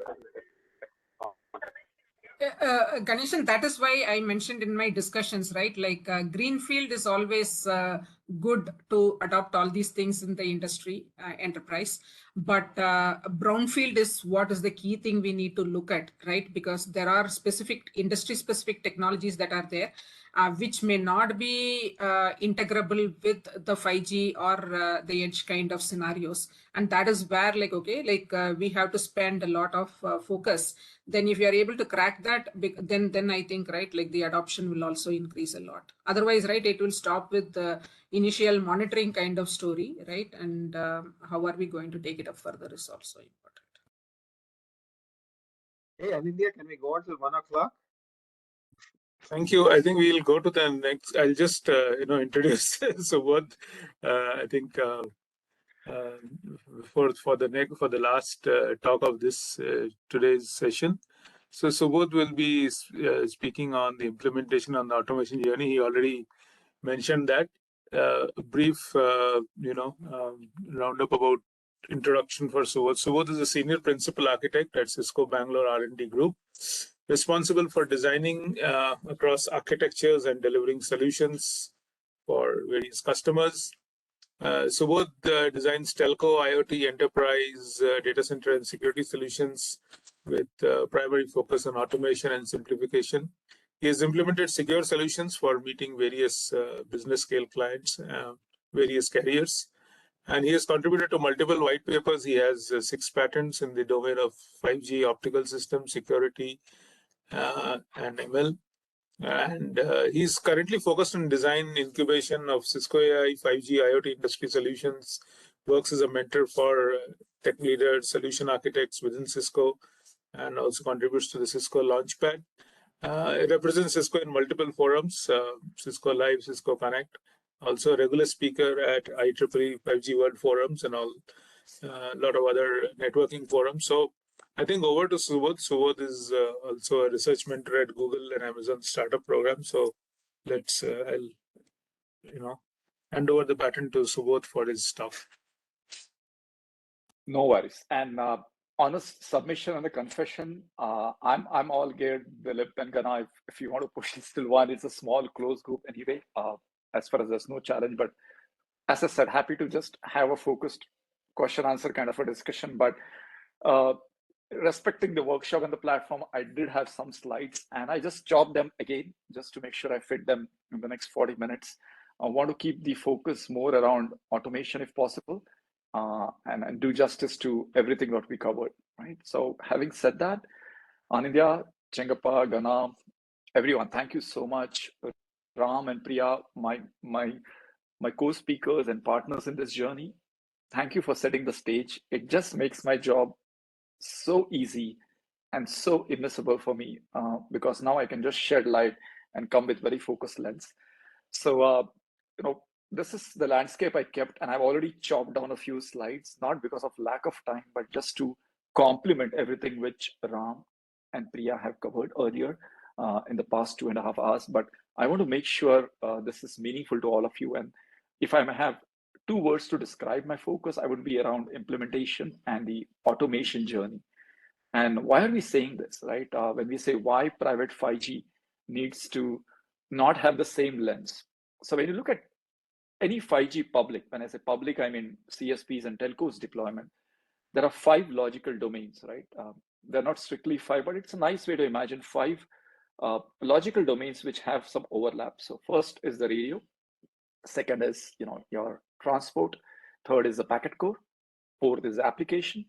Speaker 4: Ganeshan, that is why I mentioned in my discussions, right? Like greenfield is always good to adopt all these things in the industry enterprise, but brownfield is what is the key thing we need to look at, right? Because there are specific industry specific technologies that are there, which may not be integrable with the 5G or the edge kind of scenarios. And that is where like, okay, like we have to spend a lot of focus. Then if you are able to crack that, then I think, right, like the adoption will also increase a lot. Otherwise, right, it will stop with the initial monitoring kind of story, right? And how are we going to take it up further is also important.
Speaker 5: Hey, Anindya, can we go on till 1 o'clock?
Speaker 1: Thank you. I think we'll go to the next. I'll just introduce Subodh. I think for the last talk of this today's session. So Subodh will be speaking on the implementation on the automation journey. He already mentioned that. A brief roundup about introduction for Subodh. Subodh is a senior principal architect at Cisco Bangalore R&D Group, responsible for designing across architectures and delivering solutions for various customers. Subodh designs telco, IoT, enterprise, data center, and security solutions with primary focus on automation and simplification. He has implemented secure solutions for meeting various business scale clients, various carriers, and he has contributed to multiple white papers. He has 6 patents in the domain of 5G optical system security and ML. And he's currently focused on design incubation of Cisco AI 5G IoT industry solutions, works as a mentor for tech leaders, solution architects within Cisco, and also contributes to the Cisco Launchpad. It represents Cisco in multiple forums, Cisco Live, Cisco Connect, also a regular speaker at IEEE 5G World Forums and all, a lot of other networking forums. So I think over to Subodh. Subodh is also a research mentor at Google and Amazon startup program. So let's, I'll, hand over the baton to Subodh for his talk.
Speaker 3: No worries. And honest submission and the confession, I'm all geared, Dilip and Gana, if you want to push this till 1, it's a small closed group anyway, as far as there's no challenge. But as I said, happy to just have a focused question answer kind of a discussion. But respecting the workshop and the platform, I did have some slides and I just chopped them again just to make sure I fit them in the next 40 minutes. I want to keep the focus more around automation if possible, and do justice to everything that we covered, right? So having said that, Anindya, Chengappa, Gana, everyone, thank you so much. Ram and Priya, my co-speakers and partners in this journey, thank you for setting the stage. It just makes my job so easy and so immiscible for me, because now I can just shed light and come with very focused lens. So, this is the landscape I kept, and I've already chopped down a few slides, not because of lack of time, but just to complement everything which Ram and Priya have covered earlier in the past 2.5 hours. But I want to make sure this is meaningful to all of you. And if I may have 2 words to describe my focus, I would be around implementation and the automation journey. And why are we saying this, right? When we say why private 5G needs to not have the same lens. So when you look at any 5G public, when I say public, I mean CSPs and telcos deployment, there are 5 logical domains, right? They're not strictly 5, but it's a nice way to imagine 5 logical domains which have some overlap. So first is the radio. Second is, your transport. Third is the packet core. Fourth is the application.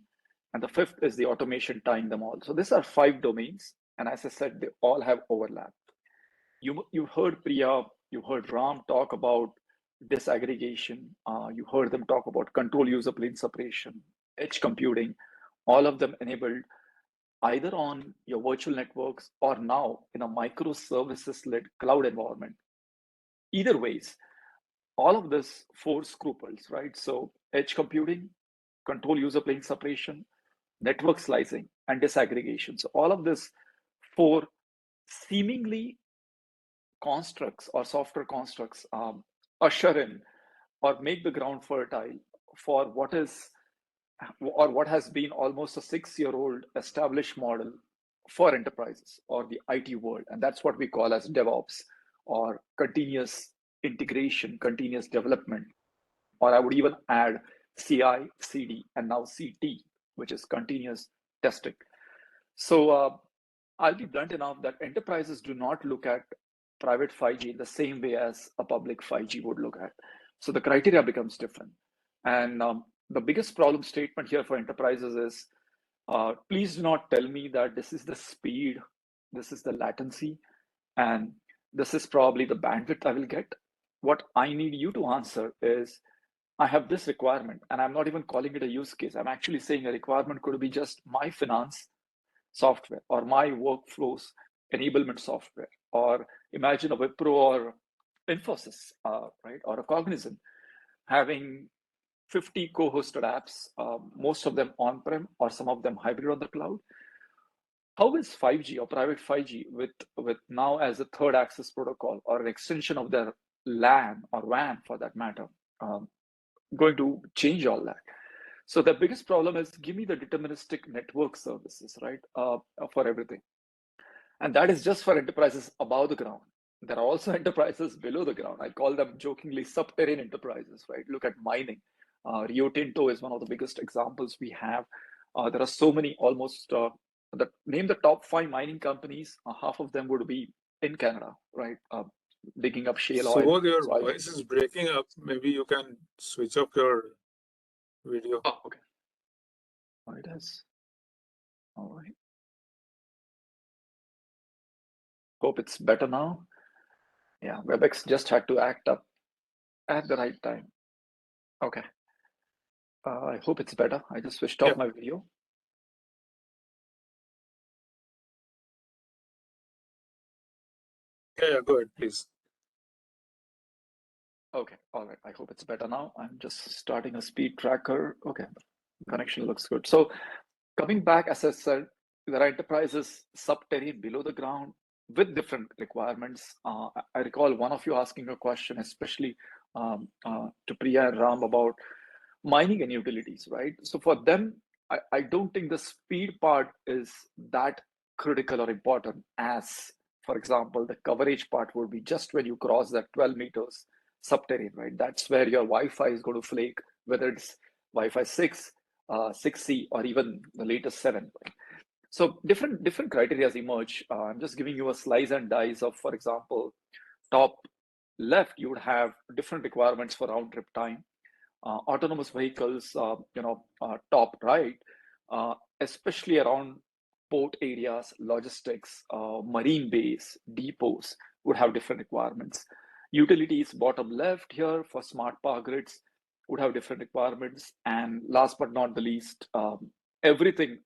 Speaker 3: And the 5th is the automation tying them all. So these are 5 domains. And as I said, they all have overlap. You heard Priya, you heard Ram talk about disaggregation. You heard them talk about control user plane separation, edge computing, all of them enabled either on your virtual networks or now in a microservices-led cloud environment. Either ways, all of this 4 scruples, right? So edge computing, control user plane separation, network slicing, and disaggregation. So all of this 4 seemingly constructs or software constructs usher in or make the ground fertile for what is or what has been almost a 6-year-old established model for enterprises or the IT world. And that's what we call as DevOps, or continuous integration, continuous development, or I would even add CI, CD, and now CT, which is continuous testing. So I'll be blunt enough that enterprises do not look at private 5G in the same way as a public 5G would look at. So the criteria becomes different. And the biggest problem statement here for enterprises is, please do not tell me that this is the speed, this is the latency, and this is probably the bandwidth I will get. What I need you to answer is, I have this requirement, and I'm not even calling it a use case. I'm actually saying a requirement could be just my finance software or my workflows enablement software, or imagine a Wipro or Infosys, right, or a Cognizant having 50 co-hosted apps, most of them on-prem or some of them hybrid on the cloud. How is 5G or private 5G with now as a third access protocol or an extension of their LAN or WAN for that matter, going to change all that? So the biggest problem is, give me the deterministic network services, right, for everything. And that is just for enterprises above the ground. There are also enterprises below the ground. I call them jokingly subterranean enterprises, right? Look at mining. Rio Tinto is one of the biggest examples we have. There are so many, almost, name the top 5 mining companies, half of them would be in Canada, right? Digging up shale oil.
Speaker 1: So your voice is breaking up. Maybe you can switch off your video.
Speaker 3: Oh, okay. Oh, it is. All right. Hope it's better now. Yeah, WebEx just had to act up at the right time. Okay. I hope it's better. I just switched off my video.
Speaker 1: Yeah, go ahead, please.
Speaker 3: Okay, all right. I hope it's better now. I'm just starting a speed tracker. Okay, connection looks good. So coming back, as I said, there are enterprises subterranean below the ground with different requirements. I recall one of you asking a question, especially to Priya and Ram, about mining and utilities, right? So for them, I don't think the speed part is that critical or important as, for example, the coverage part would be just when you cross that 12 meters subterranean, right? That's where your Wi-Fi is going to flake, whether it's Wi-Fi 6, 6C, or even the latest 7. Right? So different criteria emerge. I'm just giving you a slice and dice of, for example, top left, you would have different requirements for round trip time. Autonomous vehicles, top right, especially around port areas, logistics, marine bays, depots would have different requirements. Utilities, bottom left here for smart power grids would have different requirements. And last but not the least, everything.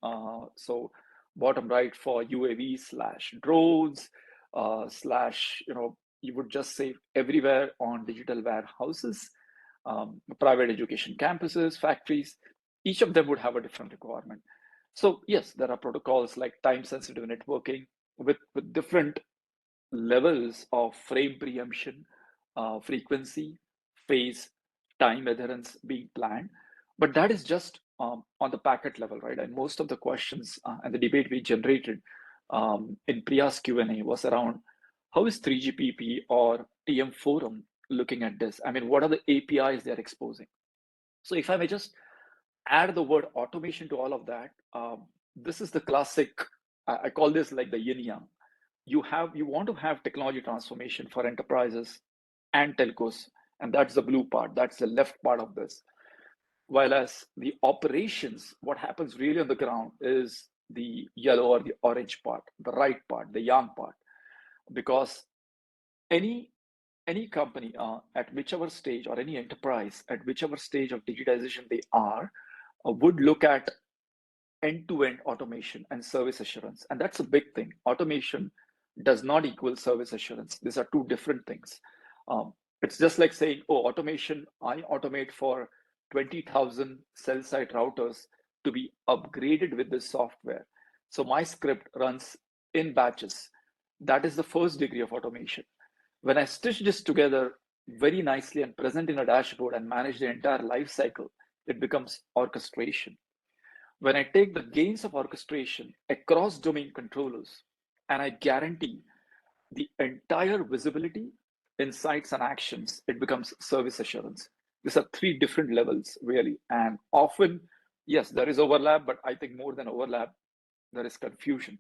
Speaker 3: So bottom right for UAV/drones, you would just say everywhere on digital warehouses, private education campuses, factories, each of them would have a different requirement. So yes, there are protocols like time-sensitive networking with different levels of frame preemption, frequency, phase, time adherence being planned. But that is just on the packet level, right? And most of the questions and the debate we generated in Priya's Q&A was around, how is 3GPP or TM Forum looking at this? I mean, what are the APIs they're exposing? So if I may just add the word automation to all of that, this is the classic, I call this like the yin yang. You want to have technology transformation for enterprises and telcos, and that's the blue part, that's the left part of this. While as the operations, what happens really on the ground is the yellow or the orange part, the right part, the yang part. Because any company at whichever stage, or any enterprise at whichever stage of digitization they are, would look at end-to-end automation and service assurance. And that's a big thing. Automation does not equal service assurance. These are two different things. It's just like saying, oh, automation, I automate for 20,000 cell site routers to be upgraded with this software. So my script runs in batches. That is the first degree of automation. When I stitch this together very nicely and present in a dashboard and manage the entire life cycle, it becomes orchestration. When I take the gains of orchestration across domain controllers, and I guarantee the entire visibility, insights, and actions, it becomes service assurance. These are three different levels, really. And often, yes, there is overlap, but I think more than overlap, there is confusion.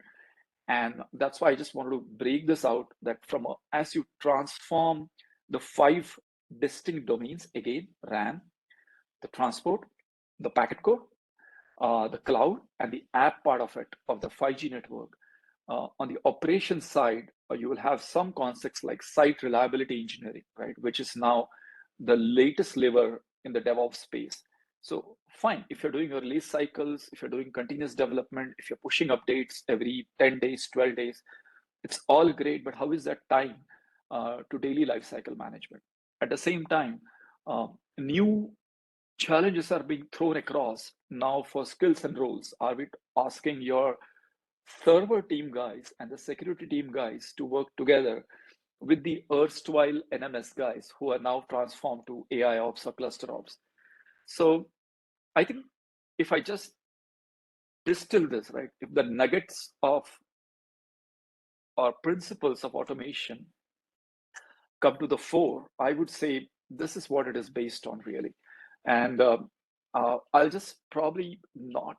Speaker 3: And that's why I just wanted to break this out, that as you transform the 5 distinct domains, again, RAN, the transport, the packet core, the cloud, and the app part of it, of the 5G network. On the operations side, you will have some concepts like site reliability engineering, right, which is now the latest lever in the DevOps space. So fine, if you're doing your release cycles, if you're doing continuous development, if you're pushing updates every 10 days, 12 days, it's all great, but how is that time to daily lifecycle management? At the same time, new challenges are being thrown across now for skills and roles. Are we asking your server team guys and the security team guys to work together with the erstwhile NMS guys who are now transformed to AI ops or cluster ops? So I think if I just distill this, right, if the nuggets of or principles of automation come to the fore, I would say this is what it is based on, really. And I'll just probably not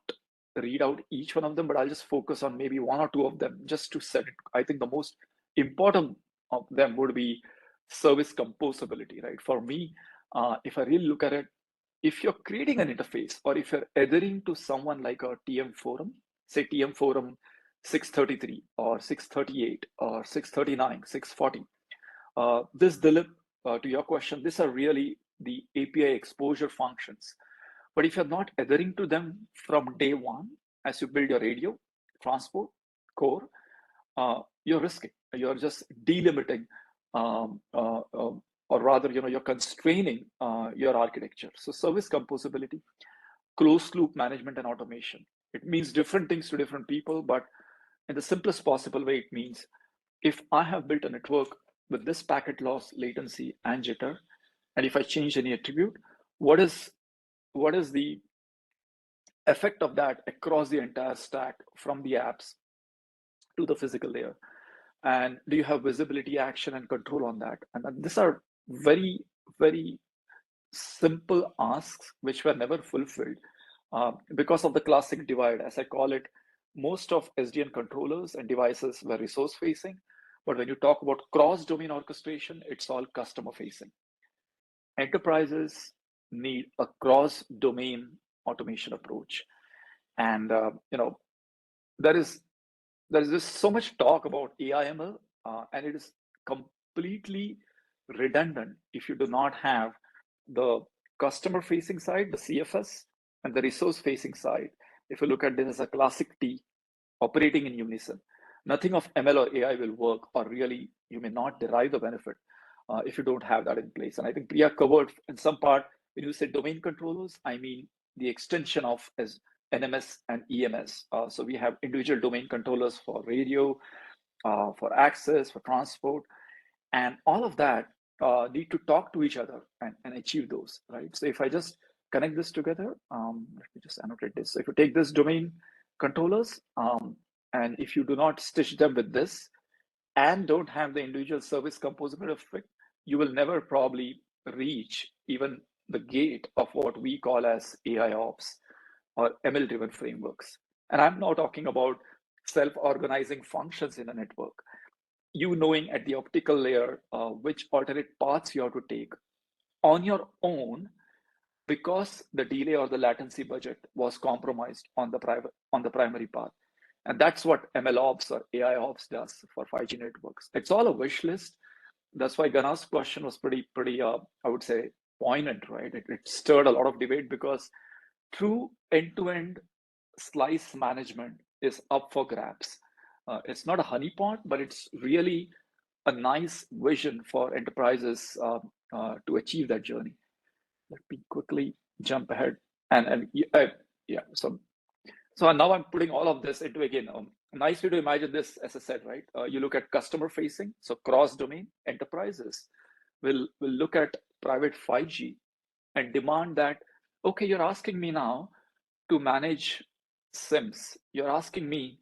Speaker 3: read out each one of them, but I'll just focus on maybe one or two of them just to set it. I think the most important of them would be service composability, right? For me, if I really look at it, if you're creating an interface or if you're adhering to someone like a TM forum, say TM forum 633 or 638 or 639, 640, this, Dilip, to your question, these are really the API exposure functions. But if you're not adhering to them from day one, as you build your radio, transport, core, you're risking. You're just delimiting, or rather, you're constraining your architecture. So service composability, closed loop management and automation. It means different things to different people, but in the simplest possible way, it means if I have built a network with this packet loss, latency, and jitter, and if I change any attribute, what is the effect of that across the entire stack from the apps to the physical layer? And do you have visibility, action, and control on that? And these are very, very simple asks which were never fulfilled because of the classic divide, as I call it. Most of SDN controllers and devices were resource facing, but when you talk about cross-domain orchestration, it's all customer facing. Enterprises need a cross-domain automation approach, and there is just so much talk about AI/ML, and it is completely redundant if you do not have the customer-facing side, the CFS, and the resource-facing side. If you look at this as a classic T operating in unison, nothing of ML or AI will work, or really you may not derive the benefit if you don't have that in place. And I think Priya covered in some part, when you say domain controllers, I mean the extension of as NMS and EMS. So we have individual domain controllers for radio, for access, for transport, and all of that need to talk to each other and achieve those, right? So if I just connect this together, let me just annotate this. So if you take this domain controllers, and if you do not stitch them with this and don't have the individual service composable effect, you will never probably reach even the gate of what we call as AI ops or ML driven frameworks. And I'm now talking about self-organizing functions in a network. You knowing at the optical layer which alternate paths you have to take on your own because the delay or the latency budget was compromised on the primary path. And that's what ML ops or AI ops does for 5G networks. It's all a wish list. That's why Gana's question was pretty, I would say, poignant, right? It stirred a lot of debate because true end-to-end slice management is up for grabs. It's not a honeypot, but it's really a nice vision for enterprises to achieve that journey. Let me quickly jump ahead. Yeah, so now I'm putting all of this into, again, nice way to imagine this, as I said, right? You look at customer facing, so cross-domain enterprises will look at private 5G and demand that Okay, you're asking me now to manage SIMs. You're asking me,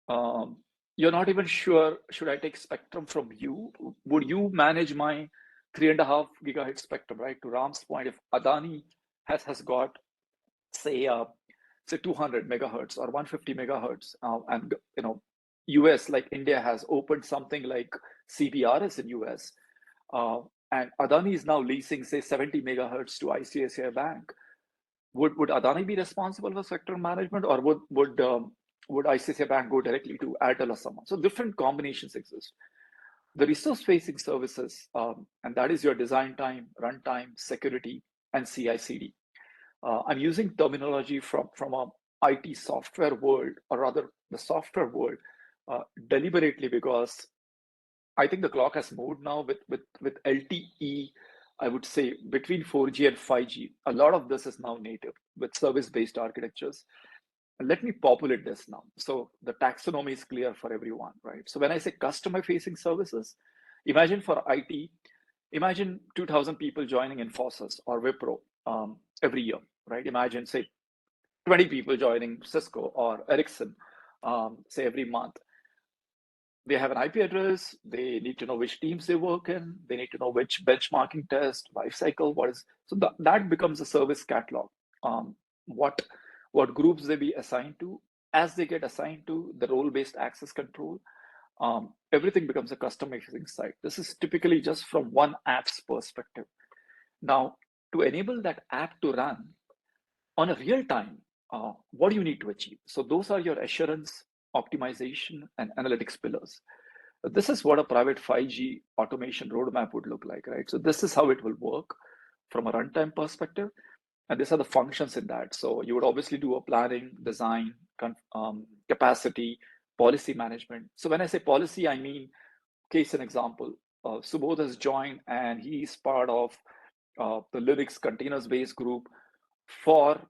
Speaker 3: you're not even sure, should I take spectrum from you? Would you manage my 3.5 gigahertz spectrum, right? To Ram's point, if Adani has got, say 200 megahertz or 150 megahertz, and US, like India, has opened something like CBRS in US, and Adani is now leasing, say, 70 megahertz to ICICI Bank. Would Adani be responsible for spectrum management, or would ICICI Bank go directly to Airtel or someone? So different combinations exist. The resource-facing services, and that is your design time, runtime, security, and CI/CD. I'm using terminology from a IT software world, or rather the software world, deliberately, because I think the clock has moved now with LTE. I would say between 4G and 5G, a lot of this is now native with service-based architectures. And let me populate this now. So the taxonomy is clear for everyone, right? So when I say customer-facing services, imagine for IT, imagine 2,000 people joining Infosys or Wipro every year, right? Imagine, say, 20 people joining Cisco or Ericsson, say, every month. They have an IP address. They need to know which teams they work in. They need to know which benchmarking test, lifecycle, what is. So that becomes a service catalog. What groups they be assigned to. As they get assigned to the role-based access control, everything becomes a customer-facing site. This is typically just from one app's perspective. Now, to enable that app to run on a real time, what do you need to achieve? So those are your assurance, optimization, and analytics pillars. This is what a private 5G automation roadmap would look like, right? So this is how it will work from a runtime perspective. And these are the functions in that. So you would obviously do a planning, design, capacity, policy management. So when I say policy, I mean, case an example, Subodh has joined and he's part of the Linux containers-based group for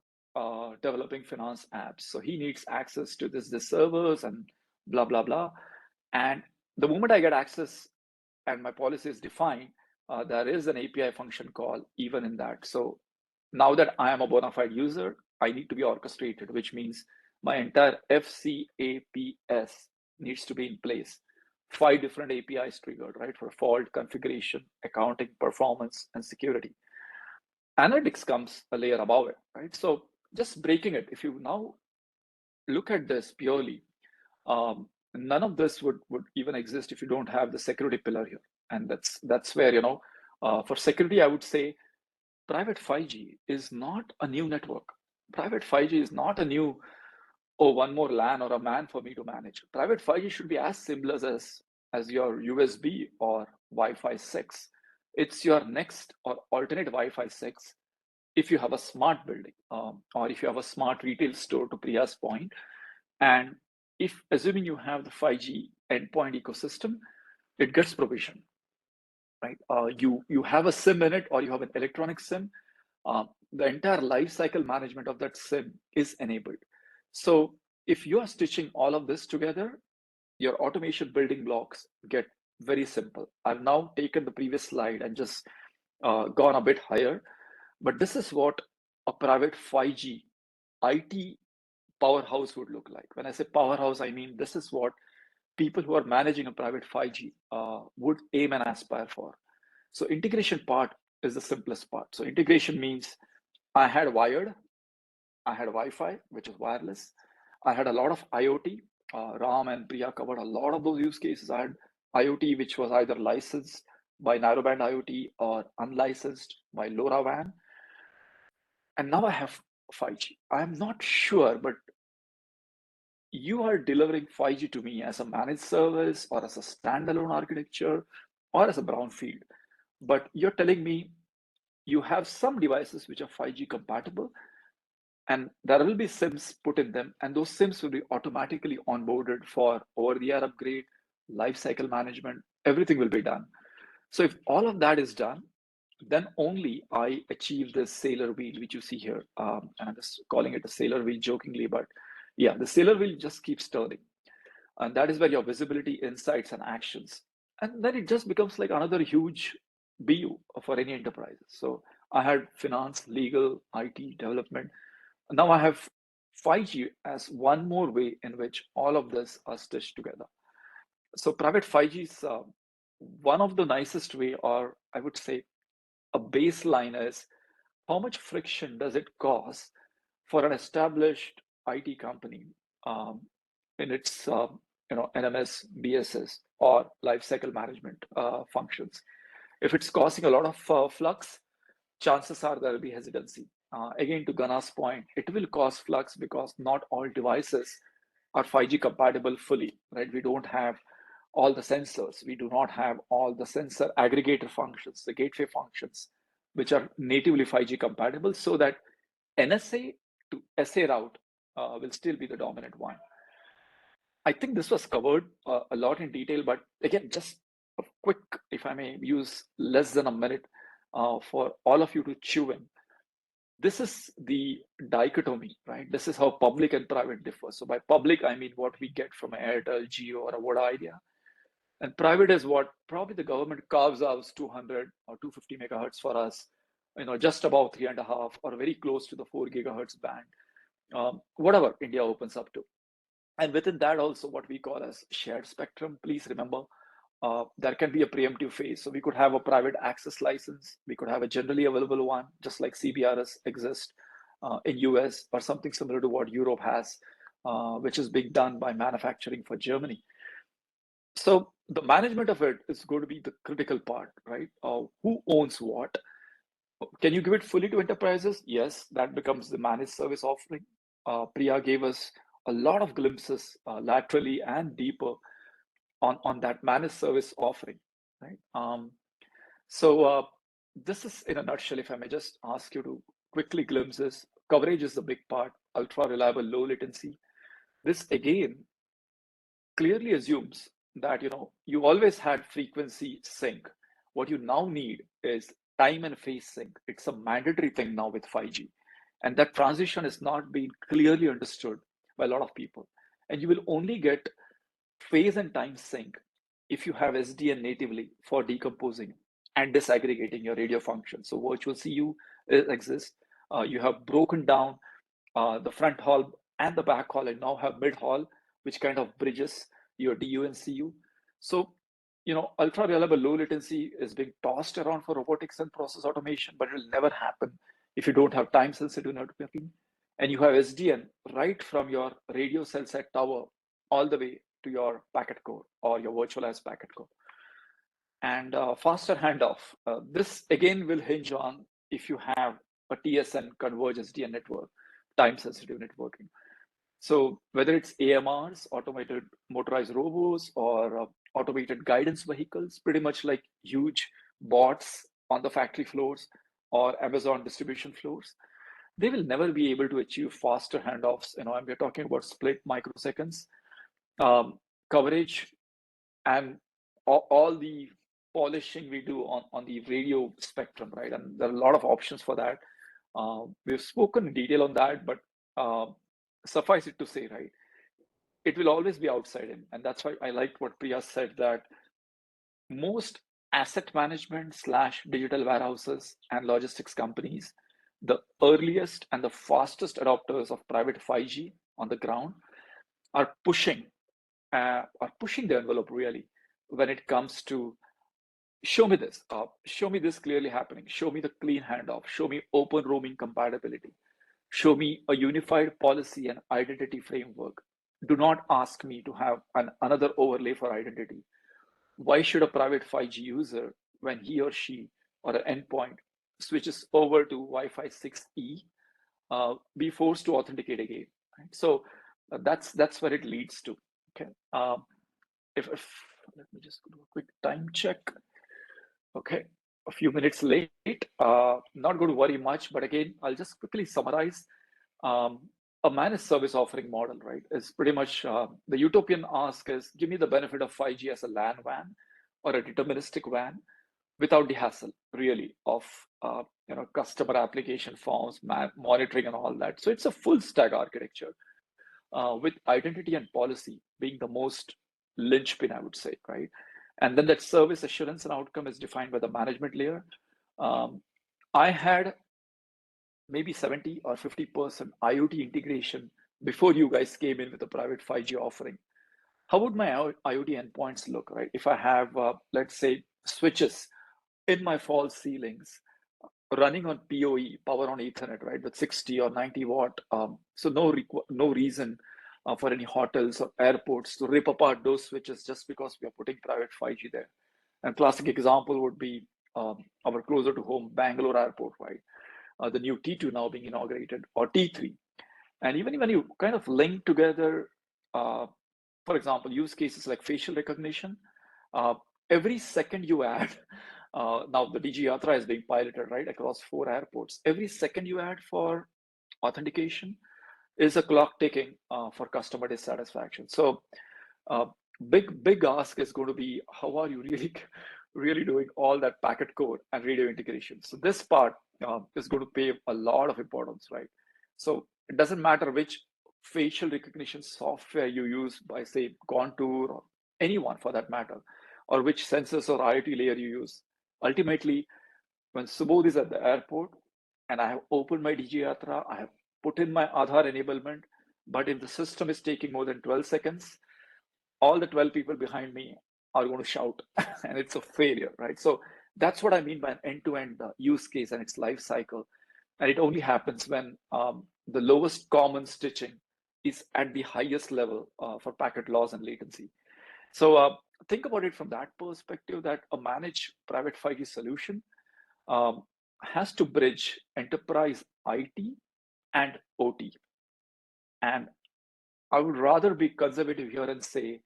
Speaker 3: developing finance apps. So he needs access to this servers and blah, blah, blah. And the moment I get access and my policy is defined, there is an API function call even in that. So now that I am a bona fide user, I need to be orchestrated, which means my entire FCAPS needs to be in place. 5 different APIs triggered, right? For fault, configuration, accounting, performance, and security. Analytics comes a layer above it, right? So just breaking it, if you now look at this purely, none of this would even exist if you don't have the security pillar here. And that's where, for security, I would say private 5G is not a new network. Private 5G is not a new, one more LAN or a MAN for me to manage. Private 5G should be as seamless as your USB or Wi-Fi 6. It's your next or alternate Wi-Fi 6 if you have a smart building, or if you have a smart retail store, to Priya's point. And if, assuming you have the 5G endpoint ecosystem, it gets provisioned, right? You have a SIM in it, or you have an electronic SIM. The entire life cycle management of that SIM is enabled. So if you are stitching all of this together, your automation building blocks get very simple. I've now taken the previous slide and just gone a bit higher, but this is what a private 5G IT powerhouse would look like. When I say powerhouse, I mean this is what people who are managing a private 5G would aim and aspire for. So integration part is the simplest part. So integration means I had wired, I had Wi-Fi, which is wireless. I had a lot of IoT. Ram and Priya covered a lot of those use cases. I had IoT, which was either licensed by Narrowband IoT or unlicensed by LoRaWAN. And now I have 5G. I'm not sure, but you are delivering 5G to me as a managed service or as a standalone architecture or as a brownfield. But you're telling me you have some devices which are 5G compatible, and there will be SIMs put in them, and those SIMs will be automatically onboarded for over-the-air upgrade, lifecycle management, everything will be done. So if all of that is done, then only I achieve this sailor wheel, which you see here. And I'm just calling it a sailor wheel jokingly, but yeah, the sailor wheel just keeps turning. And that is where your visibility, insights, and actions. And then it just becomes like another huge BU for any enterprise. So I had finance, legal, IT, development. Now I have 5G as one more way in which all of this are stitched together. So private 5G is one of the nicest way, or I would say a baseline is how much friction does it cause for an established IT company in its NMS, BSS, or lifecycle management functions. If it's causing a lot of flux, chances are there will be hesitancy. Again, to Gana's point, it will cause flux because not all devices are 5G compatible fully, right? We don't have all the sensors. We do not have all the sensor aggregator functions, the gateway functions, which are natively 5G compatible, so that NSA to SA route will still be the dominant one. I think this was covered a lot in detail, but again, just a quick, if I may use less than a minute for all of you to chew in. This is the dichotomy, right? This is how public and private differ. So by public, I mean what we get from Airtel, Jio, or a Voda Idea. And private is what probably the government carves out 200 or 250 megahertz for us, just about 3.5 or very close to the 4 gigahertz band, whatever India opens up to. And within that also what we call as shared spectrum. Please remember, there can be a preemptive phase. So we could have a private access license. We could have a generally available one, just like CBRS exists in US, or something similar to what Europe has, which is being done by manufacturing for Germany. So the management of it is going to be the critical part, right? Who owns what? Can you give it fully to enterprises? Yes, that becomes the managed service offering. Priya gave us a lot of glimpses laterally and deeper on that managed service offering, right? So this is in a nutshell, if I may just ask you to quickly glimpses. Coverage is the big part, ultra reliable, low latency. This again clearly assumes that you always had frequency sync. What you now need is time and phase sync. It's a mandatory thing now with 5G. And that transition is not being clearly understood by a lot of people. And you will only get phase and time sync if you have SDN natively for decomposing and disaggregating your radio function. So virtual CU exists. You have broken down the front haul and the back haul, and now have mid haul, which kind of bridges your DU and CU. So, ultra reliable low latency is being tossed around for robotics and process automation, but it will never happen if you don't have time sensitive networking. And you have SDN right from your radio cell set tower all the way to your packet core or your virtualized packet core. And faster handoff. This again will hinge on if you have a TSN converged SDN network, time sensitive networking. So whether it's AMRs, automated motorized robots, or automated guidance vehicles, pretty much like huge bots on the factory floors or Amazon distribution floors, they will never be able to achieve faster handoffs. And we're talking about split microseconds, coverage, and all the polishing we do on the radio spectrum, right? And there are a lot of options for that. We've spoken in detail on that, but suffice it to say, right, it will always be outside in. And that's why I liked what Priya said, that most asset management / digital warehouses and logistics companies, the earliest and the fastest adopters of private 5G on the ground, are pushing the envelope really when it comes to show me this clearly happening, show me the clean handoff, show me open roaming compatibility, show me a unified policy and identity framework. Do not ask me to have another overlay for identity. Why should a private 5G user, when he or she or an endpoint switches over to Wi-Fi 6E, be forced to authenticate again? Right? So that's where it leads to. Okay. If let me just do a quick time check. Okay, a few minutes late. Not going to worry much, but again, I'll just quickly summarize. A managed service offering model, right, is pretty much the utopian ask is, give me the benefit of 5G as a LAN WAN or a deterministic WAN without the hassle, really, of customer application forms, monitoring, and all that. So it's a full stack architecture with identity and policy being the most linchpin, I would say, right? And then that service assurance and outcome is defined by the management layer. I had maybe 70 or 50% IoT integration before you guys came in with a private 5G offering. How would my IoT endpoints look, right? If I have, let's say, switches in my false ceilings running on PoE, power on Ethernet, right, with 60 or 90 watt. So no reason for any hotels or airports to rip apart those switches just because we are putting private 5G there. And classic example would be our closer to home Bangalore airport, right? The new T2 now being inaugurated, or T3. And even when you kind of link together, for example, use cases like facial recognition, every second you add, now the DG Yatra is being piloted, right, across 4 airports. Every second you add for authentication is a clock ticking for customer dissatisfaction. So big ask is going to be, how are you really doing all that packet code and radio integration? So this part is going to pay a lot of importance, right? So it doesn't matter which facial recognition software you use by, say, Contour or anyone for that matter, or which sensors or IoT layer you use. Ultimately, when Subodh is at the airport and I have opened my DG Yatra, I have put in my Aadhaar enablement, but if the system is taking more than 12 seconds, all the 12 people behind me are going to shout and it's a failure, right? So that's what I mean by an end-to-end use case and its life cycle. And it only happens when the lowest common stitching is at the highest level for packet loss and latency. So think about it from that perspective, that a managed private 5G solution has to bridge enterprise IT and OT. And I would rather be conservative here and say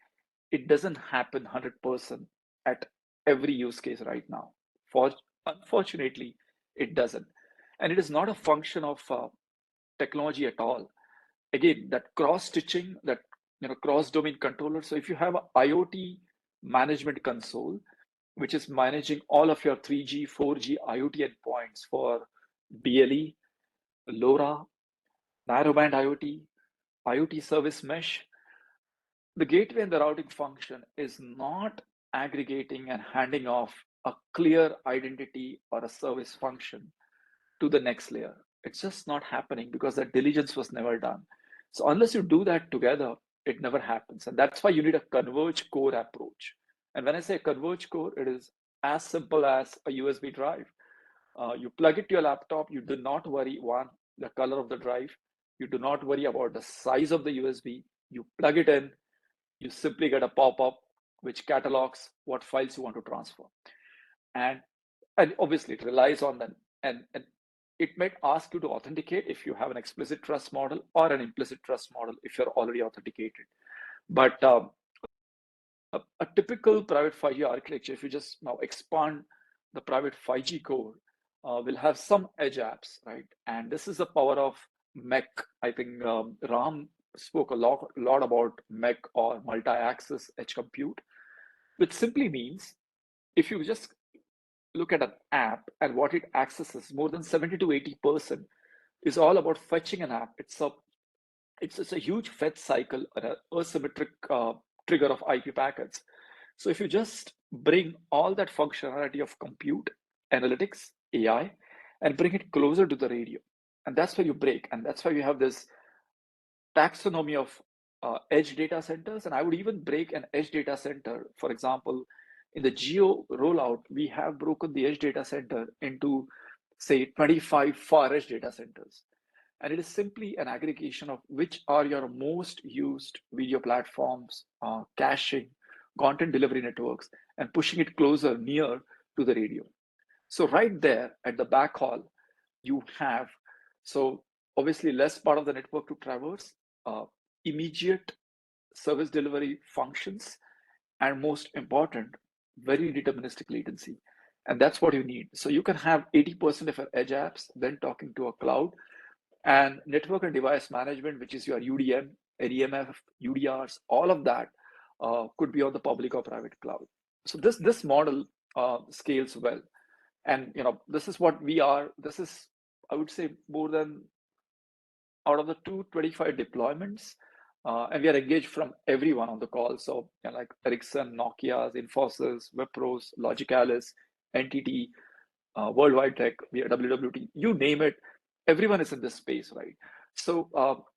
Speaker 3: it doesn't happen 100% at every use case right now. Unfortunately, it doesn't. And it is not a function of technology at all. Again, that cross-stitching, that cross-domain controller. So if you have an IoT management console, which is managing all of your 3G, 4G IoT endpoints for BLE, LoRa, narrowband IoT, IoT service mesh, the gateway and the routing function is not aggregating and handing off a clear identity or a service function to the next layer. It's just not happening because that diligence was never done. So unless you do that together, it never happens. And that's why you need a converged core approach. And when I say converged core, it is as simple as a USB drive. You plug it to your laptop, you do not worry, one, the color of the drive. You do not worry about the size of the USB. You plug it in, you simply get a pop-up which catalogs what files you want to transfer. And obviously it relies on them. And it might ask you to authenticate if you have an explicit trust model or an implicit trust model if you're already authenticated. But a typical private 5G architecture, if you just now expand the private 5G core, will have some edge apps, right? And this is the power of MEC. I think Ram spoke a lot about MEC, or multi-access edge compute, which simply means if you just look at an app and what it accesses, more than 70 to 80% is all about fetching an app. It's a huge fetch cycle, an asymmetric trigger of IP packets. So if you just bring all that functionality of compute, analytics, AI, and bring it closer to the radio, and that's where you break. And that's why we have this taxonomy of edge data centers. And I would even break an edge data center. For example, in the Geo rollout, we have broken the edge data center into, say, 25 far edge data centers. And it is simply an aggregation of which are your most used video platforms, caching, content delivery networks, and pushing it closer near to the radio. So right there at the backhaul, you have, so obviously less part of the network to traverse, immediate service delivery functions, and most important, very deterministic latency. And that's what you need. So you can have 80% of your edge apps then talking to a cloud, and network and device management, which is your UDM, NEMF, UDRs, all of that could be on the public or private cloud. So this model scales well. And this is what we are. This is, I would say, more than out of the 225 deployments, and we are engaged from everyone on the call. So like Ericsson, Nokia's, Infosys, Wipro's, Logicalis, NTT, Worldwide Tech, we are WWT, you name it, everyone is in this space, right? So,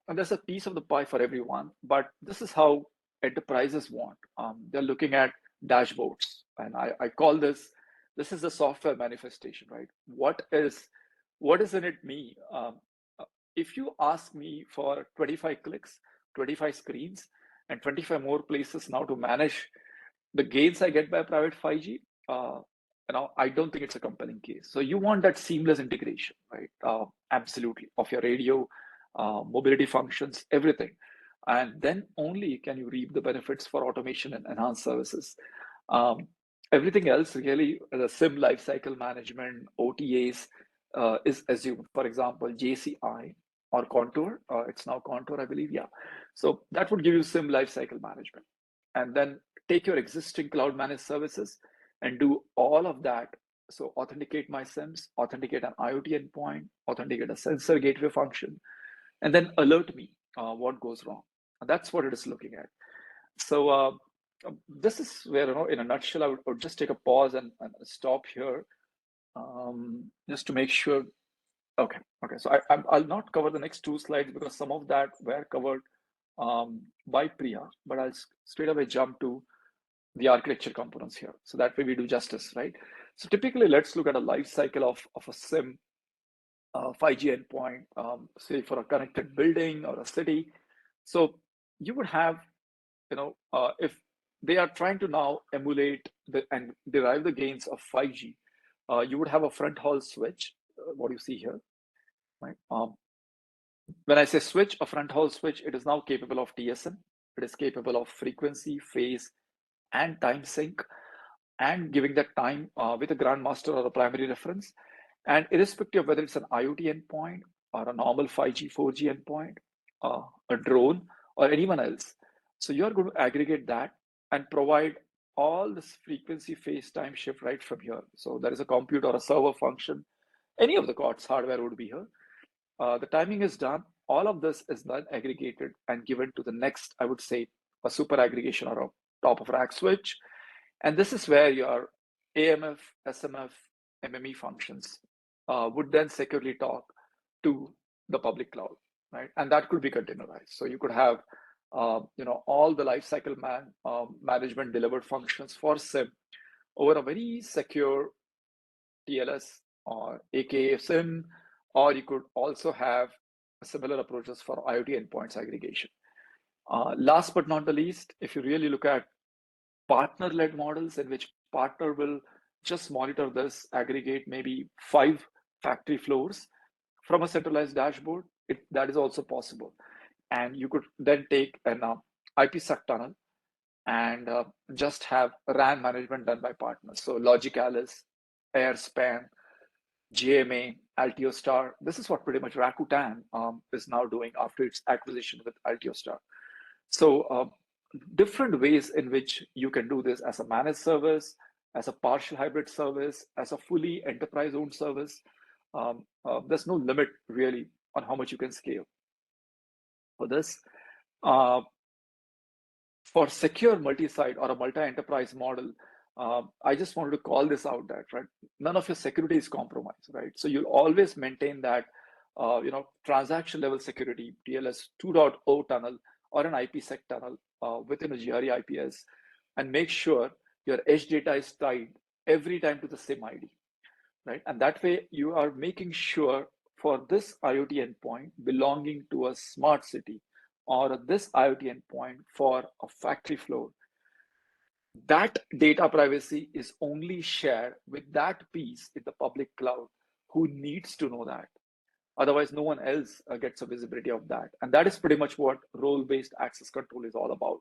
Speaker 3: and there's a piece of the pie for everyone, but this is how enterprises want. They're looking at dashboards, and I call this is the software manifestation, right? What is in it me? If you ask me for 25 clicks, 25 screens, and 25 more places now to manage the gains I get by private 5G, I don't think it's a compelling case. So you want that seamless integration, right? Absolutely, of your radio, mobility functions, everything. And then only can you reap the benefits for automation and enhanced services. Everything else, really, the SIM lifecycle management, OTAs, is assumed. For example, JCI or Contour, it's now Contour, I believe, yeah. So that would give you SIM lifecycle management. And then take your existing cloud managed services and do all of that. So authenticate my SIMs, authenticate an IoT endpoint, authenticate a sensor gateway function, and then alert me what goes wrong. And that's what it is looking at. So this is where, in a nutshell, I would just take a pause and stop here, just to make sure. Okay. So I'll not cover the next 2 slides because some of that were covered by Priya, but I'll straight away jump to the architecture components here. So that way we do justice, right? So typically, let's look at a life cycle of a SIM 5G endpoint, say for a connected building or a city. So you would have, if they are trying to now emulate and derive the gains of 5G, you would have a front haul switch, what you see here, right? When I say switch, a front haul switch, it is now capable of TSN. It is capable of frequency, phase, and time sync, and giving that time with a grandmaster or a primary reference. And irrespective of whether it's an IoT endpoint or a normal 5G, 4G endpoint, a drone, or anyone else. So you're going to aggregate that and provide all this frequency, phase, time shift right from here. So there is a compute or a server function. Any of the COTS hardware would be here. The timing is done. All of this is then aggregated and given to the next, I would say, a super aggregation or a top of rack switch. And this is where your AMF, SMF, MME functions would then securely talk to the public cloud, right? And that could be containerized. So you could have, all the lifecycle management delivered functions for SIM over a very secure TLS or AKA SIM, or you could also have similar approaches for IoT endpoints aggregation. Last but not the least, if you really look at partner-led models in which partner will just monitor this, aggregate maybe 5 factory floors from a centralized dashboard, that is also possible. And you could then take an IPsec tunnel and just have RAN management done by partners. So Logicalis, Airspan, GMA, Altiostar. This is what pretty much Rakuten is now doing after its acquisition with Altiostar. So different ways in which you can do this as a managed service, as a partial hybrid service, as a fully enterprise-owned service. There's no limit really on how much you can scale for this. For secure multi-site or a multi-enterprise model, I just wanted to call this out that, right, none of your security is compromised, right? So you'll always maintain that, transaction level security, TLS 2.0 tunnel or an IPsec tunnel within a GRE IPS, and make sure your edge data is tied every time to the same ID, right? And that way you are making sure for this IoT endpoint belonging to a smart city or this IoT endpoint for a factory floor, that data privacy is only shared with that piece in the public cloud who needs to know that. Otherwise, no one else gets a visibility of that. And that is pretty much what role-based access control is all about.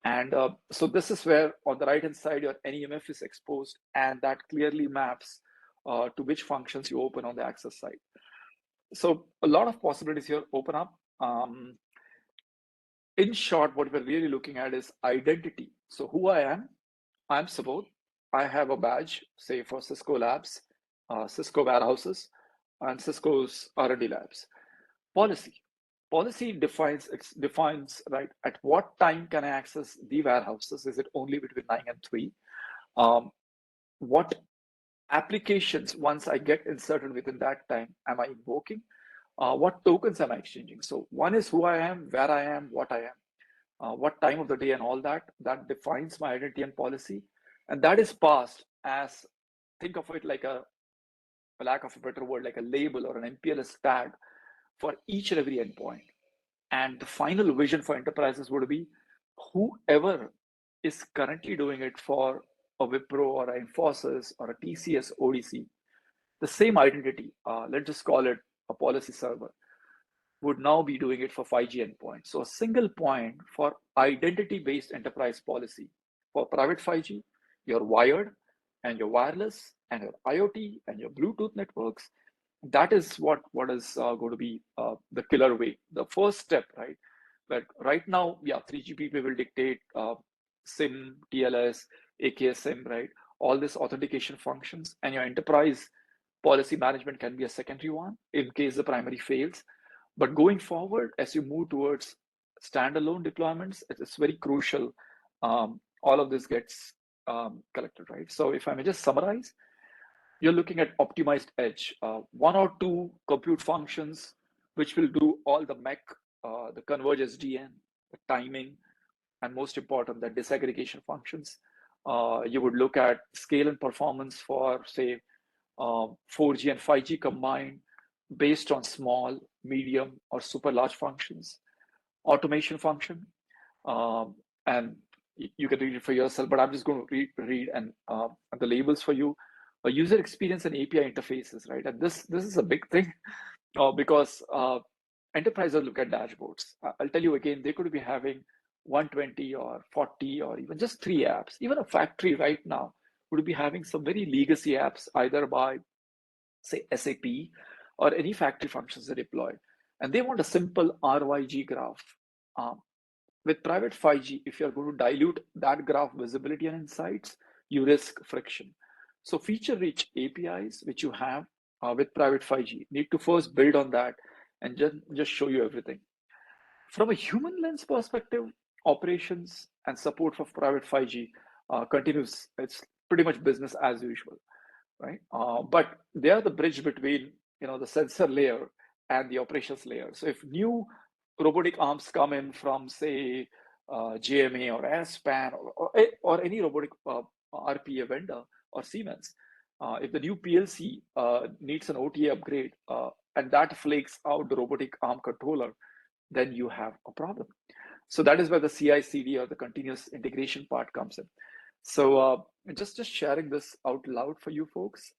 Speaker 3: And so this is where on the right-hand side, your NEMF is exposed, and that clearly maps to which functions you open on the access side. So a lot of possibilities here open up. In short, what we're really looking at is identity. So who I am, I'm Subodh. I have a badge, say for Cisco Labs, Cisco warehouses, and Cisco's R&D labs. Policy defines right at what time can I access the warehouses? Is it only between 9 and 3? What applications, once I get inserted within that time, am I invoking? What tokens am I exchanging? So one is who I am, where I am, what I am, what time of the day and all that. That defines my identity and policy. And that is passed as, think of it like a, for lack of a better word, like a label or an MPLS tag for each and every endpoint. And the final vision for enterprises would be whoever is currently doing it for a Wipro or a Infosys or a TCS ODC, the same identity, let's just call it a policy server, would now be doing it for 5G endpoints. So a single point for identity-based enterprise policy. For private 5G, your wired and your wireless and your IoT and your Bluetooth networks, that is what is going to be the killer way. The first step, right? But right now, yeah, 3GPP will dictate SIM, TLS, AKS SIM, right? All this authentication functions, and your enterprise policy management can be a secondary one in case the primary fails. But going forward, as you move towards standalone deployments, it's very crucial. All of this gets collected, right? So if I may just summarize, you're looking at optimized edge, one or two compute functions, which will do all the MEC, the converge SDN, the timing, and most important, the disaggregation functions. You would look at scale and performance for, say, 4G and 5G combined based on small, medium, or super large functions. Automation function, and you can read it for yourself, but I'm just going to read and the labels for you. User experience and API interfaces, right? And this is a big thing because enterprises look at dashboards. I'll tell you again, they could be having 120 or 40 or even just 3 apps. Even a factory right now would be having some very legacy apps, either by, say, SAP or any factory functions they deploy. And they want a simple RYG graph. With private 5G, if you're going to dilute that graph visibility and insights, you risk friction. So feature-rich APIs, which you have with private 5G, need to first build on that and just show you everything. From a human lens perspective, operations and support for private 5G continues. It's pretty much business as usual, right? But they are the bridge between the sensor layer and the operations layer. So if new robotic arms come in from, say, JMA or ASPAN or any robotic RPA vendor or Siemens, if the new PLC needs an OTA upgrade and that flakes out the robotic arm controller, then you have a problem. So that is where the CI/CD or the continuous integration part comes in. So just sharing this out loud for you folks.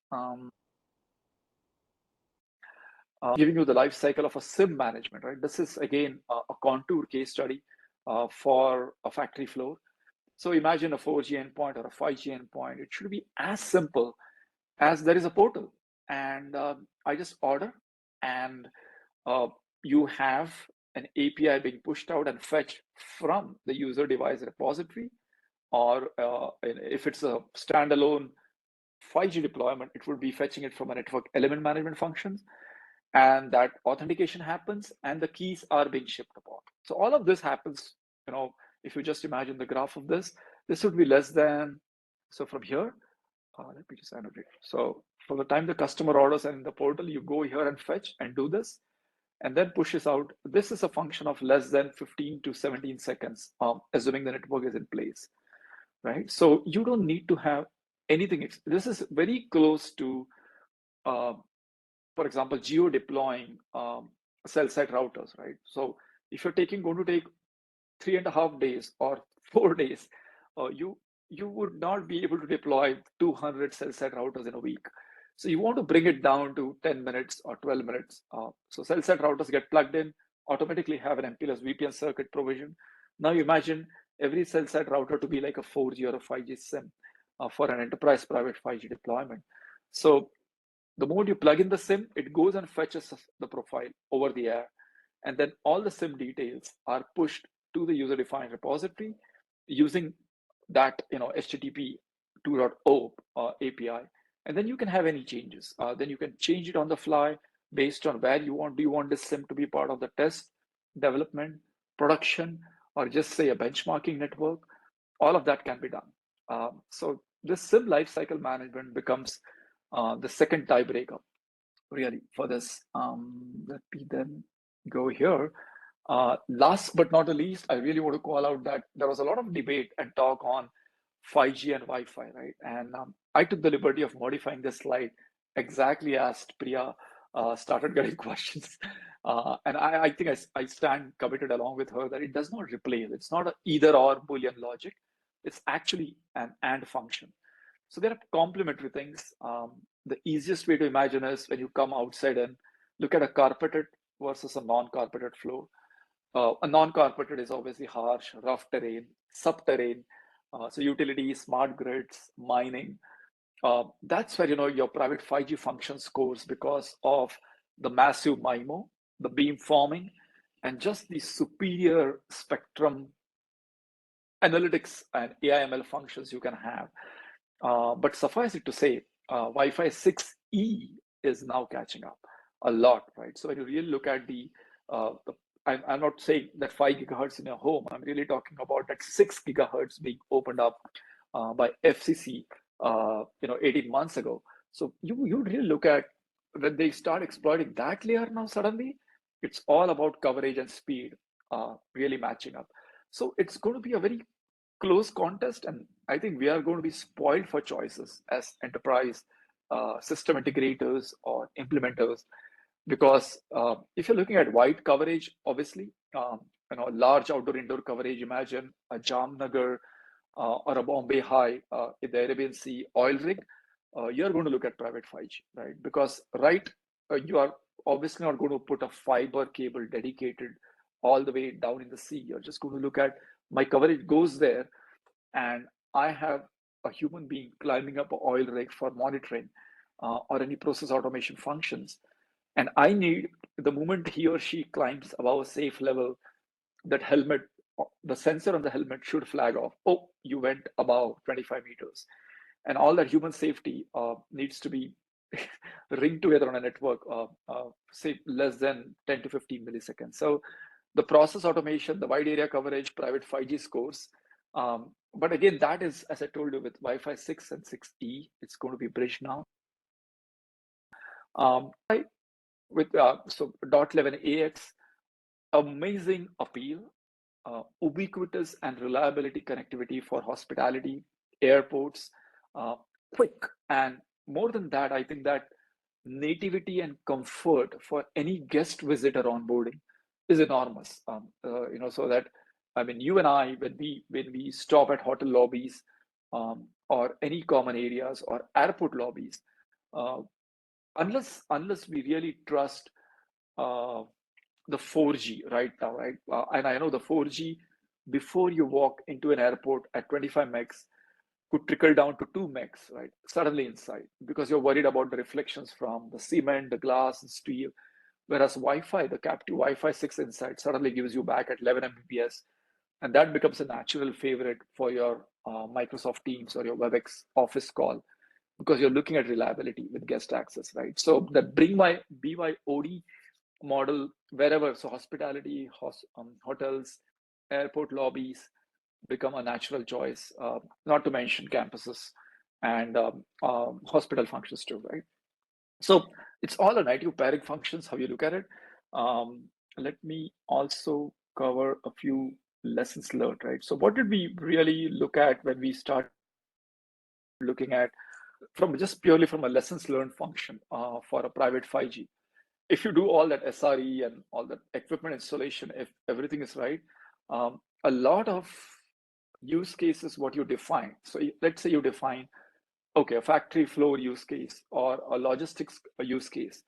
Speaker 3: Giving you the life cycle of a SIM management, right? This is again a contour case study for a factory floor. So imagine a 4G endpoint or a 5G endpoint. It should be as simple as there is a portal, and I just order, and you have an API being pushed out and fetched from the user device repository, or if it's a standalone 5G deployment, it would be fetching it from a network element management functions, and that authentication happens and the keys are being shipped upon. So all of this happens, if you just imagine the graph of this would be less than, so from here, let me just annotate. So from the time the customer orders and in the portal, you go here and fetch and do this, and then pushes out. This is a function of less than 15 to 17 seconds, assuming the network is in place, right? So you don't need to have anything. This is very close to, for example, geo deploying cell site routers, right? So if you're going to take 3.5 days or 4 days, you would not be able to deploy 200 cell site routers in a week. So you want to bring it down to 10 minutes or 12 minutes. So cell site routers get plugged in, automatically have an MPLS VPN circuit provision. Now you imagine every cell site router to be like a 4G or a 5G SIM for an enterprise private 5G deployment. So the moment you plug in the SIM, it goes and fetches the profile over the air. And then all the SIM details are pushed to the user-defined repository using that HTTP 2.0 API. And then you can have any changes. Then you can change it on the fly based on where you want. Do you want this SIM to be part of the test, development, production, or just say a benchmarking network? All of that can be done. So this SIM lifecycle management becomes the second tiebreaker really for this. Let me then go here. Last but not the least, I really want to call out that there was a lot of debate and talk on 5G and Wi-Fi, right? And I took the liberty of modifying this slide exactly as Priya started getting questions. And I think I stand committed along with her that it does not replace. It's not an either or Boolean logic. It's actually an and function. So there are complementary things. The easiest way to imagine is when you come outside and look at a carpeted versus a non-carpeted floor. A non-carpeted is obviously harsh, rough terrain, subterranean. So utilities, smart grids, mining. That's where your private 5G function scores because of the massive MIMO, the beam forming, and just the superior spectrum analytics and AI/ML functions you can have. But suffice it to say, Wi-Fi 6E is now catching up a lot, right? So when you really look at I'm not saying that 5 gigahertz in your home. I'm really talking about that 6 gigahertz being opened up by FCC, 18 months ago. So you really look at when they start exploiting that layer now. Suddenly, it's all about coverage and speed, really matching up. So it's going to be a very close contest, and I think we are going to be spoiled for choices as enterprise system integrators or implementers. Because if you're looking at wide coverage, obviously, large outdoor-indoor coverage, imagine a Jamnagar or a Bombay High in the Arabian Sea oil rig, you're going to look at private 5G, right? Because you are obviously not going to put a fiber cable dedicated all the way down in the sea. You're just going to look at my coverage goes there, and I have a human being climbing up an oil rig for monitoring or any process automation functions. And I need, the moment he or she climbs above a safe level, that helmet, the sensor on the helmet should flag off. Oh, you went above 25 meters. And all that human safety needs to be ringed together on a network, say less than 10 to 15 milliseconds. So the process automation, the wide area coverage, private 5G scores. But again, that is, as I told you, with Wi-Fi 6 and 6E, it's going to be bridged now. With so .11ax, amazing appeal, ubiquitous and reliability connectivity for hospitality, airports, quick, and more than that, I think that nativity and comfort for any guest visitor onboarding is enormous. So that, I mean, you and I, when we stop at hotel lobbies or any common areas or airport lobbies, unless we really trust the 4G right now, right? And I know the 4G, before you walk into an airport at 25 megs, could trickle down to 2 megs, right? Suddenly inside, because you're worried about the reflections from the cement, the glass, and steel. Whereas Wi-Fi, the captive Wi-Fi 6 inside suddenly gives you back at 11 Mbps. And that becomes a natural favorite for your Microsoft Teams or your WebEx office call, because you're looking at reliability with guest access, right? So the BYOD model wherever, so hospitality, hotels, airport lobbies become a natural choice, not to mention campuses and hospital functions too, right? So it's all a native pairing functions, how you look at it. Let me also cover a few lessons learned, right? So what did we really look at when we start looking at purely from a lessons learned function for a private 5G? If you do all that SRE and all that equipment installation, if everything is right, a lot of use cases, what you define. So let's say you define, okay, a factory floor use case or a logistics use case.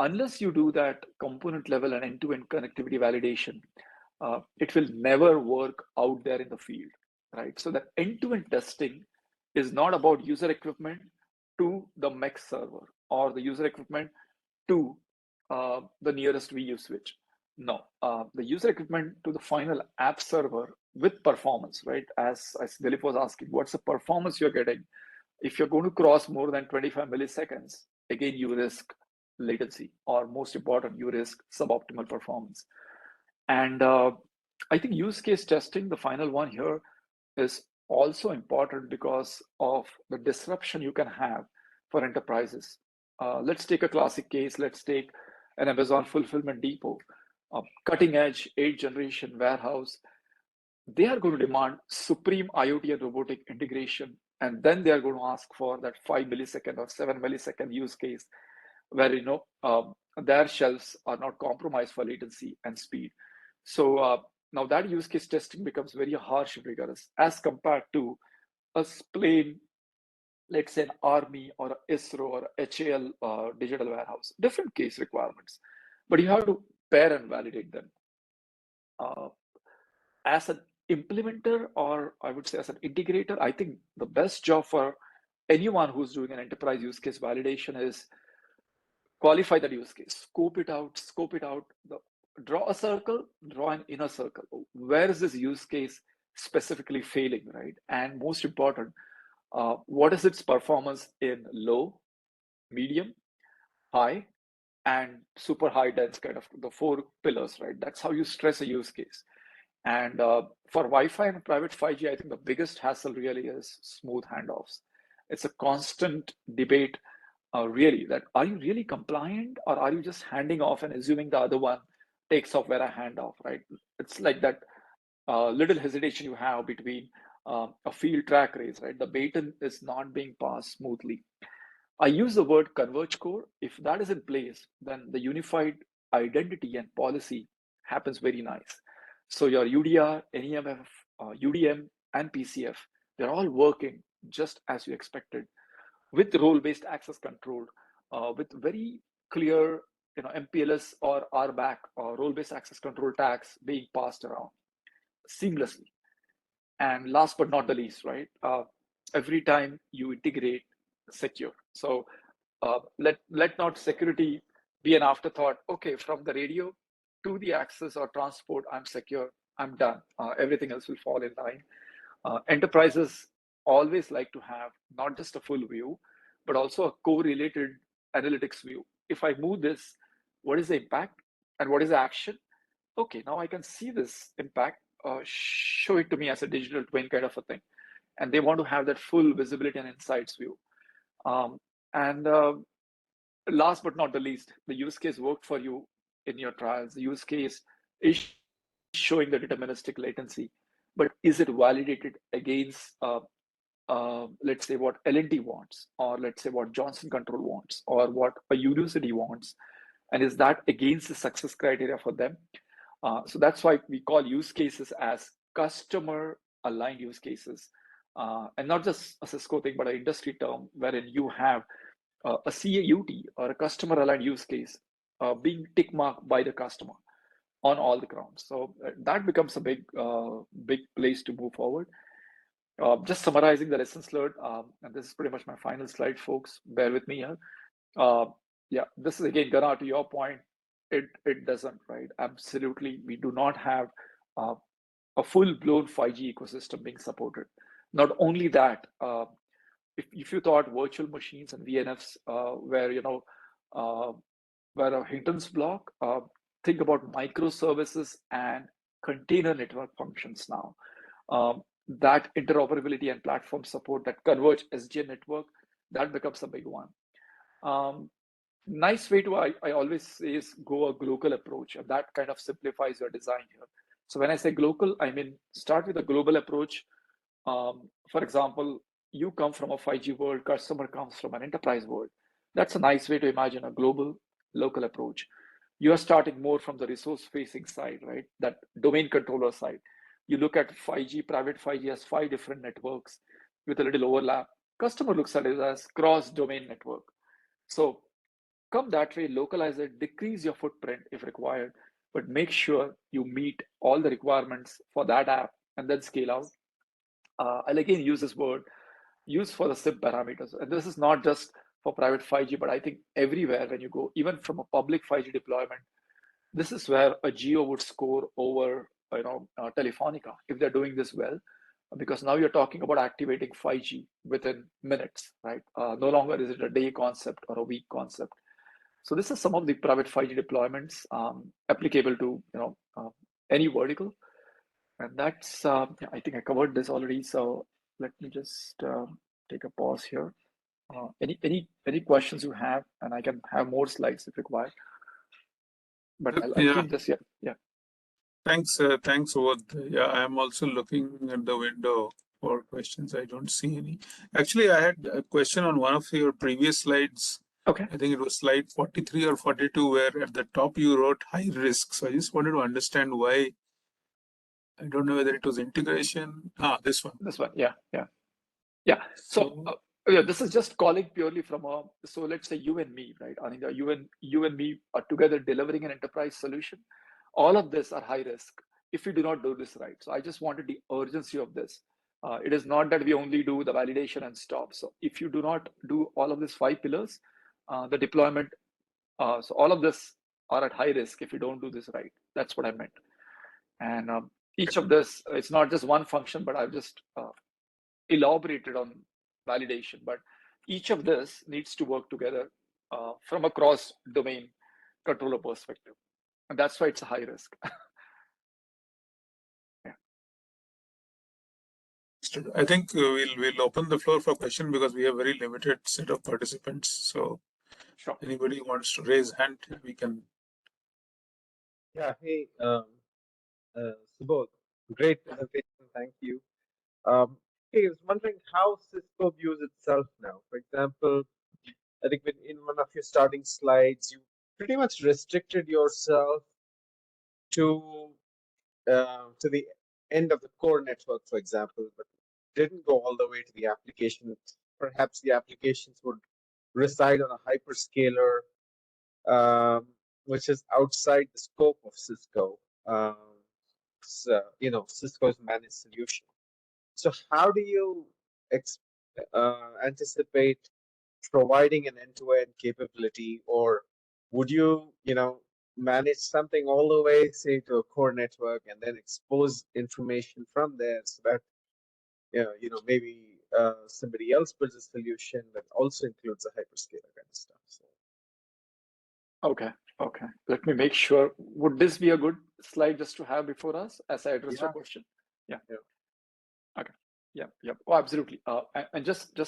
Speaker 3: Unless you do that component level and end-to-end connectivity validation, it will never work out there in the field, right? So the end-to-end testing is not about user equipment to the MEC server or the user equipment to the nearest VU switch. No, the user equipment to the final app server with performance, right? As Dilip was asking, what's the performance you're getting? If you're going to cross more than 25 milliseconds, again, you risk latency, or most important, you risk suboptimal performance. And I think use case testing, the final one here, is also important because of the disruption you can have for enterprises. Let's take a classic case. Let's take an Amazon fulfillment depot, a cutting edge 8th generation warehouse. They are going to demand supreme IoT and robotic integration. And then they are going to ask for that 5 millisecond or 7 millisecond use case where, their shelves are not compromised for latency and speed. So now that use case testing becomes very harsh and rigorous as compared to a plain, let's say, an Army or a ISRO or a HAL digital warehouse. Different case requirements, but you have to pair and validate them. As an implementer, or I would say as an integrator, I think the best job for anyone who's doing an enterprise use case validation is qualify that use case, scope it out, draw a circle, draw an inner circle. Where is this use case specifically failing, right? And most important, what is its performance in low, medium, high, and super high dense, kind of the 4 pillars, right? That's how you stress a use case. And for Wi-Fi and private 5G, I think the biggest hassle really is smooth handoffs. It's a constant debate, really, that are you really compliant, or are you just handing off and assuming the other one takes off where I hand off, right? It's like that little hesitation you have between a field track race, right? The baton is not being passed smoothly. I use the word converge core. If that is in place, then the unified identity and policy happens very nice. So your UDR, NEMF, UDM, and PCF, they're all working just as you expected, with role-based access control, with very clear, MPLS or RBAC or role-based access control tags being passed around seamlessly. And last but not the least, right? Every time you integrate, secure. So let not security be an afterthought. Okay, from the radio to the access or transport, I'm secure, I'm done. Everything else will fall in line. Enterprises always like to have not just a full view, but also a correlated analytics view. If I move this, what is the impact and what is the action? Okay, now I can see this impact, show it to me as a digital twin kind of a thing. And they want to have that full visibility and insights view. Last but not the least, the use case worked for you in your trials. The use case is showing the deterministic latency, but is it validated against, let's say, what L&T wants, or let's say what Johnson Control wants, or what a university wants, and is that against the success criteria for them? So that's why we call use cases as customer aligned use cases, and not just a Cisco thing, but an industry term wherein you have a CAUT or a customer aligned use case being tick marked by the customer on all the grounds. So that becomes a big place to move forward. Just summarizing the lessons learned, and this is pretty much my final slide, folks. Bear with me here. Yeah, this is again, Gunnar, to your point, it doesn't, right? Absolutely, we do not have a full-blown 5G ecosystem being supported. Not only that, if you thought virtual machines and VNFs were a hindrance block, think about microservices and container network functions now. That interoperability and platform support, that converge SDN network, that becomes a big one. Nice way to, I always say, is go a global approach, and that kind of simplifies your design here. So when I say global, I mean start with a global approach. For example, you come from a 5G world, customer comes from an enterprise world. That's a nice way to imagine a global, local approach. You are starting more from the resource facing side, right? That domain controller side. You look at 5G, private 5G as 5 different networks with a little overlap. Customer looks at it as cross-domain network. So come that way, localize it, decrease your footprint if required, but make sure you meet all the requirements for that app and then scale out. I'll again use this word, use for the SIP parameters. And this is not just for private 5G, but I think everywhere when you go, even from a public 5G deployment, this is where a Jio would score over Telefonica if they're doing this well, because now you're talking about activating 5G within minutes, right? No longer is it a day concept or a week concept. So this is some of the private 5G deployments applicable to any vertical, and that's I think I covered this already. So let me just take a pause here. Any questions you have, and I can have more slides if required. But I'll
Speaker 1: Yeah.
Speaker 3: keep this here. Yeah.
Speaker 1: Thanks, Odd. Yeah, I'm also looking at the window for questions. I don't see any. Actually, I had a question on one of your previous slides.
Speaker 3: Okay.
Speaker 1: I think it was slide 43 or 42, where at the top you wrote high risk. So I just wanted to understand why. I don't know whether it was integration. This one.
Speaker 3: This one. Yeah. So yeah, this is just calling purely from a. So let's say you and me, right? I mean, you and me are together delivering an enterprise solution. All of this are high risk if we do not do this right. So I just wanted the urgency of this. It is not that we only do the validation and stop. So if you do not do all of these 5 pillars, the deployment, so all of this are at high risk if you don't do this right. That's what I meant. And each of this, it's not just one function, but I've just elaborated on validation. But each of this needs to work together from a cross-domain controller perspective. And that's why it's a high risk.
Speaker 1: I think we'll open the floor for question because we have very limited set of participants. So
Speaker 3: Sure.
Speaker 1: Anybody wants to raise hand, we can.
Speaker 5: Yeah. Hey, Subodh, great presentation. Thank you. Hey, I was wondering how Cisco views itself now. For example, I think in one of your starting slides, you pretty much restricted yourself to the end of the core network, for example, but didn't go all the way to the application. Perhaps the applications would reside on a hyperscaler, which is outside the scope of Cisco. So, Cisco's managed solution. So how do you anticipate providing an end-to-end capability, or would you, manage something all the way, say, to a core network and then expose information from there so that, maybe somebody else builds a solution that also includes a hyperscaler kind of stuff. So.
Speaker 3: Okay. Let me make sure. Would this be a good slide just to have before us as I address your question? Yeah. Okay. Yeah. Oh, absolutely. And just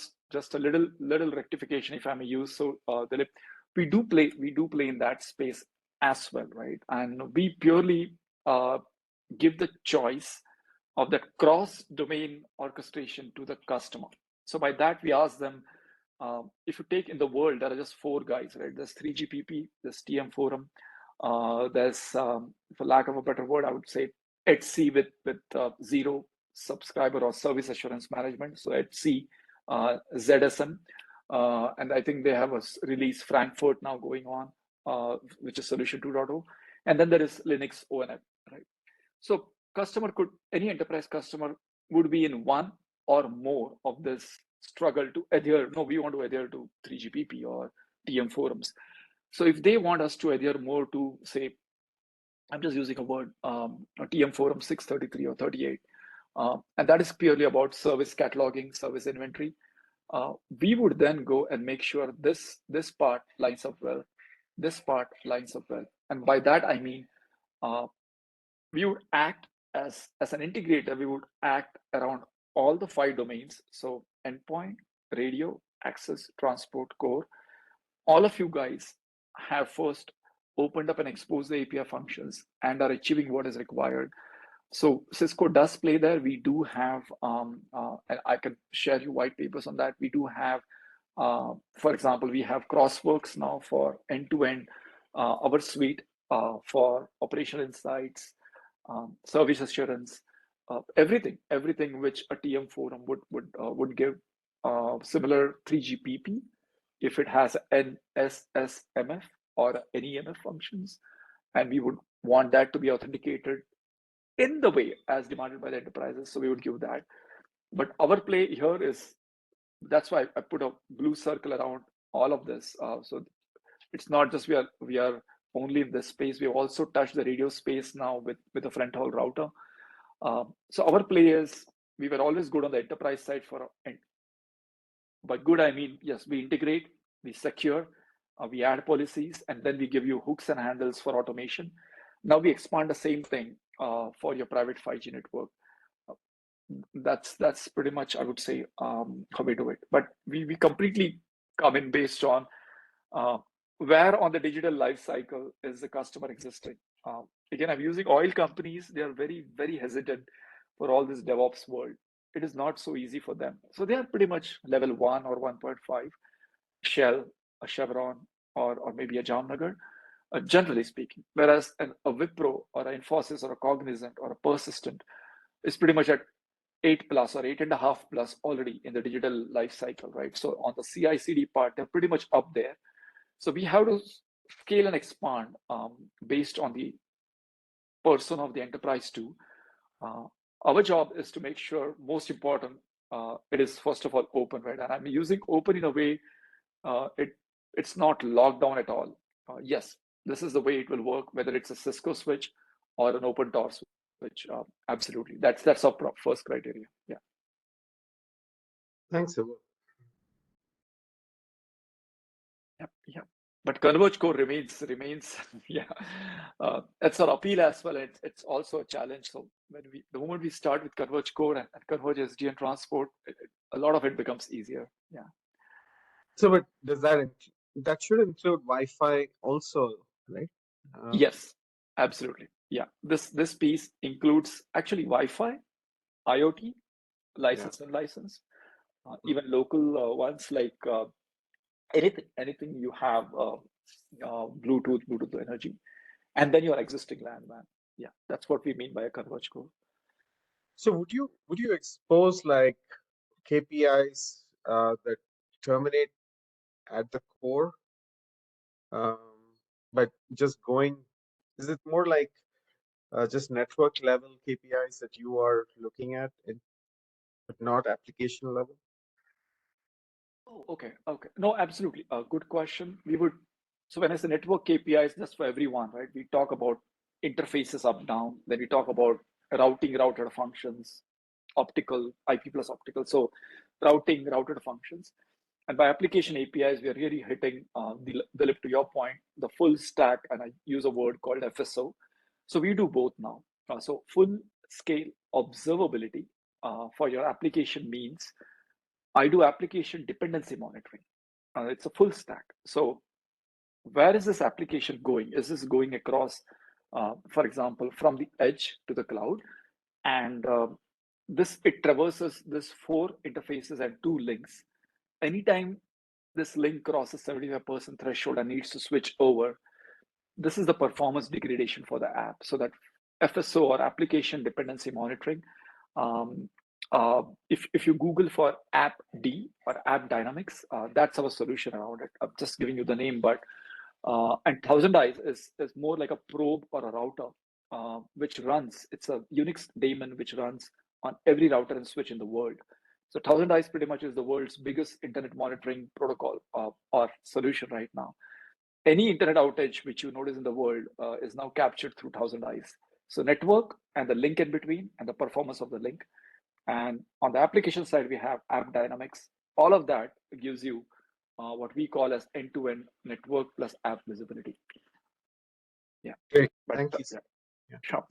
Speaker 3: a little rectification, if I may use. So, Dilip, we do play in that space as well, right? And we purely give the choice of that cross-domain orchestration to the customer. So by that, we ask them, if you take in the world, there are just 4 guys, right? There's 3GPP, there's TM Forum, there's, for lack of a better word, I would say Etsy with zero subscriber or service assurance management. So Etsy, ZSM, and I think they have a release Frankfurt now going on, which is Solution 2.0. And then there is Linux ONF, right? So any enterprise customer would be in one or more of this struggle to adhere. No, we want to adhere to 3GPP or TM Forums. So if they want us to adhere more to, say, I'm just using a word, a TM Forum 633 or 38, and that is purely about service cataloging, service inventory. We would then go and make sure this part lines up well, this part lines up well. And by that, I mean, we would act as an integrator, we would act around all the 5 domains. So endpoint, radio, access, transport, core. All of you guys have first opened up and exposed the API functions and are achieving what is required. So Cisco does play there. We do have, and I can share you white papers on that. We do have, for example, we have Crossworks now for end-to-end, our suite for operational insights, service assurance, everything which a TM Forum would give, similar 3GPP if it has an SSMF or NEMF functions, and we would want that to be authenticated in the way as demanded by the enterprises. So we would give that. But our play here is, that's why I put a blue circle around all of this. So it's not just we are only in this space. We have also touched the radio space now with a front haul router. So our play is, we were always good on the enterprise side by good, I mean, yes, we integrate, we secure, we add policies, and then we give you hooks and handles for automation. Now we expand the same thing for your private 5G network. That's pretty much, I would say, how we do it. But we completely come in based on where on the digital life cycle is the customer existing. Again, I'm using oil companies. They are very, very hesitant for all this DevOps world. It is not so easy for them. So they are pretty much level 1 or 1.5, Shell, a Chevron, or maybe a Jamnagar, generally speaking. Whereas a Wipro or an Infosys or a Cognizant or a Persistent is pretty much at 8 plus or 8.5 plus already in the digital life cycle, right? So on the CI/CD part, they're pretty much up there. So we have to scale and expand based on the person of the enterprise too. Our job is to make sure, most important, it is first of all open, right? And I'm using open in a way it's not locked down at all. Yes, this is the way it will work, whether it's a Cisco switch or an open-door switch. Absolutely, that's our first criteria. Yeah.
Speaker 5: Thanks, Subodh.
Speaker 3: Yeah. But Converge Core remains. Yeah, that's our appeal as well. It's also a challenge. So the moment we start with Converge Core and Converge SD and Transport, a lot of it becomes easier. Yeah.
Speaker 5: So, but does that should include Wi-Fi also, right?
Speaker 3: Yes, absolutely. Yeah, this piece includes actually Wi-Fi, IoT, license and license, even local ones like anything you have, Bluetooth energy, and then your existing LAN WAN. Yeah, that's what we mean by a Converge Core.
Speaker 5: So would you expose like KPIs that terminate at the core, but just going? Is it more like just network level KPIs that you are looking at, but not application level?
Speaker 3: Oh, okay. No, absolutely. Good question. So when I say network KPIs, just for everyone, right? We talk about interfaces up, down. Then we talk about routed functions, optical, IP plus optical. So routed functions. And by application APIs, we are really hitting Dilip, to your point, the full stack, and I use a word called FSO. So we do both now. So full scale observability for your application means I do application dependency monitoring. It's a full stack. So where is this application going? Is this going across, for example, from the edge to the cloud? And it traverses this 4 interfaces and 2 links. Anytime this link crosses 75% threshold and needs to switch over, this is the performance degradation for the app. So that FSO, or application dependency monitoring, if you Google for AppD or App Dynamics, that's our solution around it. I'm just giving you the name, but and Thousand Eyes is more like a probe or a router, which runs. It's a Unix daemon which runs on every router and switch in the world. So Thousand Eyes pretty much is the world's biggest internet monitoring protocol or solution right now. Any internet outage which you notice in the world is now captured through Thousand Eyes. So network and the link in between and the performance of the link. And on the application side, we have App Dynamics. All of that gives you what we call as end-to-end network plus app visibility. Yeah.
Speaker 5: Great. Thank you.
Speaker 3: Yeah. Sure.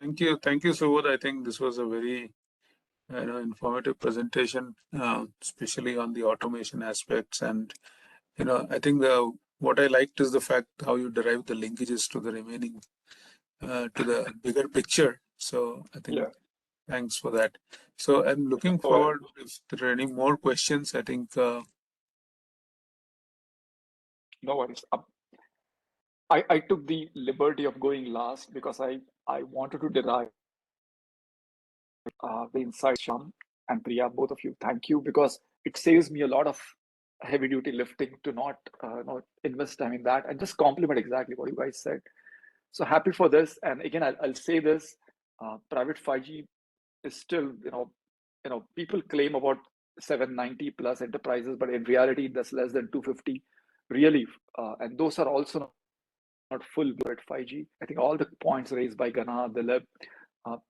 Speaker 1: Thank you, Subodh. I think this was a very informative presentation, especially on the automation aspects. And I think what I liked is the fact how you derive the linkages to the remaining to the bigger picture. So I think thanks for that. So I'm looking forward if there are any more questions. I think
Speaker 3: no worries. I took the liberty of going last because I wanted to derive the insights from and Priya, both of you. Thank you, because it saves me a lot of heavy duty lifting to not invest time in that and just complement exactly what you guys said. So happy for this. And again, I'll say this: private 5G is still, people claim about 790 plus enterprises, but in reality, that's less than 250, really. And those are also not full at 5G. I think all the points raised by Gana, Dilip,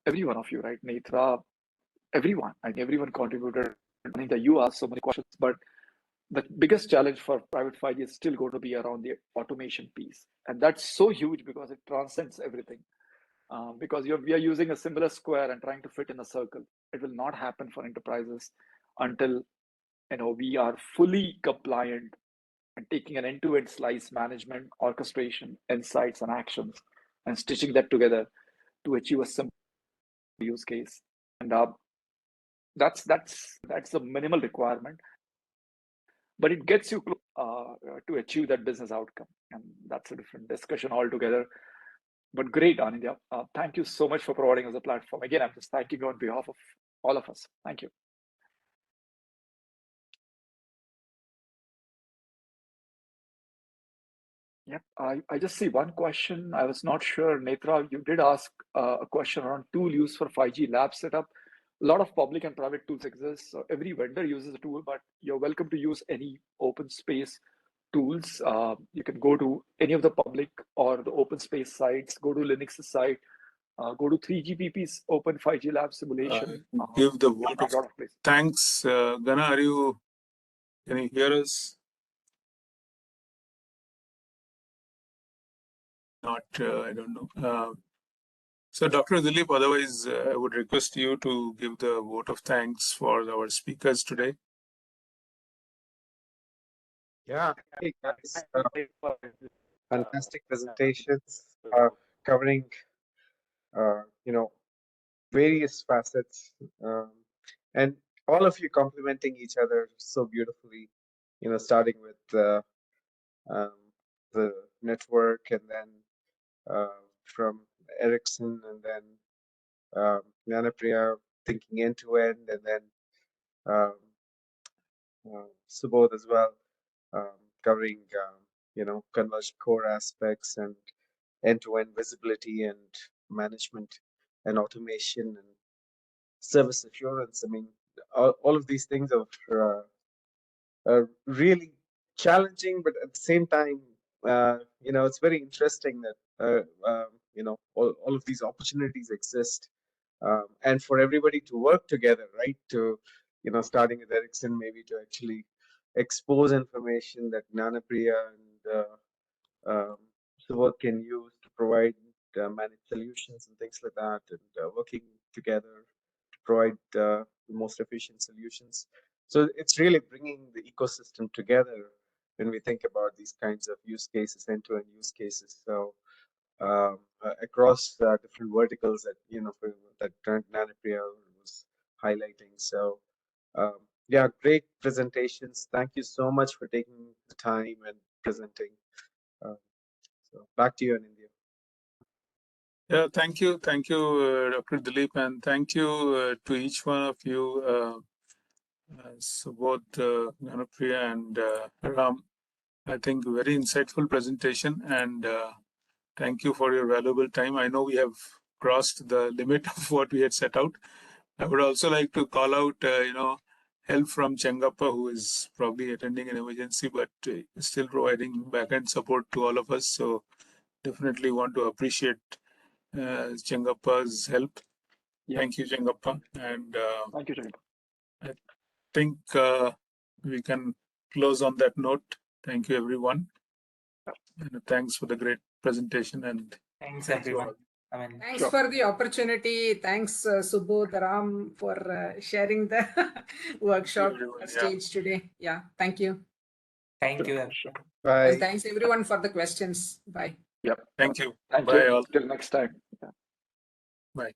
Speaker 3: every one of you, right, Netra, everyone. I think everyone contributed. I think that you asked so many questions, but the biggest challenge for private 5G is still going to be around the automation piece. And that's so huge because it transcends everything. Because we are using a similar square and trying to fit in a circle. It will not happen for enterprises until we are fully compliant and taking an end-to-end slice management, orchestration, insights, and actions, and stitching that together to achieve a simple use case. And that's a minimal requirement, but it gets you to achieve that business outcome, and that's a different discussion altogether. But great, Anindya. Thank you so much for providing us a platform. Again, I'm just thanking you on behalf of all of us. Thank you. Yep, I just see one question. I was not sure, Netra, you did ask a question around tool use for 5G lab setup. A lot of public and private tools exist. So every vendor uses a tool, but you're welcome to use any open space tools. You can go to any of the public or the open space sites, go to Linux's site, go to 3GPP's Open 5G Lab simulation.
Speaker 1: Give the vote of thanks. Gana, can you hear us? Not, I don't know. So Dr. Dilip, otherwise, I would request you to give the vote of thanks for our speakers today.
Speaker 5: Yeah, hey guys, fantastic presentations covering, various facets, and all of you complementing each other so beautifully. Starting with the network, and then from Ericsson, and then Gnanapriya thinking end to end, and then Subodh as well, covering converged core aspects and end-to-end visibility and management and automation and service assurance. I mean, all of these things are really challenging, but at the same time, it's very interesting that all of these opportunities exist, and for everybody to work together, right? To starting with Ericsson, maybe to actually expose information that Gnanapriya and Subodh can use to provide managed solutions and things like that, and working together to provide the most efficient solutions. So it's really bringing the ecosystem together when we think about these kinds of use cases, end-to-end use cases. So across different verticals that Gnanapriya was highlighting. So yeah, great presentations. Thank you so much for taking the time and presenting. So back to you, Anindya.
Speaker 1: Yeah, thank you, Dr. Dilip, and thank you to each one of you, Subodh, Gnanapriya, and Ram. I think very insightful presentation, and thank you for your valuable time. I know we have crossed the limit of what we had set out. I would also like to call out, help from Chengappa, who is probably attending an emergency, but still providing back-end support to all of us. So definitely want to appreciate Chengappa's help.
Speaker 3: Yeah.
Speaker 1: Thank you, Chengappa. And
Speaker 3: thank you, Chengappa.
Speaker 1: I think we can close on that note. Thank you, everyone. And thanks for the great presentation. And
Speaker 2: thanks everyone.
Speaker 4: Thanks for the opportunity. Thanks, Subodh, Ram, for sharing the workshop stage today. Yeah, thank you.
Speaker 2: Thank you.
Speaker 5: Bye.
Speaker 4: And thanks everyone for the questions. Bye.
Speaker 3: Yep.
Speaker 1: Thank you.
Speaker 3: Thank
Speaker 1: Bye
Speaker 3: you.
Speaker 1: all.
Speaker 3: Till next time. Yeah.
Speaker 1: Bye.